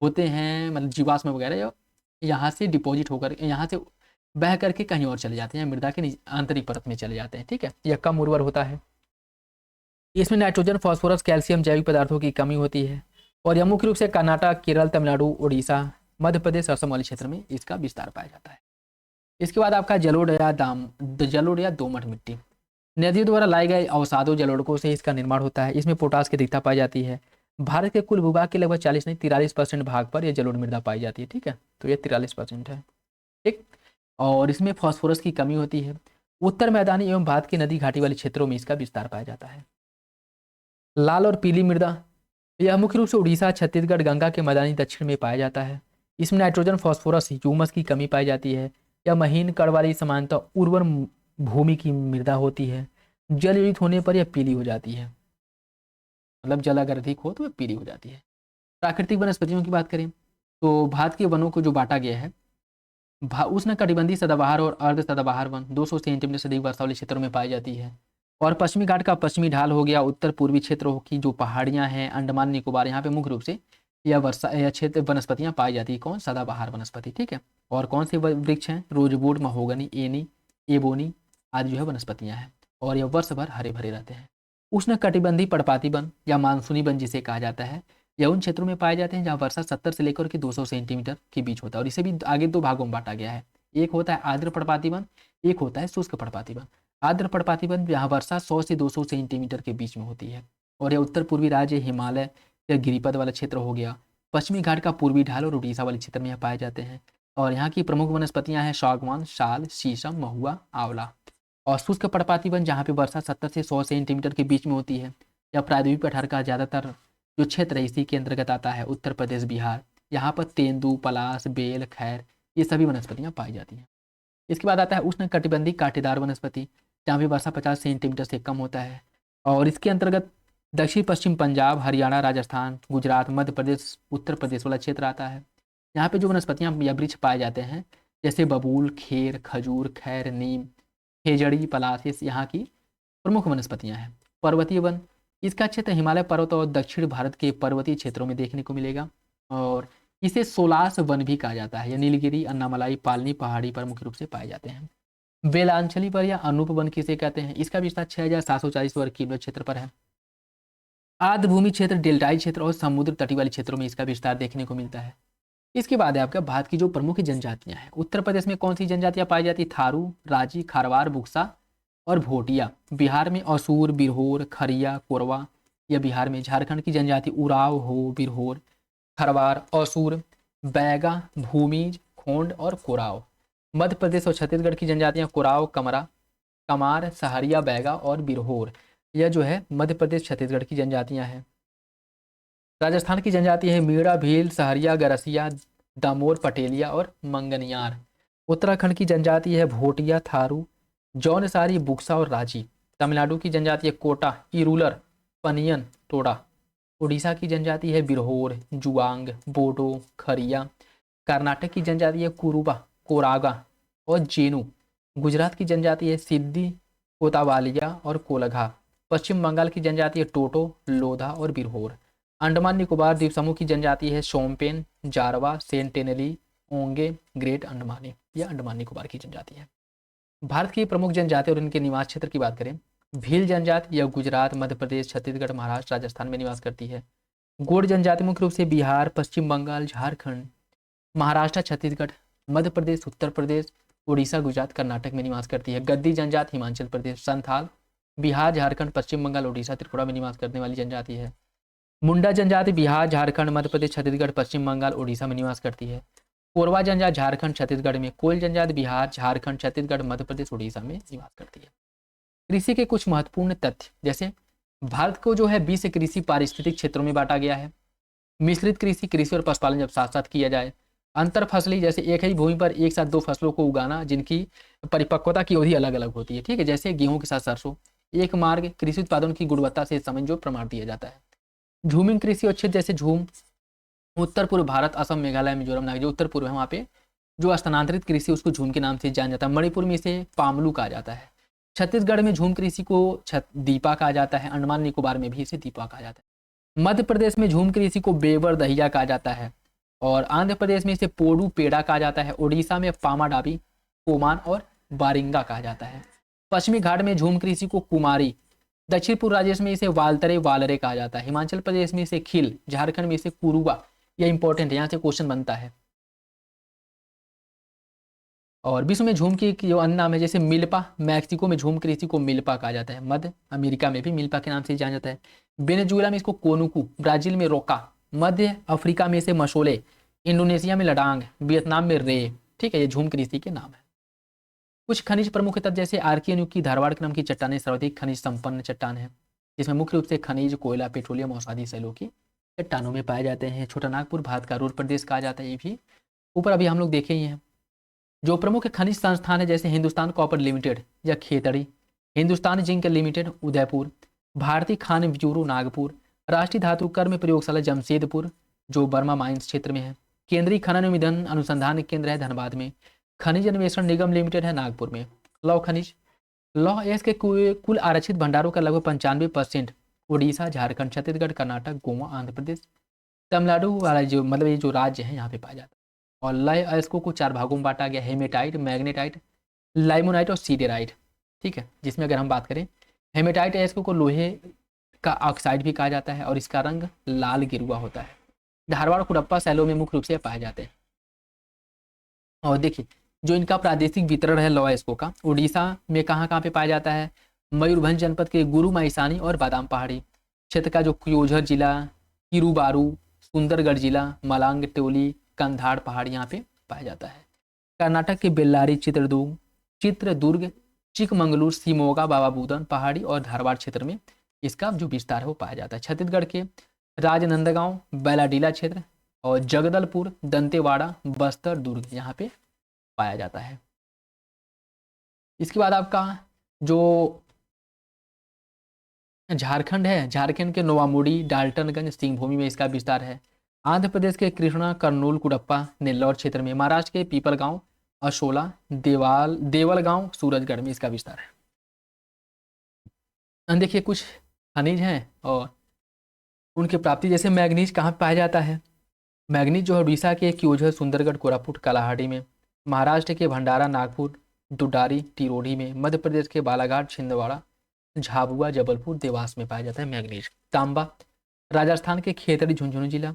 होते हैं, मतलब जीवाश्म वगैरह जो यहाँ से डिपॉजिट होकर यहाँ से बह करके कहीं और चले जाते हैं, मृदा के आंतरिक परत में चले जाते हैं, ठीक है। यह कम उर्वर होता है। इसमें नाइट्रोजन फॉस्फोरस कैल्शियम जैविक पदार्थों की कमी होती है। और यह मुख्य रूप से कर्नाटक केरल तमिलनाडु उड़ीसा मध्य प्रदेश असम वाले क्षेत्र में इसका विस्तार पाया जाता है। इसके बाद आपका जलोढ़ या दोमट मिट्टी। नदियों द्वारा लाए गए अवसादों जलोढ़ों से इसका निर्माण होता है। इसमें पोटास की अधिकता पाई जाती है। भारत के कुल भूभाग के लगभग 40 नहीं 43% भाग पर यह जलोढ़ मृदा पाई जाती है, ठीक है। तो ये 43% है, ठीक। और इसमें फॉस्फोरस की कमी होती है। उत्तर मैदानी एवं भारत की नदी घाटी वाले क्षेत्रों में इसका विस्तार पाया जाता है। लाल और पीली मृदा, यह मुख्य रूप से उड़ीसा छत्तीसगढ़ गंगा के मैदानी दक्षिण में पाया जाता है। इसमें नाइट्रोजन फॉस्फोरस ह्यूमस की कमी पाई जाती है। यह महीन कण वाली समानता उर्वर भूमि की मृदा होती है। जल युक्त होने पर यह पीली हो जाती है, मतलब जल अगर अधिक हो तो यह पीली हो जाती है। प्राकृतिक वनस्पतियों की बात करें तो भारत के वनों को जो बांटा गया है, उष्ण कटिबंधीय सदाबहार और अर्ध सदाबहार वन 200 सेंटीमीटर से अधिक वर्षा वाले क्षेत्रों में पाई जाती है। और पश्चिमी घाट का पश्चिमी ढाल हो गया, उत्तर पूर्वी क्षेत्रों की जो पहाड़ियां हैं अंडमान निकोबार, यहाँ पे मुख्य रूप से यह क्षेत्र वनस्पतियां पाई जाती है। कौन? सदाबहार वनस्पति, ठीक है। और कौन से वृक्ष हैं? रोजवुड महोगनी एनी एबोनी आदि जो है वनस्पतियां हैं, और यह वर्ष भर हरे भरे रहते हैं। उष्ण कटिबंधीय पर्णपाती वन या मानसूनी वन जिसे कहा जाता है, यह उन क्षेत्रों में पाए जाते हैं जहाँ वर्षा 70 से लेकर के 200 सेंटीमीटर के बीच होता है। और इसे भी आगे दो भागों में बांटा गया है, एक होता है आर्द्र पर्णपाती वन, एक होता है शुष्क पर्णपाती वन। आर्द्र पर्णपाती वन जहाँ वर्षा 100 से 200 सेंटीमीटर के बीच में होती है, और यह उत्तर पूर्वी राज्य हिमालय या गिरिपद वाला क्षेत्र हो गया, पश्चिमी घाट का पूर्वी ढाल और उड़ीसा वाले क्षेत्र में यह पाए जाते हैं। और यहाँ की प्रमुख वनस्पतियाँ हैं सागवान, साल, शीशम, महुआ, आंवला। और शुष्क पर्णपाती वन जहाँ पे वर्षा 70 से 100 सेंटीमीटर के बीच में होती है, या प्रायद्वीप पठार का ज़्यादातर जो क्षेत्र है इसी के अंतर्गत आता है, उत्तर प्रदेश बिहार। यहाँ पर तेंदू, पलाश, बेल, खैर ये सभी वनस्पतियाँ पाई जाती हैं। इसके बाद आता है उष्ण कटिबंधीय कांटेदार वनस्पति, जहाँ पे वर्षा 50 सेंटीमीटर से कम होता है। और इसके अंतर्गत दक्षिण पश्चिम पंजाब, हरियाणा, राजस्थान, गुजरात, मध्य प्रदेश, उत्तर प्रदेश वाला क्षेत्र आता है। यहाँ पे जो वनस्पतियाँ या वृक्ष पाए जाते हैं जैसे बबूल, खेर, खजूर, खैर, नीम, खेजड़ी, पलाश, यहाँ की प्रमुख वनस्पतियाँ हैं। पर्वतीय वन, इसका क्षेत्र हिमालय पर्वत और दक्षिण भारत के पर्वतीय क्षेत्रों में देखने को मिलेगा, और इसे सोलास वन भी कहा जाता है। यह नीलगिरी, अन्नामलाई, पालनी पहाड़ी पर मुख्य रूप से पाए जाते हैं। बेलांचली पर या अनूप वन किसे कहते हैं? इसका विस्तार 6740 वर्ग किलोमीटर क्षेत्र पर है। आर्द्रभूमि क्षेत्र, डेल्टाई क्षेत्र और समुद्र तटी वाले क्षेत्रों में इसका विस्तार देखने को मिलता है। इसके बाद है आपका भारत की जो प्रमुख जनजातियां हैं। उत्तर प्रदेश में कौन सी जनजातियां पाई जाती है? थारू, राजी, खारवार, बुक्सा और भोटिया। बिहार में असुर, बिरहोर, खरिया, कोरवा, यह बिहार में। झारखंड की जनजाति उराव, हो, बिरहोर, खरवार, असुर, बैगा, भूमिज, खोंड और कोराव। मध्य प्रदेश और छत्तीसगढ़ की जनजातियां कोराव, कमरा, कमार, सहरिया, बैगा और बिरहोर, यह जो है मध्य प्रदेश छत्तीसगढ़ की जनजातियां हैं। राजस्थान की जनजाति है मीणा, भील, सहरिया, गरसिया, दामोर, पटेलिया और मंगनियार। उत्तराखंड की जनजाति है भोटिया, थारू, जौनसारी, बुक्सा और राजी। तमिलनाडु की जनजाति है कोटा, इरूलर, पनियन, टोडा। उड़ीसा की जनजाति है बिरहोर, जुआंग, बोडो, खरिया। कर्नाटक की जनजाति है कुरुबा, कोरागा और जेनु। गुजरात की जनजाति है सिद्दी, कोतावालिया और कोलघा। पश्चिम बंगाल की जनजाति है टोटो, लोधा और बिरहोर। अंडमान निकोबार द्वीप समूह की जनजाति है शोम्पेन, जारवा, सेंटेनली, ओंगे, ग्रेट अंडमानी। यह अंडमान निकोबार की जनजाति है। भारत की प्रमुख जनजाति और इनके निवास क्षेत्र की बात करें, भील जनजाति यह गुजरात, मध्य प्रदेश, छत्तीसगढ़, महाराष्ट्र, राजस्थान में निवास करती है। गोंड जनजाति मुख्य रूप से बिहार, पश्चिम बंगाल, झारखंड, महाराष्ट्र, छत्तीसगढ़, मध्य प्रदेश, उत्तर प्रदेश, उड़ीसा, गुजरात, कर्नाटक में निवास करती है। गद्दी जनजाति हिमाचल प्रदेश, संथाल बिहार, झारखंड, पश्चिम बंगाल, उड़ीसा, त्रिपुरा में निवास करने वाली जनजाति है। मुंडा जनजाति बिहार, झारखंड, मध्य प्रदेश, छत्तीसगढ़, पश्चिम बंगाल, उड़ीसा में निवास करती है। कोरवा जनजाति झारखंड, छत्तीसगढ़ में। कोल जनजाति बिहार, झारखंड, छत्तीसगढ़, मध्य प्रदेश, उड़ीसा में निवास करती है। कृषि के कुछ महत्वपूर्ण तथ्य, जैसे भारत को जो है 20 कृषि पारिस्थितिक क्षेत्रों में बांटा गया है। मिश्रित कृषि, कृषि और पशुपालन जब साथ साथ किया जाए। अंतर फसली, जैसे एक ही भूमि पर एक साथ दो फसलों को उगाना जिनकी परिपक्वता की अवधि अलग अलग होती है, ठीक है, जैसे गेहूं के साथ सरसों। एक मार्ग, कृषि उत्पादन की गुणवत्ता से समझ जो प्रमाण दिया जाता है। झूमिंग कृषि और क्षेत्र, जैसे झूम उत्तर पूर्व भारत, असम, मेघालय, मिजोरम, नागालैंड जो उत्तर पूर्व है वहाँ पे जो स्थानांतरित कृषि उसको झूम के नाम से जाना जाता है। मणिपुर में इसे पामलू कहा जाता है। छत्तीसगढ़ में झूम कृषि को दीपा कहा जाता है। अंडमान निकोबार में भी इसे दीपा कहा जाता है। मध्य प्रदेश में झूम कृषि को बेवर दहिया कहा जाता है और आंध्र प्रदेश में इसे पोडू पेड़ा कहा जाता है। उड़ीसा में पामाडाबी, कोमान और बारिंगा कहा जाता है। पश्चिमी घाट में झूम कृषि को कुमारी, दक्षिण पूर्व राज्य में इसे वालतरे वालरे कहा जाता है। हिमाचल प्रदेश में इसे खिल, झारखंड में इसे कुरुबा। यह इंपॉर्टेंट है, यहाँ से क्वेश्चन बनता है। और विश्व में झूम की जो अन्य नाम है, जैसे मिल्पा, मैक्सिको में झूम कृषि को मिल्पा कहा जाता है। मध्य अमेरिका में भी मिल्पा के नाम से जाना जाता है। वेनेजुएला में इसको कोनुकू, ब्राजील में रोका, मध्य अफ्रीका में इसे मशोले, इंडोनेशिया में लडांग, वियतनाम में रे। ठीक है, ये झूम कृषि के नाम है। कुछ खनिज प्रमुख तत्व, जैसे आर्कियन युग की धारवाड़ क्रम की चट्टानें सर्वाधिक खनिज संपन्न चट्टान है, जिसमें मुख्य रूप से खनिज, कोयला, पेट्रोलियम, औषधि शैलों की चट्टानों में पाए जाते हैं। छोटा नागपुर भारत का रूर प्रदेश कहा जाता है, ये भी ऊपर अभी हम लोग देखे ही हैं। जो प्रमुख खनिज संस्थान है, जैसे हिंदुस्तान कॉपर लिमिटेड या खेतड़ी, हिंदुस्तान जिंक लिमिटेड उदयपुर, भारतीय खान ब्यूरो नागपुर, राष्ट्रीय धातु कर्म प्रयोगशाला जमशेदपुर जो बर्मा माइंस क्षेत्र में है, केंद्रीय खनन एवं ईंधन अनुसंधान केंद्र है धनबाद में, खनिज अन्वेषण निगम लिमिटेड है नागपुर में। लौह खनिज, लौह एस के कुल आरक्षित भंडारों का लगभग 95% उड़ीसा, झारखंड, छत्तीसगढ़, कर्नाटक, गोवा, आंध्र प्रदेश, तमिलनाडु वाला जो मतलब ये जो राज्य है यहाँ पे पाया जाता है। और लय अयस्कों को 4 भागों में बांटा गया, हेमेटाइट, मैग्नेटाइट, लाइमोनाइट और सीडेराइट। ठीक है, जिसमें अगर हम बात करें हेमेटाइट अयस्कों को लोहे का ऑक्साइड भी कहा जाता है और इसका रंग लाल गिरुआ होता है। धारवाड़ कुडप्पा शैलों में मुख्य रूप से पाए जाते हैं। और देखिए जो इनका प्रादेशिक वितरण है लौह अयस्कों का, उड़ीसा में कहाँ कहाँ पे पाया जाता है, मयूरभंज जनपद के गुरु माइसानी और बादाम पहाड़ी क्षेत्र का जो क्योझर जिला, किरूबारू, सुंदरगढ़ जिला, मलांग टोली, कंधाड़ पहाड़ यहाँ पे पाया जाता है। कर्नाटक के बेल्लारी, चित्रदुर्ग, चिकमंगलूर, शिमोगा, बाबा बुदन पहाड़ी और धारवाड़ क्षेत्र में इसका जो विस्तार है वो पाया जाता है। छत्तीसगढ़ के राजनंदगांव, बैलाडीला क्षेत्र और जगदलपुर, दंतेवाड़ा, बस्तर, दुर्ग यहाँ पे पाया जाता है। इसके बाद आपका जो झारखंड है, झारखंड के नोवामुड़ी, डाल्टनगंज, सिंहभूमि में इसका विस्तार है। आंध्र प्रदेश के कृष्णा, कर्नूल, कुडप्पा, नेल्लौर क्षेत्र में, महाराष्ट्र के पीपलगांव, अशोला, देवलगांव, सूरजगढ़ में इसका विस्तार है। देखिए कुछ खनिज हैं और उनकी प्राप्ति, जैसे मैग्नीज कहाँ पाया जाता है। मैग्नीज जो है उड़ीसा के क्योझर, सुंदरगढ़, कोरापुट, कालाहांडी में, महाराष्ट्र के भंडारा, नागपुर, दुडारी, टिरोडी में, मध्य प्रदेश के बालाघाट, छिंदवाड़ा, झाबुआ, जबलपुर, देवास में पाया जाता है मैग्नीज। तांबा राजस्थान के खेतड़ी, झुंझुनू जिला,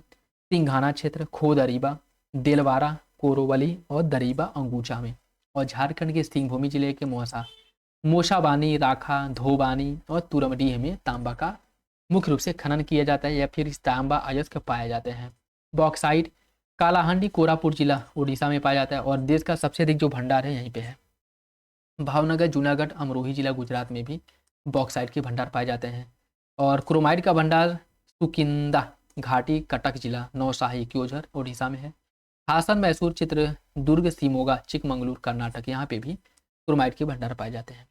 सिंघाना क्षेत्र, खोदरीबा, देलवारा, कोरोवली और दरीबा, अंगूचा में। और झारखंड के सिंहभूमि जिले के मोशाबानी, राखा, धोबानी और तुरमडीह में तांबा का मुख्य रूप से खनन किया जाता है या फिर इस तांबा अयस्क पाए जाते हैं। बॉक्साइट कालाहांडी, कोरापुट जिला उड़ीसा में पाया जाता है और देश का सबसे अधिक जो भंडार है यहीं पे है। भावनगर, जूनागढ़, अमरोही जिला गुजरात में भी बॉक्साइट के भंडार पाए जाते हैं। और क्रोमाइट का भंडार सुकिंदा घाटी, कटक जिला, नौशाही, क्योझर उड़ीसा में है। हासन, मैसूर, चित्रदुर्ग, शिमोगा, चिकमंगलूर, कर्नाटक, यहाँ पे भी क्रोमाइट के भंडार पाए जाते हैं।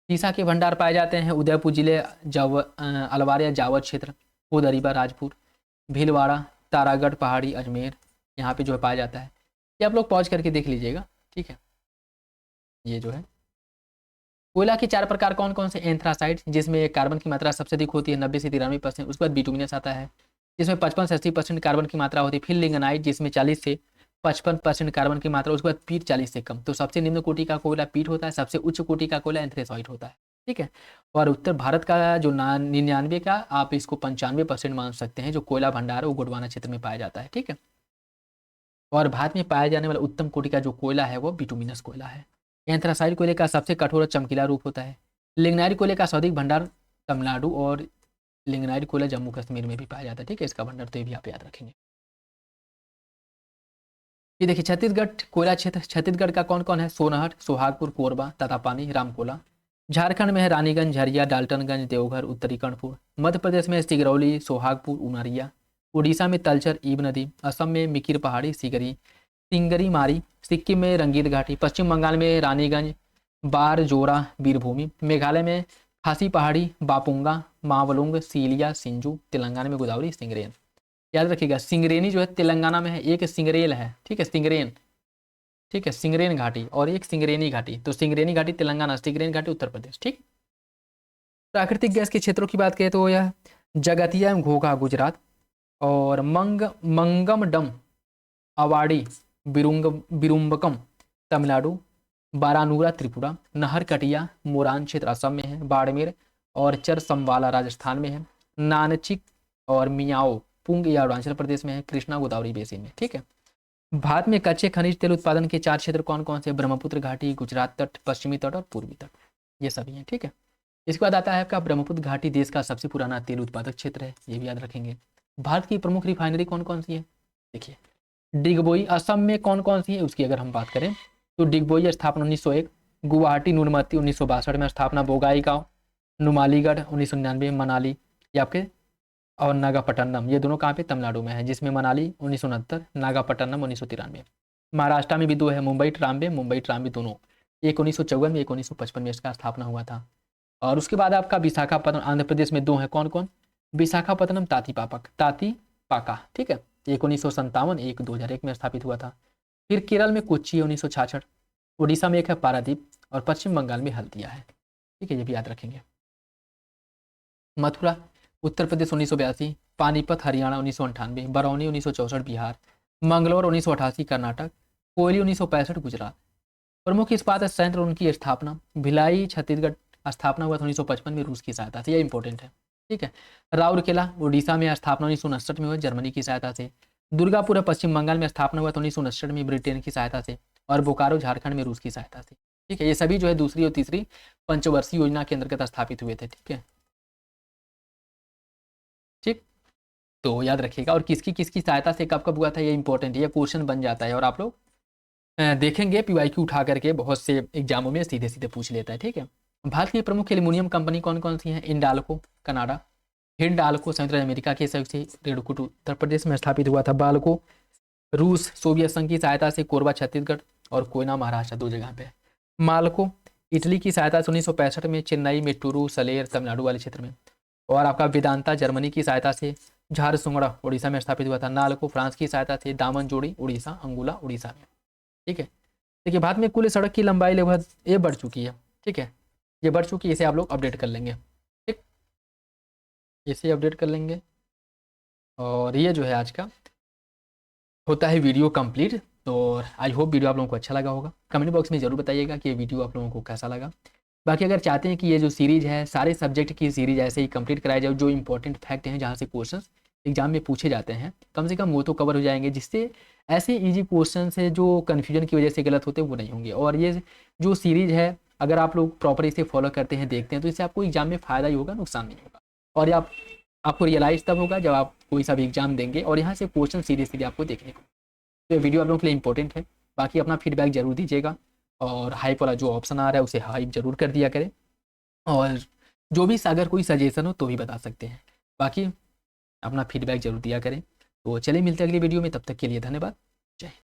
सीसा के भंडार पाए जाते हैं उदयपुर जिले, अलवार या जावद क्षेत्र, कोदरीबा, राजपुर, भीलवाड़ा, तारागढ़ पहाड़ी, अजमेर, यहाँ पे जो है पाया जाता है। ये आप लोग पॉज करके देख लीजिएगा, ठीक है। ये जो है कोयला के 4 प्रकार कौन कौन से? एंथ्रासाइट, जिसमें कार्बन की मात्रा सबसे अधिक होती है 90 से 93%। उसके बाद बिटुमिनस आता है जिसमें 55 से 80% कार्बन की मात्रा होती है। फिर लिग्नाइट जिसमें 40 से 55% कार्बन की मात्रा। उसके बाद पीट 40 से कम। तो सबसे निम्न कोटि का कोयला पीट होता है, सबसे उच्च कोटि का कोयला एंथ्रेसाइट होता है, ठीक है। और उत्तर भारत का जो 99 का, आप इसको 95% मान सकते हैं, जो कोयला भंडार है वो गोंडवाना क्षेत्र में पाया जाता है, ठीक है। और भारत में पाया जाने वाला उत्तम कोटि का जो कोयला है वो बिटुमिनस कोयला है। एंथ्रासाइट कोयले का सबसे कठोर और चमकीला रूप होता है। लिग्नाइट कोयले का सर्वाधिक भंडार तमिलनाडु और लिग्नाइट कोयला जम्मू कश्मीर में भी पाया जाता है, ठीक है। इसका भंडार तो ये भी आप याद रखेंगे। ये देखिए छत्तीसगढ़ कोयला क्षेत्र, छत्तीसगढ़ का कौन कौन है? सोनहट, सोहागपुर, कोरबा, ततापानी, रामकोला। झारखंड में है रानीगंज, झरिया, डाल्टनगंज, देवघर, उत्तरी कर्णपुर। मध्य प्रदेश में सिगरौली, सोहागपुर, उनारिया। उड़ीसा में तलचर, ईब नदी। असम में मिकिर पहाड़ी, सिंगरी मारी। सिक्किम में रंगीत घाटी। पश्चिम बंगाल में रानीगंज, बारजोरा, वीरभूमि। मेघालय में खासी पहाड़ी, बापुंगा, मावलुंग, सीलिया, सिंजू। तेलंगाना में गोदावरी, सिंगरेन। याद रखिएगा सिंगरेनी जो है तेलंगाना में है, एक सिंगरेल है, ठीक है, सिंगरेन, ठीक है, सिंगरेन घाटी और एक सिंगरेनी घाटी। तो सिंगरेनी घाटी तेलंगाना, सिंगरेन घाटी उत्तर प्रदेश, ठीक। प्राकृतिक गैस के क्षेत्रों की बात करें तो यह जगतिया एवं घोघा गुजरात, और मंगमडम, अवाड़ी, बिरुम्बकम तमिलनाडु, बारानूरा त्रिपुरा, नहरकटिया मोरान क्षेत्र असम में है, बाड़मेर और चरसम्बाला राजस्थान में है, नानचिक और मियाओ पुंग या अरुणाचल प्रदेश में है, कृष्णा गोदावरी बेसिन में, ठीक है। भारत में कच्चे खनिज तेल उत्पादन के 4 क्षेत्र कौन कौन से? ब्रह्मपुत्र घाटी, गुजरात तट, पश्चिमी तट और पूर्वी तट, ये सभी हैं, ठीक है। इसके बाद आता है आपका ब्रह्मपुत्र घाटी देश का सबसे पुराना तेल उत्पादक क्षेत्र है, ये भी याद रखेंगे। भारत की प्रमुख रिफाइनरी कौन कौन सी है? देखिए डिगबोई असम में कौन कौन सी है उसकी अगर हम बात करें तो डिगबोई स्थापना 1901, गुवाहाटी नूरमती 1962 में स्थापना, बोगाईगांव, नुमालीगढ़ 1999, मनाली ये आपके, और नागापट्टनम, ये दोनों कहाँ पे? तमिलनाडु में है, जिसमें मनाली 1969, नागापट्टनम 1993। महाराष्ट्र में भी 2 है, मुंबई ट्राम्बे दोनों, एक 1954 में, एक 1955 में इसका स्थापना हुआ था। और उसके बाद आपका विशाखापट्टनम आंध्र प्रदेश में 2 है, कौन कौन? विशाखापट्टनम तातीपाका, ठीक है, एक 1957, एक 2001 में स्थापित हुआ था। फिर केरल में कोच्चि 1966, उड़ीसा में एक है पारादीप, और पश्चिम बंगाल में हल्दिया है, ठीक है, ये भी याद रखेंगे। मथुरा उत्तर प्रदेश 1982, पानीपत हरियाणा 1998, बरौनी 1964 बिहार, मंगलौर 1988 कर्नाटक, कोयली 1965 गुजरात। प्रमुख इस्पात संयंत्र उनकी स्थापना, भिलाई छत्तीसगढ़ स्थापना हुआ था 1955 में रूस की सहायता से, यह इंपॉर्टेंट है, ठीक है। राउरकेला उड़ीसा में स्थापना 1969 में हुआ जर्मनी की सहायता से। दुर्गापुर पश्चिम बंगाल में स्थापना हुआ था 1969 में ब्रिटेन की सहायता से, और बोकारो झारखंड में रूस की सहायता से, ठीक है। ये सभी जो है दूसरी और तीसरी पंचवर्षीय योजना के अंतर्गत स्थापित हुए थे, ठीक है, ठीक। तो याद रखिएगा, और किसकी किसकी सहायता से कब कब हुआ था ये इंपॉर्टेंट है, ये क्वेश्चन बन जाता है, और आप लोग देखेंगे पीवाईक्यू उठा करके बहुत से एग्जामों में सीधे सीधे पूछ लेता है, ठीक है। भारत की प्रमुख एल्युमिनियम कंपनी कौन कौन सी हैं? इंडाल्को कनाडा, हिंडाल्को संयुक्त राज्य अमेरिका के सहयोग से रेणुकूट उत्तर प्रदेश में स्थापित हुआ था, बाल्को रूस सोवियत संघ की सहायता से, कोरबा छत्तीसगढ़ और कोयना महाराष्ट्र 2 जगह पे। माल्को इटली की सहायता से 1965 में चेन्नई, मेट्टूरू, सलेर तमिलनाडु वाले क्षेत्र में, और आपका वेदांता जर्मनी की सहायता से झारसुगड़ा उड़ीसा में स्थापित हुआ था। नालको फ्रांस की सहायता से दामनजोड़ी उड़ीसा, अंगुला उड़ीसा में, ठीक है। देखिए भारत में कुल सड़क की लंबाई लगभग ये बढ़ चुकी है, ठीक है, ये बढ़ चुकी है, इसे आप लोग अपडेट कर लेंगे, ठीक, इसे अपडेट कर लेंगे। और ये जो है आज का होता है वीडियो कंप्लीट। तो आई होप वीडियो आप लोगों को अच्छा लगा होगा। कमेंट बॉक्स में ज़रूर बताइएगा कि ये वीडियो आप लोगों को कैसा लगा। बाकी अगर चाहते हैं कि ये जो सीरीज़ है सारे सब्जेक्ट की सीरीज ऐसे ही कंप्लीट कराई जाए, जो इंपॉर्टेंट फैक्ट हैं जहाँ से क्वेश्चन एग्जाम में पूछे जाते हैं, कम से कम वो तो कवर हो जाएंगे, जिससे ऐसे ईजी क्वेश्चन है जो कन्फ्यूजन की वजह से गलत होते हैं वो नहीं होंगे। और ये जो सीरीज है अगर आप लोग प्रॉपर इसे फॉलो करते हैं, देखते हैं, तो इससे आपको एग्जाम में फ़ायदा ही होगा, नुकसान नहीं होगा। और आपको रियलाइज़ तब होगा जब आप कोई सा भी एग्जाम देंगे और यहाँ से क्वेश्चन सीधे सीधे आपको देखने को। तो ये वीडियो आप लोगों के लिए इंपॉर्टेंट है। बाकी अपना फीडबैक जरूर दीजिएगा, और हाइप वाला जो ऑप्शन आ रहा है उसे हाइप जरूर कर दिया करें, और जो भी अगर कोई सजेशन हो तो भी बता सकते हैं। बाकी अपना फीडबैक जरूर दिया करें। तो चलिए मिलते हैं अगली वीडियो में, तब तक के लिए धन्यवाद। जय हिंद।